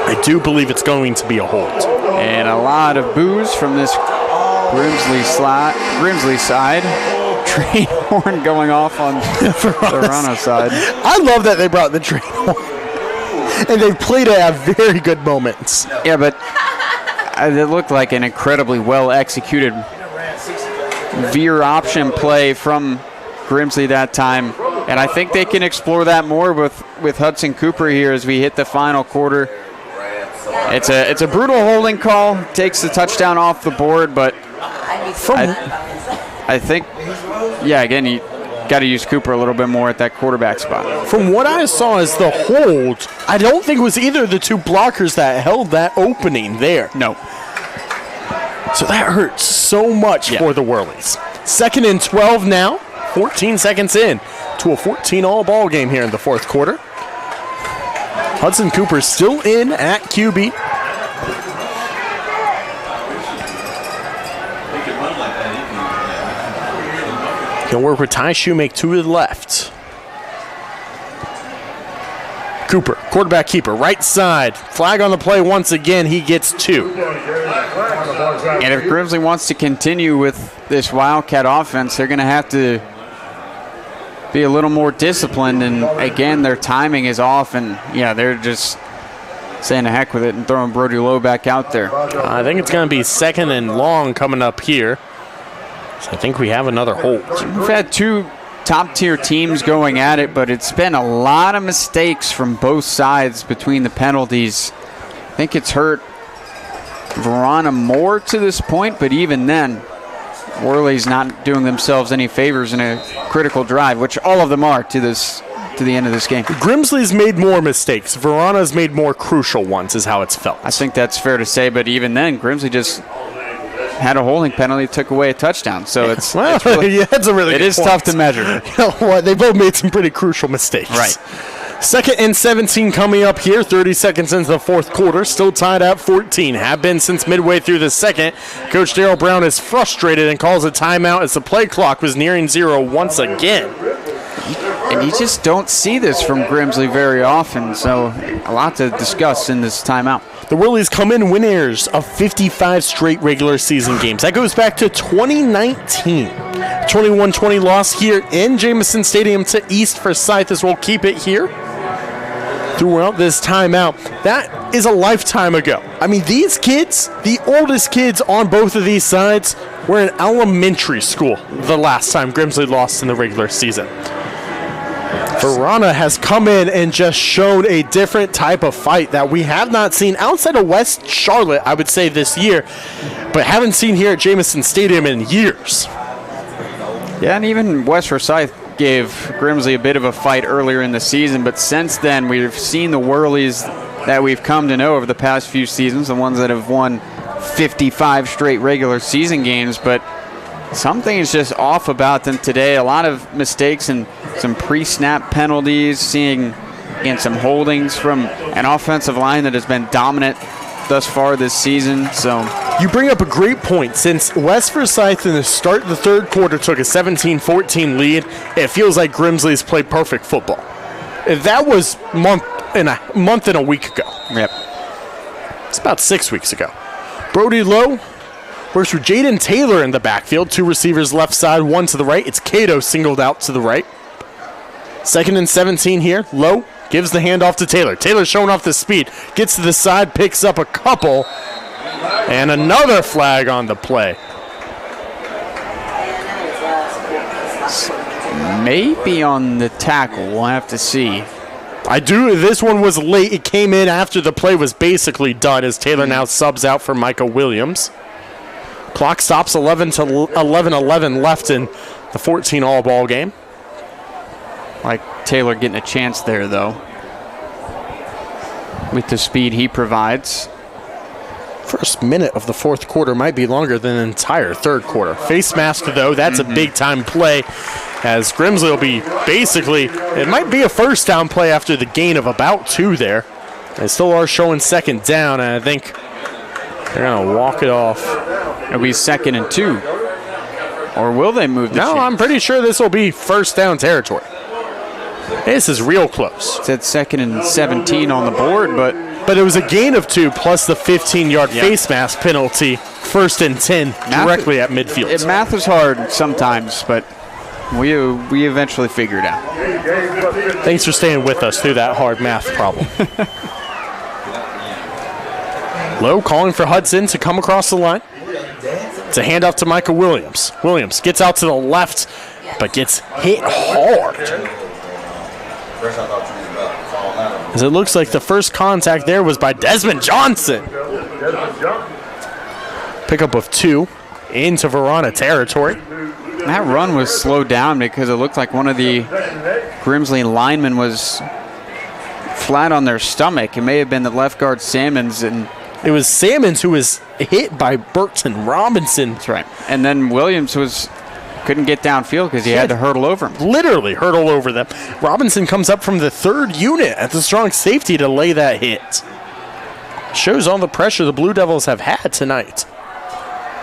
I do believe it's going to be a hold. And a lot of boos from this Grimsley side. Train horn going off on the Varina side. I love that they brought the train horn. And they played it at very good moments. Yeah, but it looked like an incredibly well-executed veer option play from Grimsley that time. And I think they can explore that more with Hudson Cooper here as we hit the final quarter. It's a brutal holding call. Takes the touchdown off the board, but I think, yeah, again, you got to use Cooper a little bit more at that quarterback spot. From what I saw as the hold, I don't think it was either of the 2 blockers that held that opening there. No. So that hurts so much for the Whirlies. 2nd and 12 now, 14 seconds in to a 14-all ball game here in the fourth quarter. Hudson Cooper still in at QB. He'll work with Ty Shoemake to the left. Cooper, quarterback keeper, right side. Flag on the play once again. He gets 2. And if Grimsley wants to continue with this Wildcat offense, they're going to have to be a little more disciplined, and again, their timing is off, and yeah, they're just saying the heck with it and throwing Brody Lowe back out there. I think it's going to be 2nd and long coming up here. So I think we have another hold. We've had 2 top-tier teams going at it, but it's been a lot of mistakes from both sides between the penalties. I think it's hurt Varina more to this point, but even then, Whirlies not doing themselves any favors in a critical drive, which all of them are to the end of this game. Grimsley's made more mistakes. Varina's made more crucial ones, is how it's felt. I think that's fair to say, but even then, Grimsley just had a holding penalty, took away a touchdown. So it's really, yeah, that's a really good it is point. tough to measure. You know what? They both made some pretty crucial mistakes. Right. 2nd and 17 coming up here, 30 seconds into the 4th quarter, still tied at 14. Have been since midway through the 2nd. Coach Darryl Brown is frustrated and calls a timeout as the play clock was nearing 0 once again. And you just don't see this from Grimsley very often, so a lot to discuss in this timeout. The Whirlies come in winners of 55 straight regular season games. That goes back to 2019. 21-20 loss here in Jamison Stadium to East Forsyth, as we'll keep it here throughout this timeout. That is a lifetime ago. I mean, these kids, the oldest kids on both of these sides, were in elementary school the last time Grimsley lost in the regular season. Varina has come in and just shown a different type of fight that we have not seen outside of West Charlotte, I would say, this year, but haven't seen here at Jamison Stadium in years. Yeah, and even West Forsyth gave Grimsley a bit of a fight earlier in the season, but since then we've seen the Whirlies that we've come to know over the past few seasons, the ones that have won 55 straight regular season games, but something is just off about them today. A lot of mistakes and some pre-snap penalties, seeing again some holdings from an offensive line that has been dominant thus far this season. So you bring up a great point. Since West Forsyth in the start of the 3rd quarter took a 17-14 lead, it feels like Grimsley's played perfect football. That was a month and a week ago. Yep. It's about 6 weeks ago. Brody Lowe works with Jaden Taylor in the backfield. 2 receivers left side, 1 to the right. It's Cato singled out to the right. 2nd and 17 here. Lowe gives the handoff to Taylor. Taylor showing off the speed. Gets to the side, picks up a couple. And another flag on the play. Maybe on the tackle. We'll have to see. This one was late. It came in after the play was basically done, as Taylor now subs out for Micah Williams. Clock stops 11 left in the 14 all ball game. Like Taylor getting a chance there, though, with the speed he provides. First minute of the 4th quarter might be longer than the entire 3rd quarter. Face mask, though, that's a big-time play, as Grimsley will be basically, it might be a first down play after the gain of about 2 there. They still are showing 2nd down, and I think they're going to walk it off. It'll be 2nd and 2. Or will they move the chains? I'm pretty sure this will be first down territory. This is real close. It's at 2nd and 17 on the board, but it was a gain of 2 plus the 15-yard face mask penalty. 1st and 10 directly at midfield. Math is hard sometimes, but we eventually figure it out. Thanks for staying with us through that hard math problem. Lowe calling for Hudson to come across the line. It's a handoff to Micah Williams. Williams gets out to the left, but gets hit hard. As it looks like the first contact there was by Desmond Johnson. Pickup of 2 into Varina territory. That run was slowed down because it looked like one of the Grimsley linemen was flat on their stomach. It may have been the left guard Salmons, and it was Salmons who was hit by Burton Robinson. That's right. And then Williams couldn't get downfield because he had to hurdle over him. Literally hurdle over them. Robinson comes up from the 3rd unit at the strong safety to lay that hit. Shows all the pressure the Blue Devils have had tonight.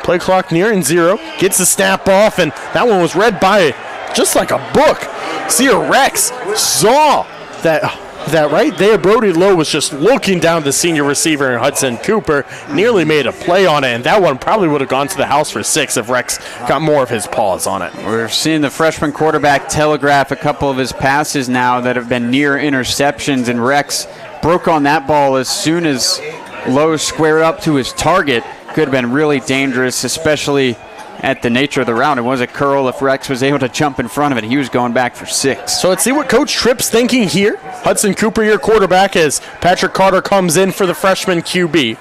Play clock nearing 0. Gets the snap off, and that one was read by just like a book. Seer Rex saw that right there. Brody Lowe was just looking down the senior receiver in Hudson Cooper, nearly made a play on it, and that one probably would have gone to the house for 6 if Rex got more of his paws on it. We're seeing the freshman quarterback telegraph a couple of his passes now that have been near interceptions, and Rex broke on that ball as soon as Lowe squared up to his target. Could have been really dangerous, especially at the nature of the round. It was a curl. If Rex was able to jump in front of it, he was going back for 6. So let's see what Coach Tripp's thinking here. Hudson Cooper, your quarterback, as Patrick Carter comes in for the freshman QB.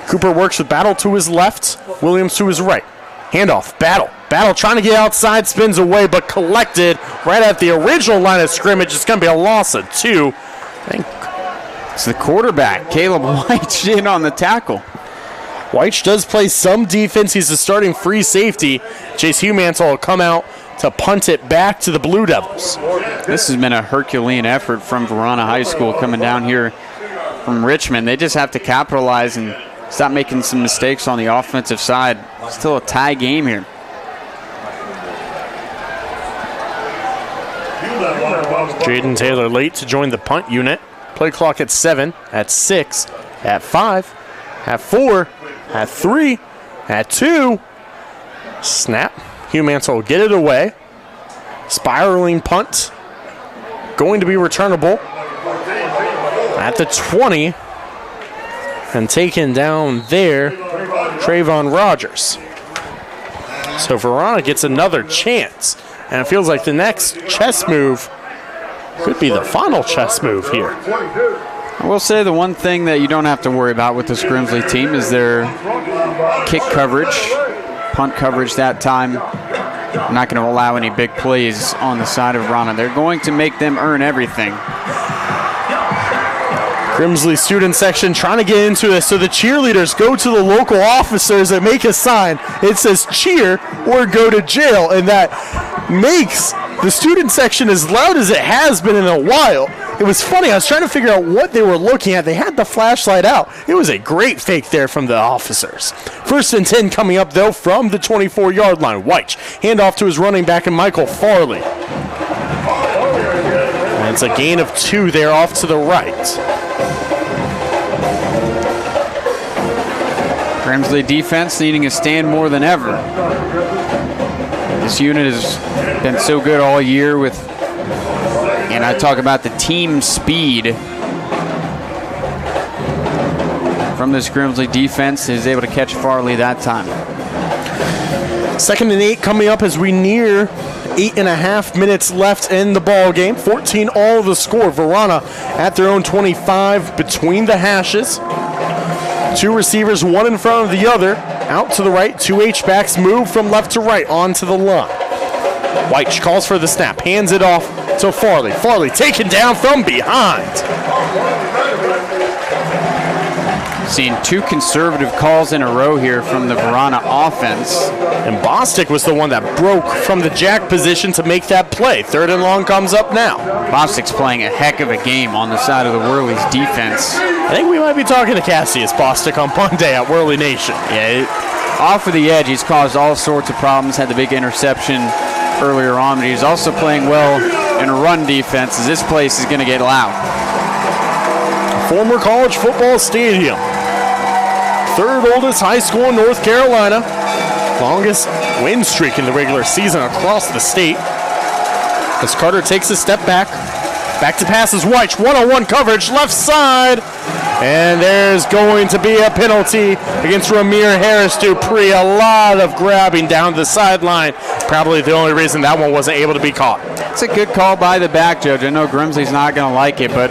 Cooper works with Battle to his left, Williams to his right. Handoff, Battle. Battle trying to get outside, spins away, but collected right at the original line of scrimmage. It's going to be a loss of 2. I think it's the quarterback, Caleb White, in on the tackle. White does play some defense. He's the starting free safety. Chase Humantle will come out to punt it back to the Blue Devils. This has been a Herculean effort from Varina High School coming down here from Richmond. They just have to capitalize and stop making some mistakes on the offensive side. Still a tie game here. Jaden Taylor late to join the punt unit. Play clock at 7, at 6, at 5, at 4, at 3, at 2. Snap. Humantle will get it away. Spiraling punt. Going to be returnable at the 20. And taken down there, Trayvon Rogers. So Varina gets another chance. And it feels like the next chess move could be the final chess move here. I will say the one thing that you don't have to worry about with this Grimsley team is their kick coverage, punt coverage that time. I'm not going to allow any big plays on the side of Varina. They're going to make them earn everything. Grimsley student section trying to get into this, so the cheerleaders go to the local officers and make a sign. It says cheer or go to jail, and that makes the student section as loud as it has been in a while. It was funny. I was trying to figure out what they were looking at. They had the flashlight out. It was a great fake there from the officers. 1st and 10 coming up, though, from the 24-yard line. White, handoff to his running back, and Michael Farley. And it's a gain of 2 there off to the right. Grimsley defense needing a stand more than ever. This unit has been so good all year with, and I talk about the team speed from this Grimsley defense, is able to catch Farley that time. 2nd and 8 coming up as we near 8.5 minutes left in the ball game. 14 all the score. Varina at their own 25 between the hashes. 2 receivers, one in front of the other. Out to the right, 2 H-backs move from left to right onto the line. White calls for the snap, hands it off to Farley. Farley taken down from behind. Seeing 2 conservative calls in a row here from the Varina offense. And Bostic was the one that broke from the jack position to make that play. 3rd and long comes up now. Bostic's playing a heck of a game on the side of the Whirlies defense. I think we might be talking to Cassius Bostic on Monday at Whirly Nation. Yeah, off of the edge, he's caused all sorts of problems. Had the big interception earlier on, but he's also playing well in run defense, as this place is going to get loud. Former college football stadium. 3rd oldest high school in North Carolina. Longest win streak in the regular season across the state. As Carter takes a step back. Back to pass is White. 1-on-1 coverage, left side. And there's going to be a penalty against Ramir Harris Dupree. A lot of grabbing down the sideline. Probably the only reason that one wasn't able to be caught. It's a good call by the back judge. I know Grimsley's not going to like it, but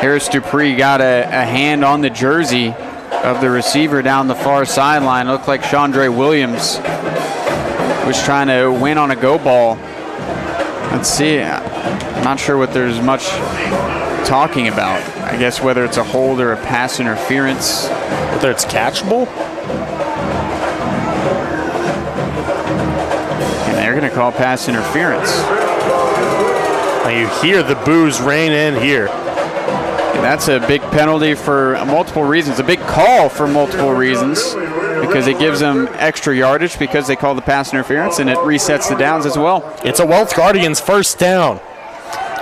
Harris Dupree got a hand on the jersey of the receiver down the far sideline. It looked like Chandre Williams was trying to win on a go ball. Let's see. I'm not sure what there's much talking about. I guess whether it's a hold or a pass interference. Whether it's catchable? And they're going to call pass interference. Now you hear the boos rain in here. And that's a big penalty for multiple reasons. A big call for multiple reasons, because it gives them extra yardage because they call the pass interference, and it resets the downs as well. It's a Wealth Guardians first down.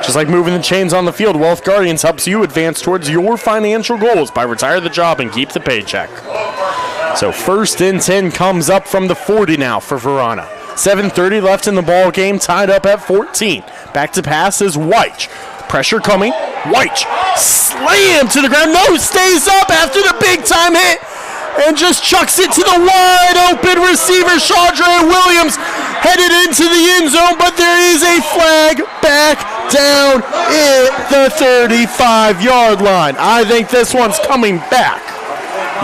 Just like moving the chains on the field, Wealth Guardians helps you advance towards your financial goals by retire the job and keep the paycheck. So 1st and 10 comes up from the 40 now for Varina. 7:30 left in the ball game, tied up at 14. Back to pass is White. Pressure coming. White slammed to the ground. No, stays up after the big-time hit and just chucks it to the wide-open receiver, Chandre Williams, headed into the end zone, but there is a flag back down at the 35-yard line. I think this one's coming back.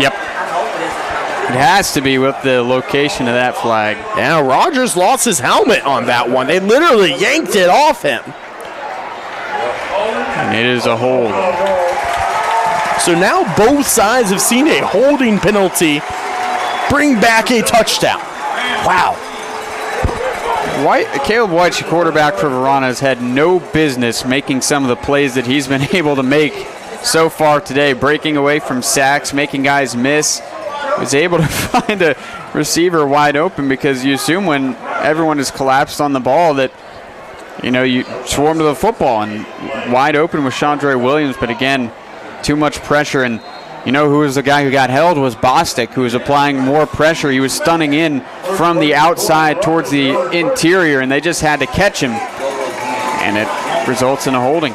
Yep. It has to be with the location of that flag. Yeah, Rogers lost his helmet on that one. They literally yanked it off him. And it is a hold. So now both sides have seen a holding penalty bring back a touchdown. Wow. Caleb White, quarterback for Varina, has had no business making some of the plays that he's been able to make so far today, breaking away from sacks, making guys miss. Was able to find a receiver wide open, because you assume when everyone is collapsed on the ball that, you swarm to the football, and wide open was Chandre Williams, but again, too much pressure. And who was the guy who got held was Bostic, who was applying more pressure. He was stunning in from the outside towards the interior, and they just had to catch him, and it results in a holding.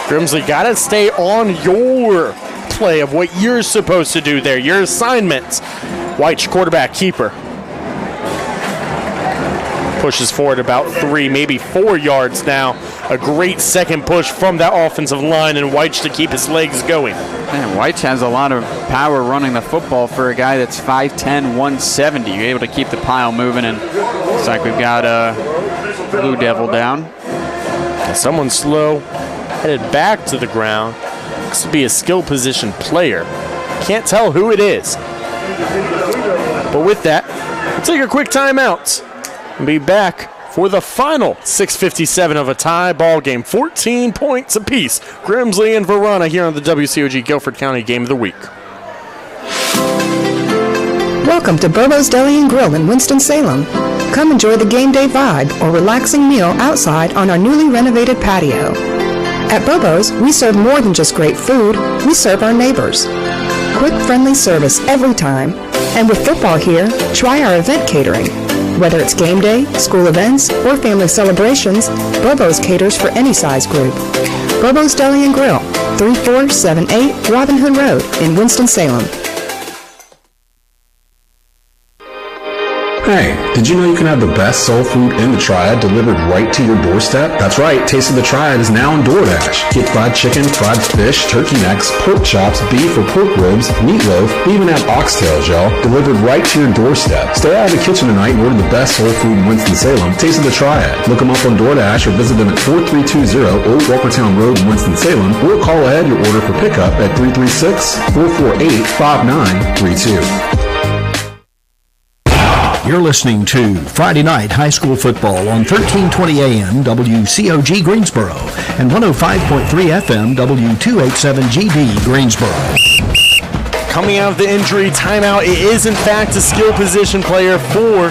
Grimsley, got to stay on your play of what you're supposed to do there, your assignments. White, quarterback, keeper. Pushes forward about 3, maybe 4 yards now. A great second push from that offensive line, and White to keep his legs going. Man, White has a lot of power running the football for a guy that's 5'10", 170. You're able to keep the pile moving, and looks like we've got a Blue Devil down. And someone slow, headed back to the ground. Looks to be a skill position player. Can't tell who it is. But with that, we'll take a quick timeout and be back for the final 6:57 of a tie ball game. 14 points apiece. Grimsley and Varina here on the WCOG Guilford County Game of the Week. Welcome to Bobo's Deli and Grill in Winston-Salem. Come enjoy the game day vibe or relaxing meal outside on our newly renovated patio. At Bobo's, we serve more than just great food, we serve our neighbors. Quick, friendly service every time. And with football here, try our event catering. Whether it's game day, school events, or family celebrations, Bobo's caters for any size group. Bobo's Deli and Grill, 3478 Robin Hood Road in Winston-Salem. Hey, did you know you can have the best soul food in the Triad delivered right to your doorstep? That's right, Taste of the Triad is now on DoorDash. Get fried chicken, fried fish, turkey necks, pork chops, beef or pork ribs, meatloaf, we even have oxtails, y'all, delivered right to your doorstep. Stay out of the kitchen tonight and order the best soul food in Winston-Salem, Taste of the Triad. Look them up on DoorDash or visit them at 4320 Old Walkertown Road in Winston-Salem, or call ahead your order for pickup at 336-448-5932. You're listening to Friday Night High School Football on 1320 AM WCOG Greensboro and 105.3 FM W287GD Greensboro. Coming out of the injury timeout, it is in fact a skill position player for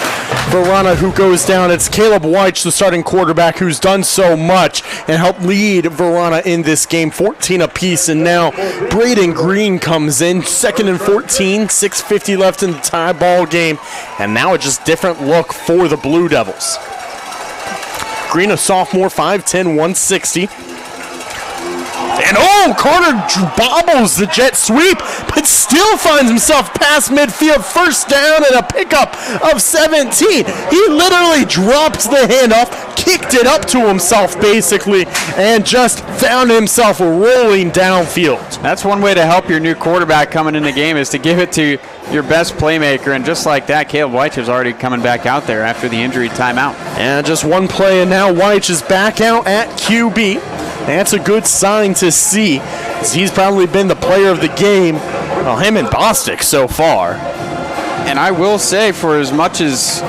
Varina who goes down. It's Caleb White, the starting quarterback, who's done so much and helped lead Varina in this game, 14 apiece. And now Braden Green comes in, 2nd and 14, 6:50 left in the tie ball game. And now it's just different look for the Blue Devils. Green, a sophomore, 5'10", 160. And Carter bobbles the jet sweep, but still finds himself past midfield, first down and a pickup of 17. He literally dropped the handoff, kicked it up to himself basically, and just found himself rolling downfield. That's one way to help your new quarterback coming in the game, is to give it to your best playmaker, and just like that, Caleb White is already coming back out there after the injury timeout. And just one play, and now White is back out at QB. That's a good sign to see, as he's probably been the player of the game, well, him and Bostic so far. And I will say, for as much as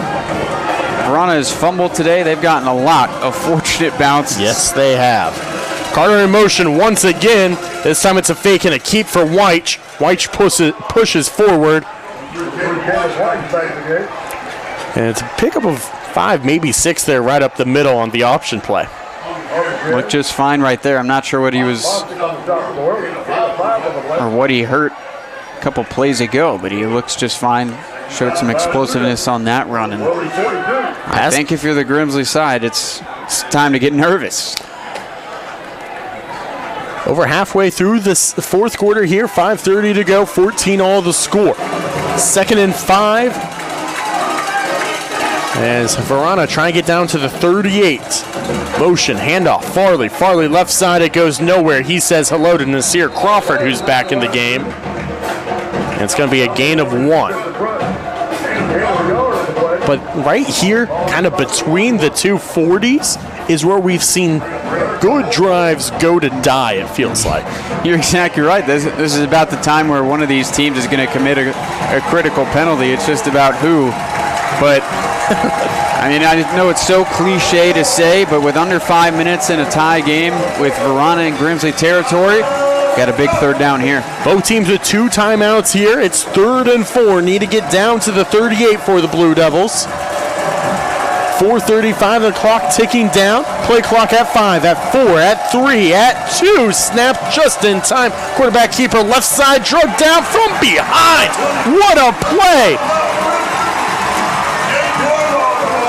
Varina has fumbled today, they've gotten a lot of fortunate bounces. Yes, they have. Carter in motion once again. This time it's a fake and a keep for White. White pushes forward. And it's a pickup of 5, maybe 6 there right up the middle on the option play. Looked just fine right there. I'm not sure what he was, or what he hurt a couple plays ago, but he looks just fine. Showed some explosiveness on that run. And I think if you're the Grimsley side, it's time to get nervous. Over halfway through this fourth quarter here, 5:30 to go, 14 all the score. 2nd and 5. As Varina trying to get down to the 38. Motion, handoff, Farley. Farley left side, it goes nowhere. He says hello to Nasir Crawford, who's back in the game. And it's going to be a gain of 1. But right here, kind of between the two 40s, is where we've seen good drives go to die, it feels like. You're exactly right. This is about the time where one of these teams is going to commit a critical penalty. It's just about who. But, I mean, I know it's so cliche to say, but with under 5 minutes in a tie game with Varina and Grimsley territory, got a big 3rd down here. Both teams with 2 timeouts here. It's 3rd and 4. Need to get down to the 38 for the Blue Devils. 4:35, the clock ticking down. Play clock at 5, at 4, at 3, at 2. Snap just in time. Quarterback keeper left side, drug down from behind. What a play!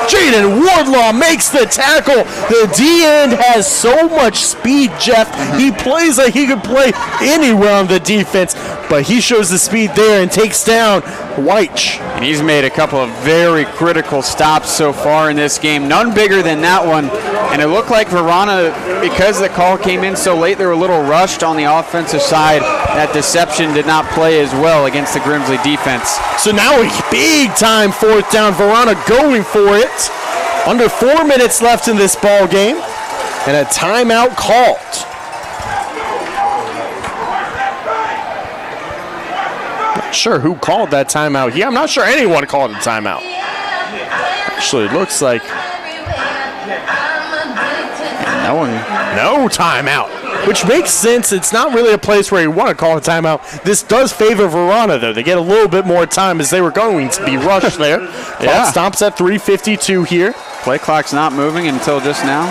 Jaden Wardlaw makes the tackle. The D-end has so much speed, Jeff. He plays like he could play anywhere on the defense, but he shows the speed there and takes down Weich. And he's made a couple of very critical stops so far in this game. None bigger than that one. And it looked like Varina, because the call came in so late, they were a little rushed on the offensive side. That deception did not play as well against the Grimsley defense. So now a big-time 4th down. Varina going for it. Under 4 minutes left in this ball game. And a timeout called. Not sure who called that timeout here. I'm not sure anyone called a timeout. Actually, it looks like no timeout, which makes sense. It's not really a place where you want to call a timeout. This does favor Varina, though. They get a little bit more time as they were going to be rushed there. Clock stops at 3:52 here. Play clock's not moving until just now.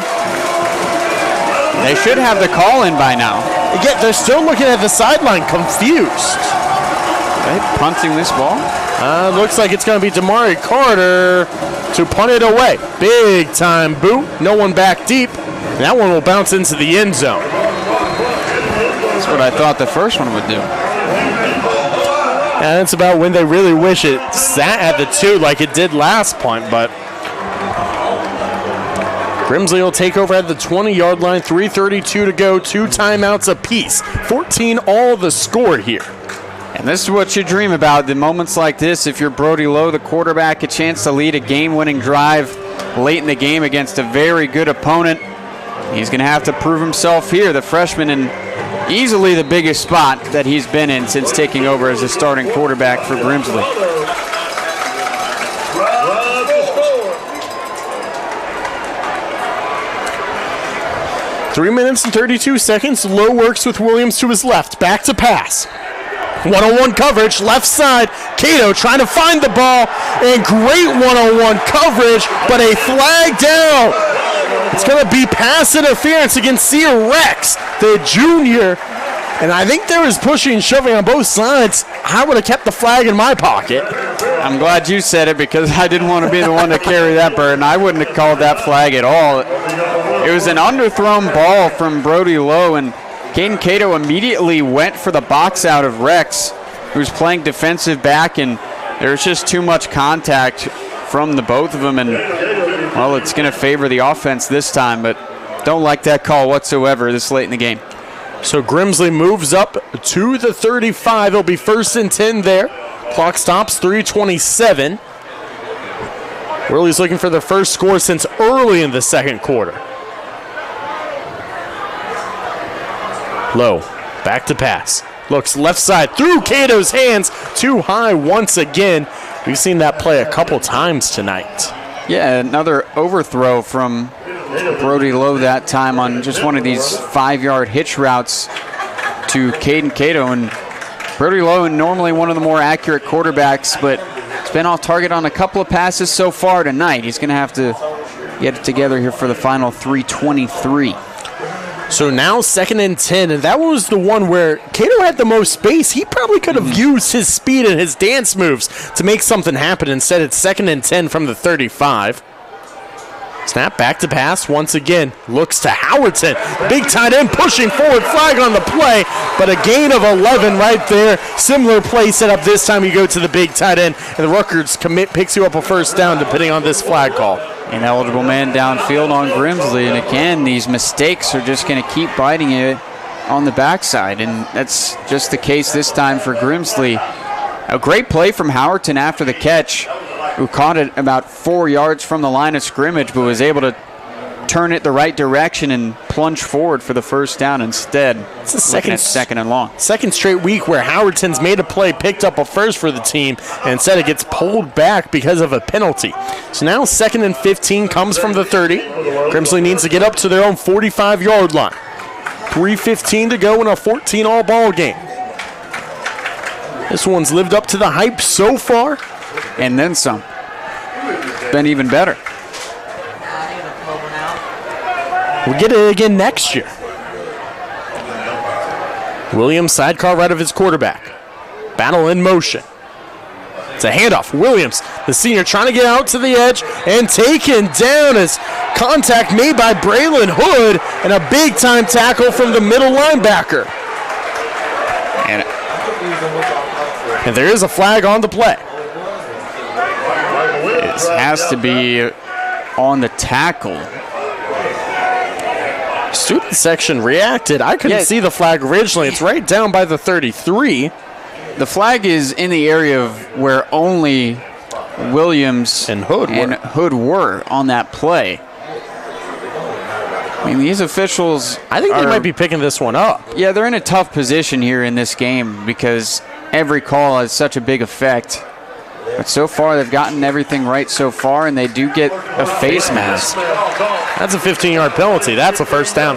They should have the call in by now. Again, they're still looking at the sideline, confused. They punting this ball? Looks like it's going to be Damari Carter to punt it away. Big time boot. No one back deep. And that one will bounce into the end zone. That's what I thought the first one would do. And it's about when they really wish it sat at the 2 like it did last punt, but Grimsley will take over at the 20-yard line. 3:32 to go. 2 timeouts apiece. 14 all the score here. And this is what you dream about, the moments like this. If you're Brody Lowe, the quarterback, a chance to lead a game-winning drive late in the game against a very good opponent. He's going to have to prove himself here, the freshman, in easily the biggest spot that he's been in since taking over as a starting quarterback for Grimsley. Three minutes and 32 seconds. Lowe works with Williams to his left. Back to pass. One-on-one coverage, left side. Cato trying to find the ball, and great one-on-one coverage, but a flag down. It's going to be pass interference against Sear Rex, the junior. And I think there was pushing and shoving on both sides. I would have kept the flag in my pocket. I'm glad you said it because I didn't want to be the one to carry that burden. I wouldn't have called that flag at all. It was an underthrown ball from Brody Lowe, and Caden Cato immediately went for the box out of Rex, who's playing defensive back, and there's just too much contact from the both of them, and, well, it's going to favor the offense this time, but don't like that call whatsoever this late in the game. So Grimsley moves up to the 35. It'll be 1st and 10 there. Clock stops, 3:27. Whirlies looking for their first score since early in the second quarter. Lowe, back to pass. Looks left side through Cato's hands. Too high once again. We've seen that play a couple times tonight. Yeah, another overthrow from Brody Lowe that time on just one of these 5-yard hitch routes to Caden Cato. And Brody Lowe, normally one of the more accurate quarterbacks, but it's been off target on a couple of passes so far tonight. He's going to have to get it together here for the final 3:23. So now 2nd and 10, and that was the one where Cato had the most space. He probably could have used his speed and his dance moves to make something happen. Instead, it's 2nd and 10 from the 35. Snap back to pass once again. Looks to Howerton. Big tight end pushing forward. Flag on the play, but a gain of 11 right there. Similar play set up this time. You go to the big tight end, and the Rutgers commit picks you up a first down depending on this flag call. Ineligible man downfield on Grimsley, and again, these mistakes are just going to keep biting it on the backside, and that's just the case this time for Grimsley. A great play from Howerton after the catch, who caught it about 4 yards from the line of scrimmage, but was able to turn it the right direction and plunge forward for the first down instead. It's the second and long. Second straight week where Howerton's made a play, picked up a first for the team, and instead it gets pulled back because of a penalty. So now 2nd and 15 comes from the 30. Grimsley needs to get up to their own 45-yard line. 3:15 to go in a 14-all ball game. This one's lived up to the hype so far. And then some. Been even better. We'll get it again next year. Williams sidecar right of his quarterback. Battle in motion. It's a handoff. Williams, the senior, trying to get out to the edge and taken down as contact made by Braylon Hood and a big-time tackle from the middle linebacker. And there is a flag on the play. It has to be on the tackle. Student section reacted. I couldn't see the flag originally. It's right down by the 33. The flag is in the area of where only Williams and Hood were on that play. I mean, these officials... I think they might be picking this one up. Yeah, they're in a tough position here in this game because every call has such a big effect. But so far, they've gotten everything right so far, and they do get a face mask. That's a 15-yard penalty. That's a first down.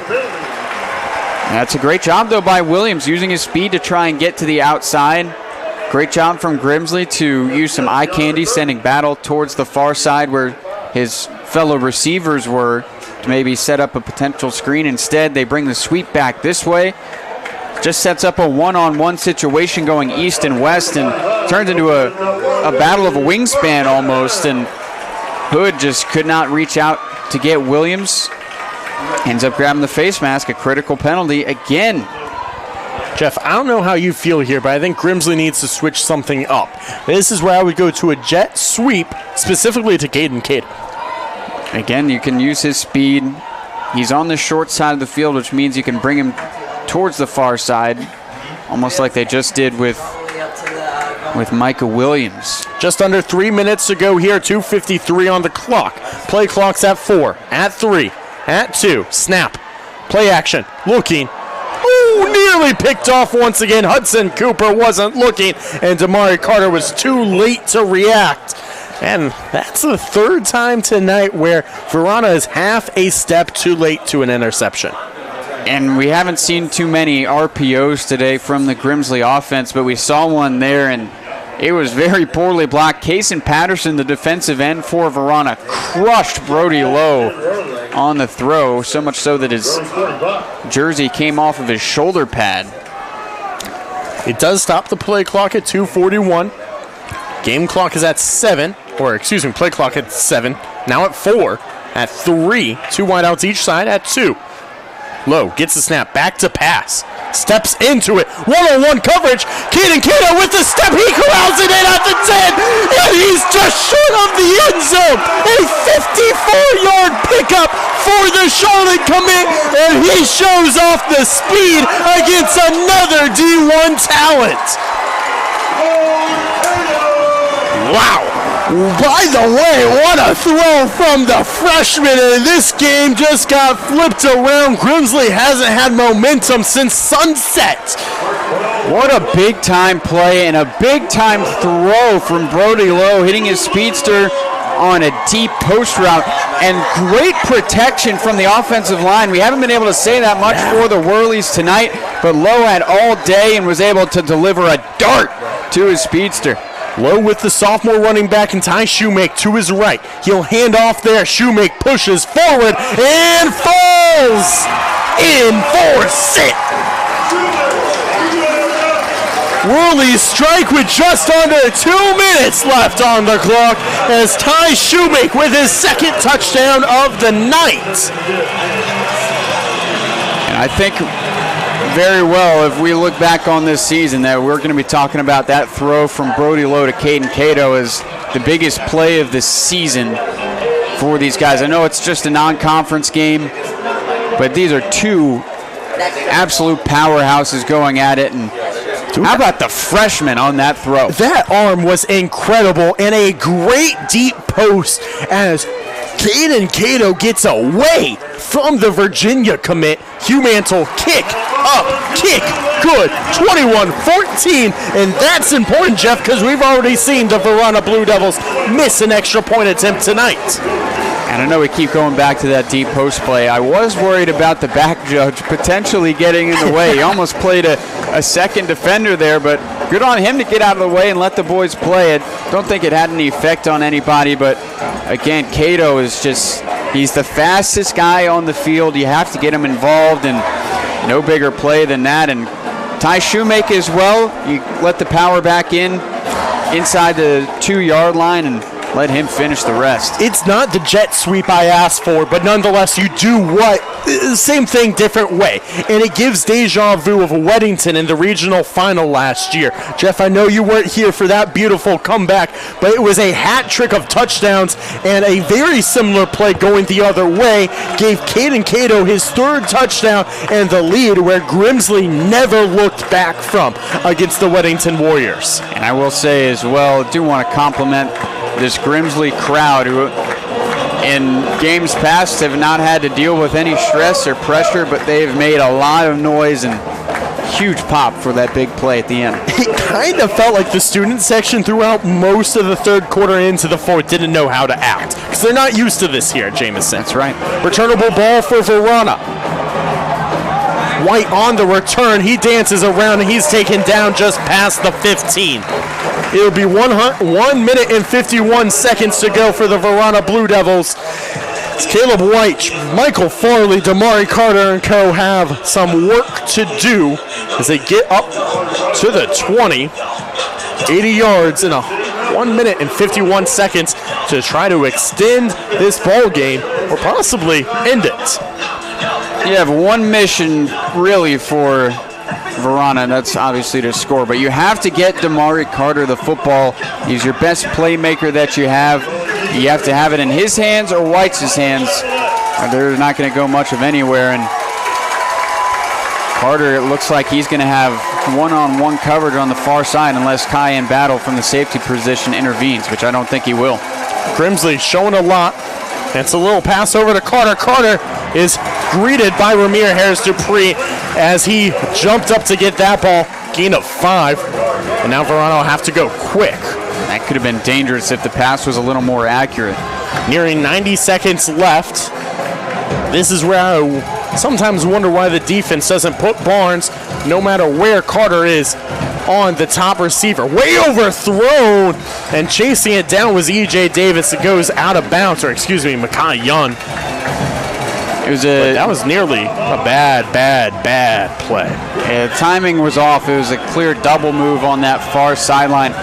That's a great job, though, by Williams, using his speed to try and get to the outside. Great job from Grimsley to use some eye candy, sending Battle towards the far side where his fellow receivers were to maybe set up a potential screen. Instead, they bring the sweep back this way. Just sets up a one-on-one situation going east and west and turns into a battle of a wingspan almost. And Hood just could not reach out to get Williams. Ends up grabbing the face mask, a critical penalty again. Jeff, I don't know how you feel here, but I think Grimsley needs to switch something up. This is where I would go to a jet sweep, specifically to Caden Cater. Again, you can use his speed. He's on the short side of the field, which means you can bring him towards the far side, almost like they just did with Micah Williams. Just under 3 minutes to go here, 2:53 on the clock. Play clock's at 4, at 3, at 2. Snap. Play action. Looking. Ooh, nearly picked off once again. Hudson Cooper wasn't looking, and Damari Carter was too late to react. And that's the third time tonight where Varina is half a step too late to an interception. And we haven't seen too many RPOs today from the Grimsley offense, but we saw one there, and it was very poorly blocked. Kason Patterson, the defensive end for Varina, crushed Brody Lowe on the throw, so much so that his jersey came off of his shoulder pad. It does stop the play clock at 2:41. Game clock is at 7, play clock at 7. Now at 4, at 3. 2 wideouts each side at 2. Lowe gets the snap, back to pass. Steps into it. One-on-one coverage. Caden Cato with the step. He corrals it in at the 10. And he's just short of the end zone. A 54-yard pickup for the Charlotte commit. And he shows off the speed against another D1 talent. Wow. By the way, what a throw from the freshman, and this game just got flipped around. Grimsley hasn't had momentum since sunset. What a big-time play and a big-time throw from Brody Lowe, hitting his speedster on a deep post route, and great protection from the offensive line. We haven't been able to say that much for the Whirlies tonight, but Lowe had all day and was able to deliver a dart to his speedster. Lowe with the sophomore running back and Ty Shoemake to his right. He'll hand off there. Shoemake pushes forward and falls in for sit. Whirlies strike with just under 2 minutes left on the clock as Ty Shoemake with his second touchdown of the night. And I think very well, if we look back on this season, that we're going to be talking about that throw from Brody Lowe to Caden Cato as the biggest play of the season for these guys. I know it's just a non-conference game, but these are two absolute powerhouses going at it. And how about the freshman on that throw? That arm was incredible and a great deep post as Caden Cato gets away from the Virginia commit. Hugh Mantle, kick, up, kick, good, 21-14, and that's important, Jeff, because we've already seen the Varina Blue Devils miss an extra point attempt tonight. And I know we keep going back to that deep post play. I was worried about the back judge potentially getting in the way. He almost played a second defender there, but good on him to get out of the way and let the boys play it. Don't think it had any effect on anybody, but again, Cato is just, he's the fastest guy on the field. You have to get him involved, and no bigger play than that. And Ty Shoemake as well. You let the power back inside the 2-yard line and let him finish the rest. It's not the jet sweep I asked for, but nonetheless, you do what? Same thing, different way. And it gives deja vu of Weddington in the regional final last year. Jeff, I know you weren't here for that beautiful comeback, but it was a hat trick of touchdowns, and a very similar play going the other way gave Caden Cato his third touchdown and the lead where Grimsley never looked back from against the Weddington Warriors. And I will say as well, I do want to compliment this Grimsley crowd who in games past have not had to deal with any stress or pressure, but they've made a lot of noise and huge pop for that big play at the end. It kind of felt like the student section throughout most of the third quarter into the fourth didn't know how to act because they're not used to this here at Jameson. That's right. Returnable ball for Varina. White on the return. He dances around and he's taken down just past the 15. It'll be 1 minute and 51 seconds to go for the Varina Blue Devils. It's Caleb White, Michael Farley, Damari Carter, and co. have some work to do as they get up to the 20. 80 yards in a 1 minute and 51 seconds to try to extend this ball game or possibly end it. You have one mission really for Varina, and that's obviously to score, but you have to get Damari Carter the football. He's your best playmaker that you have. You have to have it in his hands or White's hands, or they're not going to go much of anywhere. And Carter, it looks like he's going to have one-on-one coverage on the far side unless Cayenne Battle from the safety position intervenes, which I don't think he will. Grimsley showing a lot. It's a little pass over to Carter. Carter is greeted by Ramir Harris-Dupree as he jumped up to get that ball. Gain of 5. And now Varina will have to go quick. That could have been dangerous if the pass was a little more accurate. Nearing 90 seconds left. This is where I sometimes wonder why the defense doesn't put Barnes, no matter where Carter is, on the top receiver. Way overthrown, and chasing it down was E.J. Davis. It goes out of bounds, or excuse me, Makai Young. That was nearly a bad play. Yeah, the timing was off. It was a clear double move on that far sideline.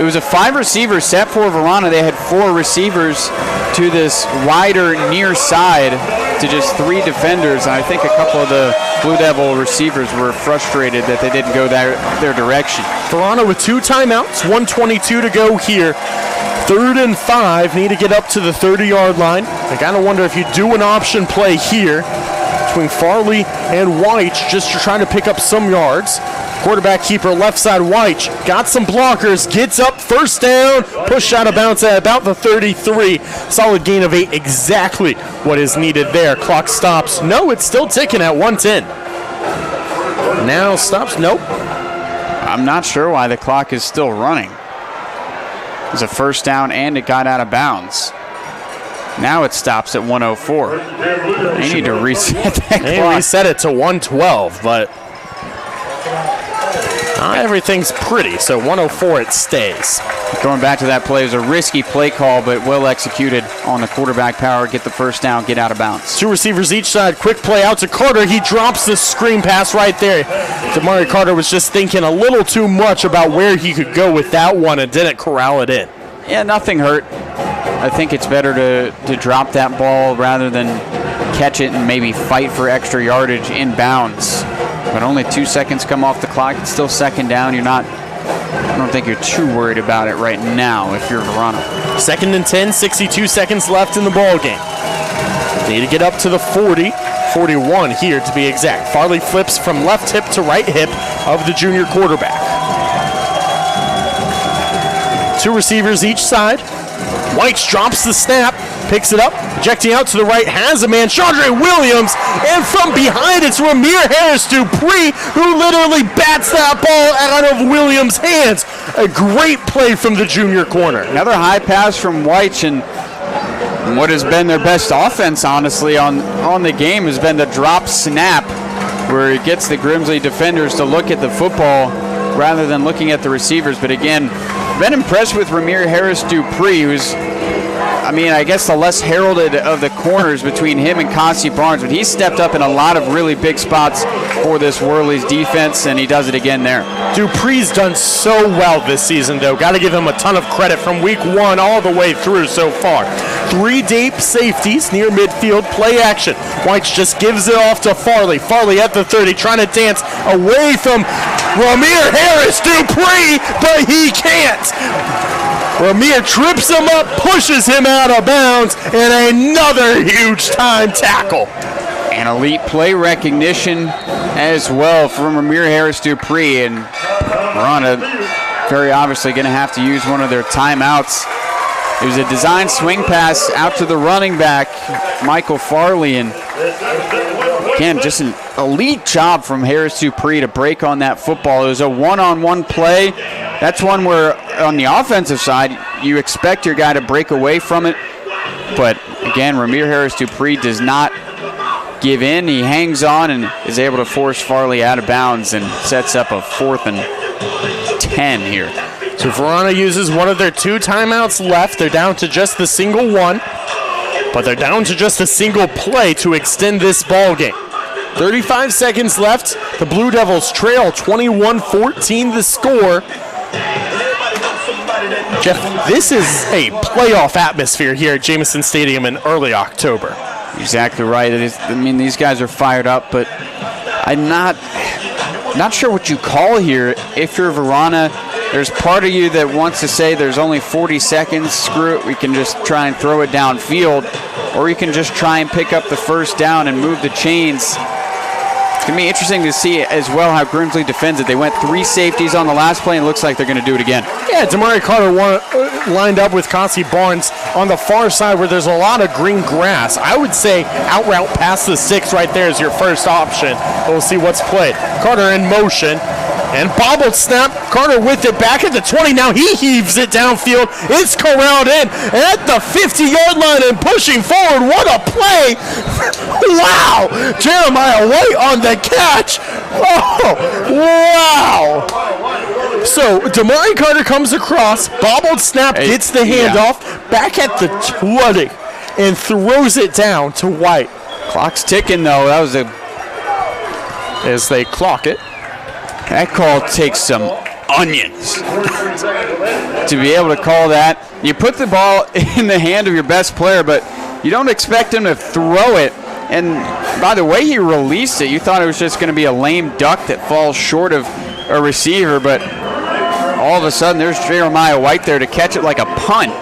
It was a 5-receiver set for Varina. They had 4 receivers to this wider near side to just 3 defenders. And I think a couple of the Blue Devil receivers were frustrated that they didn't go their direction. Varina with 2 timeouts, 1:22 to go here. 3rd and 5, need to get up to the 30-yard line. I gotta wonder if you do an option play here between Farley and White just to try to pick up some yards. Quarterback keeper left side White got some blockers, gets up, first down, pushed out of bounds at about the 33. Solid gain of 8, exactly what is needed there. Clock stops. No, it's still ticking at 1:10. Now stops. Nope. I'm not sure why the clock is still running. It was a first down and it got out of bounds. Now it stops at 104. They need to reset that clock. They reset it to 112, but Everything's pretty, so 104 it stays. Going back to that play, it was a risky play call, but well executed on the quarterback power. Get the first down, get out of bounds. 2 receivers each side. Quick play out to Carter. He drops the screen pass right there. Damari Carter was just thinking a little too much about where he could go with that one and didn't corral it in. Yeah, nothing hurt. I think it's better to drop that ball rather than catch it and maybe fight for extra yardage in bounds. But only 2 seconds come off the clock. It's still second down. I don't think you're too worried about it right now if you're Varina. 2nd and 10, 62 seconds left in the ball game. Need to get up to the 40, 41 here to be exact. Farley flips from left hip to right hip of the junior quarterback. 2 receivers each side. Whites drops the snap, picks it up, projecting out to the right, has a man, Chandre Williams, and from behind it's Ramir Harris Dupree, who literally bats that ball out of Williams' hands. A great play from the junior corner. Another high pass from Whites, and what has been their best offense, honestly, on the game has been the drop snap, where it gets the Grimsley defenders to look at the football rather than looking at the receivers. But again, been impressed with Ramir Harris Dupree, who's, I guess the less heralded of the corners between him and Concy Barnes, but he stepped up in a lot of really big spots for this Whirlies defense, and he does it again there. Dupree's done so well this season, though. Got to give him a ton of credit from week 1 all the way through so far. 3 deep safeties near midfield, play action. Whites just gives it off to Farley. Farley at the 30, trying to dance away from Ramir Harris Dupree, but he can't. Ramir trips him up, pushes him out of bounds, and another huge time tackle. And elite play recognition as well from Ramir Harris Dupree, and Varina very obviously going to have to use one of their timeouts. It was a design swing pass out to the running back, Michael Farley, and again, just an elite job from Harris Dupree to break on that football. It was a one-on-one play. That's one where, on the offensive side, you expect your guy to break away from it. But again, Ramir Harris Dupree does not give in. He hangs on and is able to force Farley out of bounds and sets up a 4th and 10 here. So Varina uses one of their 2 timeouts left. They're down to just the single one, but they're down to just a single play to extend this ball game. 35 seconds left. The Blue Devils trail 21-14 the score. Jeff, this is a playoff atmosphere here at Jameson Stadium in early October. Exactly right. These guys are fired up, but I'm not sure what you call here. If you're Varina, there's part of you that wants to say there's only 40 seconds, screw it, we can just try and throw it downfield, or you can just try and pick up the first down and move the chains. It's going to be interesting to see as well how Grimsley defends it. They went 3 safeties on the last play, and it looks like they're going to do it again. Yeah, Damari Carter lined up with Concy Barnes on the far side where there's a lot of green grass. I would say out route past the 6 right there is your first option. We'll see what's played. Carter in motion. And bobbled snap, Carter with it back at the 20. Now he heaves it downfield. It's corralled in at the 50-yard line and pushing forward. What a play. Wow. Jeremiah White on the catch. Oh, wow. So Damari Carter comes across, bobbled snap, gets the handoff, back at the 20, and throws it down to White. Clock's ticking, though. That was as they clock it. That call takes some onions to be able to call that. You put the ball in the hand of your best player, but you don't expect him to throw it. And by the way he released it, you thought it was just going to be a lame duck that falls short of a receiver, but all of a sudden there's Jeremiah White there to catch it like a punt.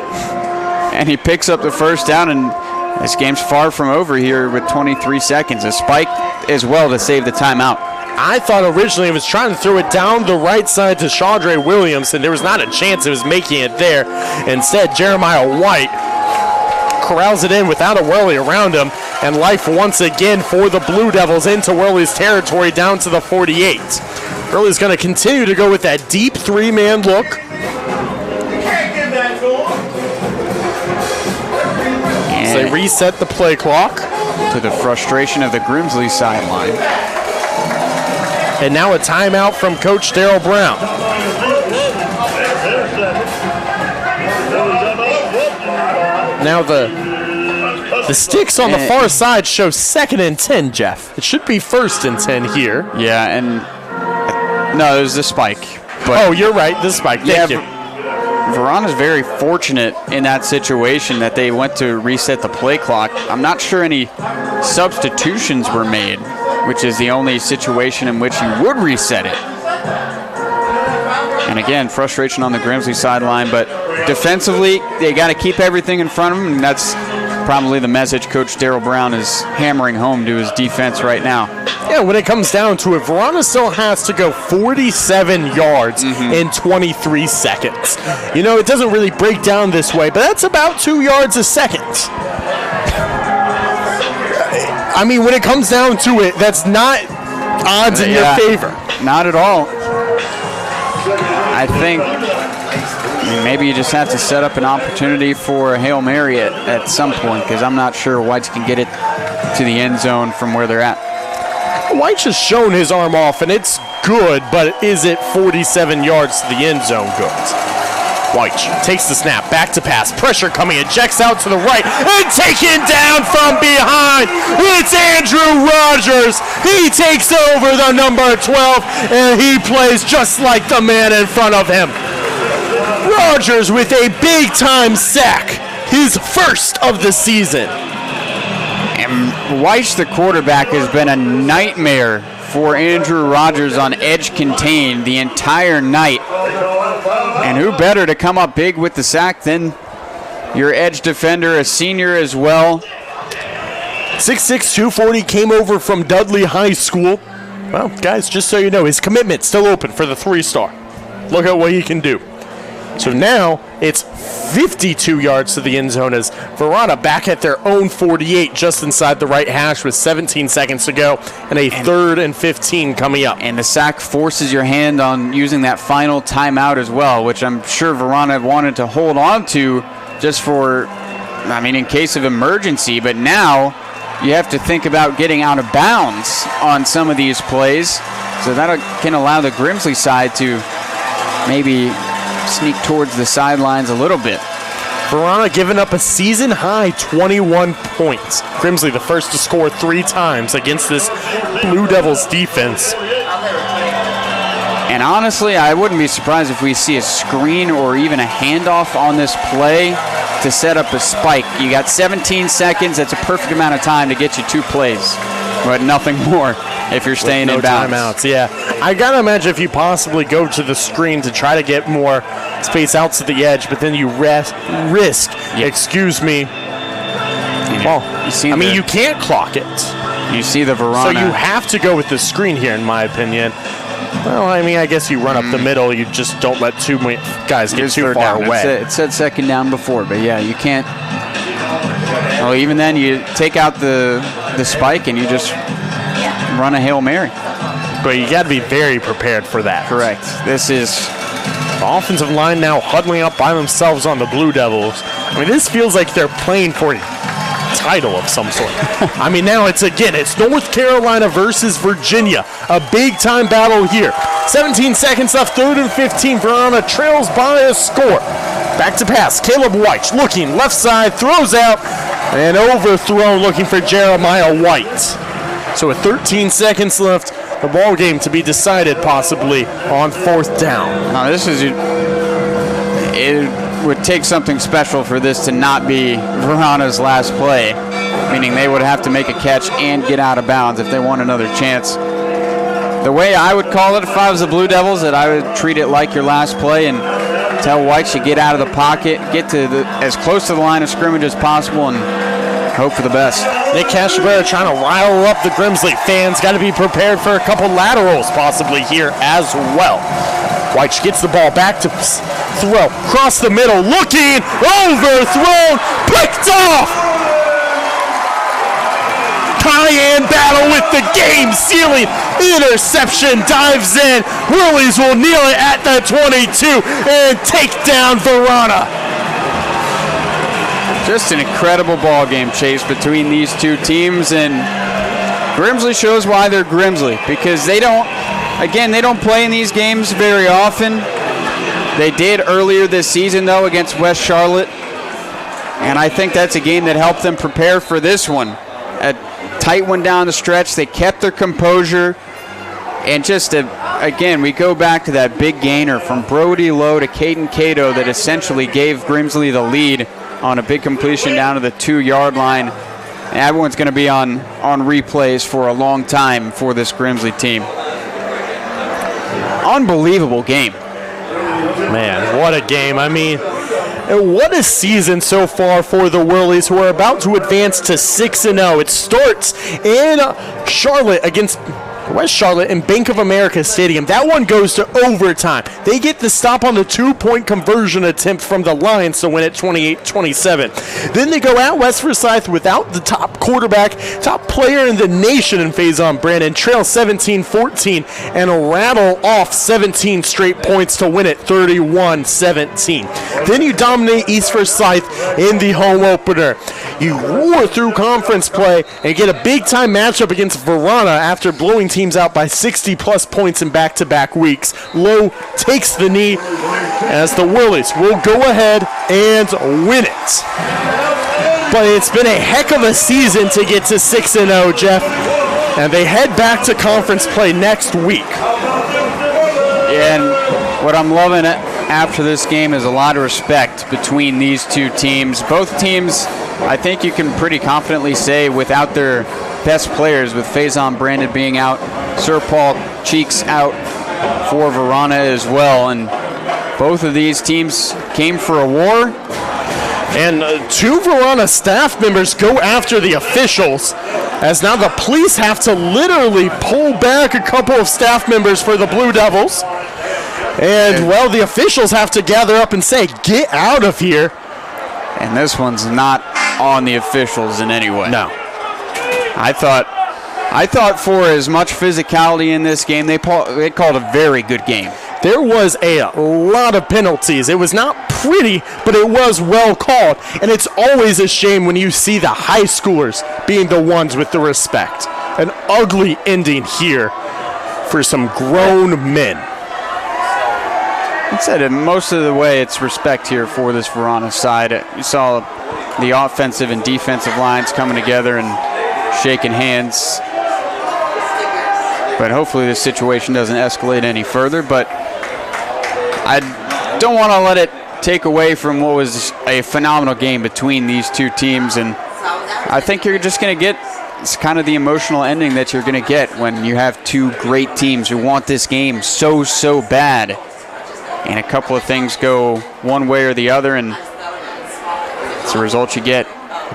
And he picks up the first down, and this game's far from over here with 23 seconds. A spike as well to save the timeout. I thought originally it was trying to throw it down the right side to Chandre Williams, and there was not a chance it was making it there. Instead, Jeremiah White corrals it in without a Whirly around him, and life once again for the Blue Devils into Whirly's territory down to the 48. Whirly's going to continue to go with that deep 3-man look. As they reset the play clock. To the frustration of the Grimsley sideline. And now a timeout from Coach Daryl Brown. Now the sticks on the far side show 2nd and 10, Jeff. It should be 1st and 10 here. Yeah, and no, it was the spike. But you're right, the spike. Thank you. Varana's very fortunate in that situation that they went to reset the play clock. I'm not sure any substitutions were made, which is the only situation in which you would reset it. And again, frustration on the Grimsley sideline, but defensively, they got to keep everything in front of them, and that's probably the message Coach Daryl Brown is hammering home to his defense right now. Yeah, when it comes down to it, Varina still has to go 47 yards in 23 seconds. You know, it doesn't really break down this way, but that's about 2 yards a second. I mean, when it comes down to it, that's not odds in your favor. Not at all. I think maybe you just have to set up an opportunity for a Hail Mary at some point, because I'm not sure Whites can get it to the end zone from where they're at. White's just shown his arm off, and it's good, but is it 47 yards to the end zone good? White takes the snap, back to pass, pressure coming, ejects out to the right, and taken down from behind. It's Andrew Rogers. He takes over the number 12, and he plays just like the man in front of him. Rogers with a big-time sack, his first of the season. And Weiss, the quarterback, has been a nightmare for Andrew Rogers on edge contained the entire night. And who better to come up big with the sack than your edge defender, a senior as well. 6'6", 240, came over from Dudley High School. Well, guys, just so you know, his commitment still open for the 3-star. Look at what he can do. So now it's 52 yards to the end zone as Varina back at their own 48 just inside the right hash with 17 seconds to go and a 3rd and 15 coming up. And the sack forces your hand on using that final timeout as well, which I'm sure Varina wanted to hold on to just for, in case of emergency. But now you have to think about getting out of bounds on some of these plays. So that can allow the Grimsley side to maybe sneak towards the sidelines a little bit. Varina giving up a season-high 21 points. Grimsley the first to score 3 times against this Blue Devils defense. And honestly, I wouldn't be surprised if we see a screen or even a handoff on this play to set up a spike. You got 17 seconds. That's a perfect amount of time to get you 2 plays, but nothing more if you're staying in bounds. Timeouts, yeah. I got to imagine if you possibly go to the screen to try to get more space out to the edge, but then you risk, excuse me, you can't clock it. You see the Varina. So you have to go with the screen here, in my opinion. Well, I guess you run up the middle. You just don't let 2 guys get too far away. It said second down before, but yeah, you can't. Well, even then, you take out the spike and you just run a Hail Mary. But you got to be very prepared for that. Correct. This is the offensive line now huddling up by themselves on the Blue Devils. This feels like they're playing for a title of some sort. Now it's North Carolina versus Virginia. A big-time battle here. 17 seconds left, 3rd and 15. Varina trails by a score. Back to pass. Caleb White looking left side, throws out, and overthrown looking for Jeremiah White. So with 13 seconds left, the ball game to be decided possibly on 4th down. Now it would take something special for this to not be Varina's last play, meaning they would have to make a catch and get out of bounds if they want another chance. The way I would call it if I was the Blue Devils, that I would treat it like your last play and tell White you get out of the pocket, get to as close to the line of scrimmage as possible, and hope for the best. Nick Cachabrera trying to rile up the Grimsley fans. Got to be prepared for a couple laterals possibly here as well. White gets the ball back to throw. Across the middle, looking, overthrown, picked off! Cayenne battle with the game-sealing interception, dives in. Whirlies will kneel it at the 22 and take down Varina. Just an incredible ball game, Chase, between these two teams, and Grimsley shows why they're Grimsley, because they don't again, they don't play in these games very often. They did earlier this season, though, against West Charlotte. And I think that's a game that helped them prepare for this one. A tight one down the stretch. They kept their composure. And just, again, we go back to that big gainer from Brody Lowe to Caden Cato that essentially gave Grimsley the lead on a big completion down to the 2-yard line. And everyone's going to be on replays for a long time for this Grimsley team. Unbelievable game. Man, what a game. I mean, what a season so far for the Whirlies, who are about to advance to 6-0. It starts in Charlotte against West Charlotte in Bank of America Stadium. That one goes to overtime. They get the stop on the 2-point conversion attempt from the Lions to win it 28-27. Then they go at West Forsyth without the top quarterback, top player in the nation in Faison Brandon, trail 17-14, and rattle off 17 straight points to win it 31-17. Then you dominate East Forsyth in the home opener. You roar through conference play and get a big-time matchup against Varina after blowing teams out by 60-plus points in back-to-back weeks. Lowe takes the knee as the Whirlies will go ahead and win it. But it's been a heck of a season to get to 6-0, Jeff. And they head back to conference play next week. And what I'm loving after this game is a lot of respect between these two teams. Both teams, I think you can pretty confidently say, without their best players, with Faison Brandon being out, Sir Paul Cheeks out for Varina as well. And both of these teams came for a war. And two Varina staff members go after the officials, as now the police have to literally pull back a couple of staff members for the Blue Devils. And, well, the officials have to gather up and say, get out of here. And this one's not on the officials in any way. No. I thought for as much physicality in this game, they called a very good game. There was a lot of penalties. It was not pretty, but it was well called. And it's always a shame when you see the high schoolers being the ones with the respect. An ugly ending here for some grown men. I said it, most of the way it's respect here for this Varina side. You saw the offensive and defensive lines coming together and shaking hands. But hopefully this situation doesn't escalate any further. But I don't want to let it take away from what was a phenomenal game between these two teams. And I think you're just going to get, it's kind of the emotional ending that you're going to get when you have two great teams who want this game so bad. And a couple of things go one way or the other, and it's the result you get.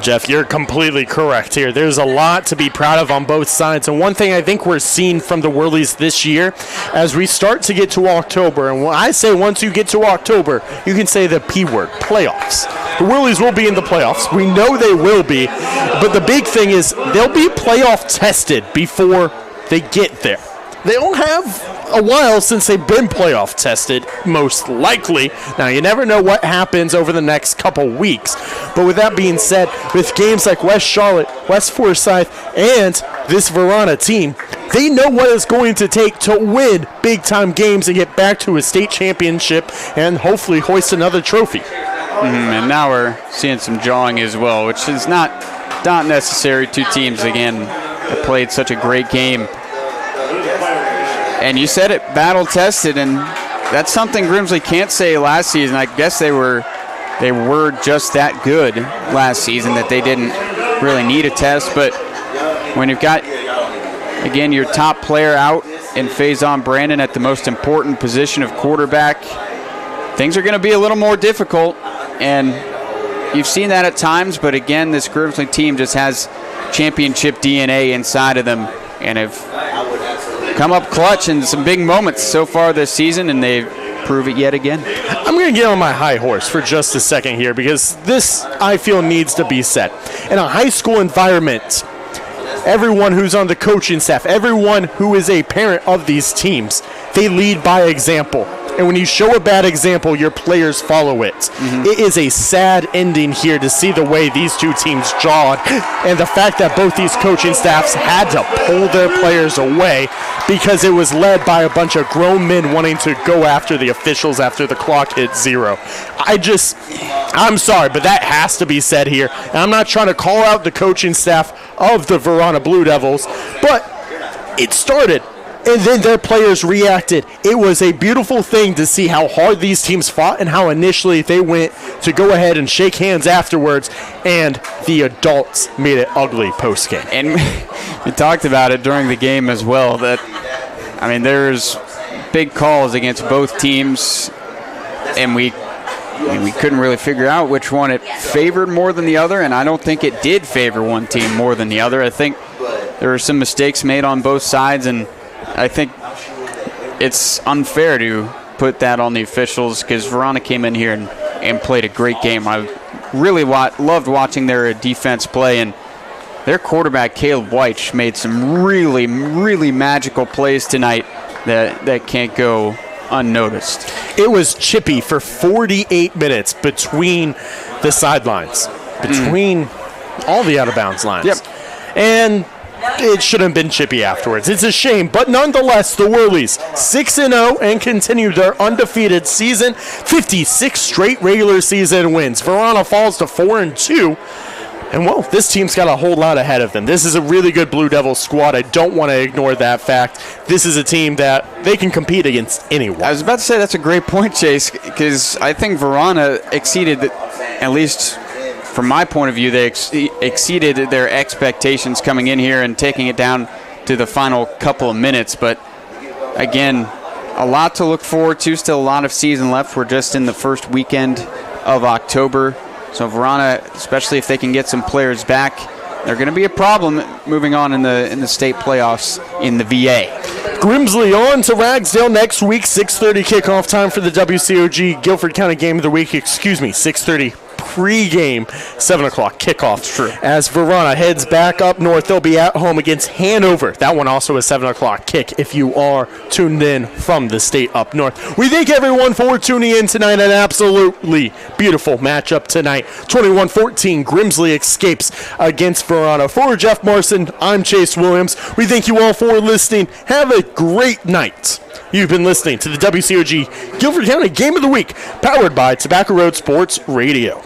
Jeff, you're completely correct here. There's a lot to be proud of on both sides. And one thing I think we're seeing from the Whirlies this year, as we start to get to October, and when I say once you get to October, you can say the P word, playoffs. The Whirlies will be in the playoffs. We know they will be. But the big thing is they'll be playoff tested before they get there. They don't have a while since they've been playoff tested, most likely. Now, you never know what happens over the next couple weeks. But with that being said, with games like West Charlotte, West Forsyth, and this Varina team, they know what it's going to take to win big-time games and get back to a state championship and hopefully hoist another trophy. And now we're seeing some jawing as well, which is not necessary. Two teams, again, that played such a great game. And you said it, battle-tested, and that's something Grimsley can't say last season. I guess they were just that good last season that they didn't really need a test. But when you've got, again, your top player out in Faison Brandon at the most important position of quarterback, things are going to be a little more difficult. And you've seen that at times, but again, this Grimsley team just has championship DNA inside of them and have come up clutch in some big moments so far this season, and they prove it yet again. I'm going to get on my high horse for just a second here, because this, I feel, needs to be said. In a high school environment, everyone who's on the coaching staff, everyone who is a parent of these teams, they lead by example. And when you show a bad example, your players follow it. Mm-hmm. It is a sad ending here to see the way these two teams jawed, and the fact that both these coaching staffs had to pull their players away because it was led by a bunch of grown men wanting to go after the officials after the clock hit 0. I'm sorry, but that has to be said here. And I'm not trying to call out the coaching staff of the Varina Blue Devils, but it started. And then their players reacted. It was a beautiful thing to see how hard these teams fought and how initially they went to go ahead and shake hands afterwards, and the adults made it ugly post-game. And we talked about it during the game as well, that, I mean, there's big calls against both teams, and we couldn't really figure out which one it favored more than the other, and I don't think it did favor one team more than the other. I think there were some mistakes made on both sides, and I think it's unfair to put that on the officials because Varina came in here and played a great game. I really loved watching their defense play, and their quarterback, Caleb Weich, made some really, really magical plays tonight that can't go unnoticed. It was chippy for 48 minutes between the sidelines, between all the out-of-bounds lines. Yep. And it shouldn't have been chippy afterwards. It's a shame, but nonetheless, the Whirlies 6-0 and continue their undefeated season. 56 straight regular season wins. Varina falls to 4-2. And, well, this team's got a whole lot ahead of them. This is a really good Blue Devils squad. I don't want to ignore that fact. This is a team that they can compete against anyone. I was about to say that's a great point, Chase, because I think Varina exceeded, at least from my point of view, they exceeded their expectations coming in here and taking it down to the final couple of minutes. But, again, a lot to look forward to. Still a lot of season left. We're just in the first weekend of October. So Varina, especially if they can get some players back, they're going to be a problem moving on in the state playoffs in the VA. Grimsley on to Ragsdale next week. 6:30 kickoff time for the WCOG Guilford County Game of the Week. 6:30 pre-game, 7 o'clock kickoff. True. As Varina heads back up north, they'll be at home against Hanover. That one also a 7 o'clock kick if you are tuned in from the state up north. We thank everyone for tuning in tonight. An absolutely beautiful matchup tonight. 21-14, Grimsley escapes against Varina. For Jeff Marson, I'm Chase Williams. We thank you all for listening. Have a great night. You've been listening to the WCOG Guilford County Game of the Week, powered by Tobacco Road Sports Radio.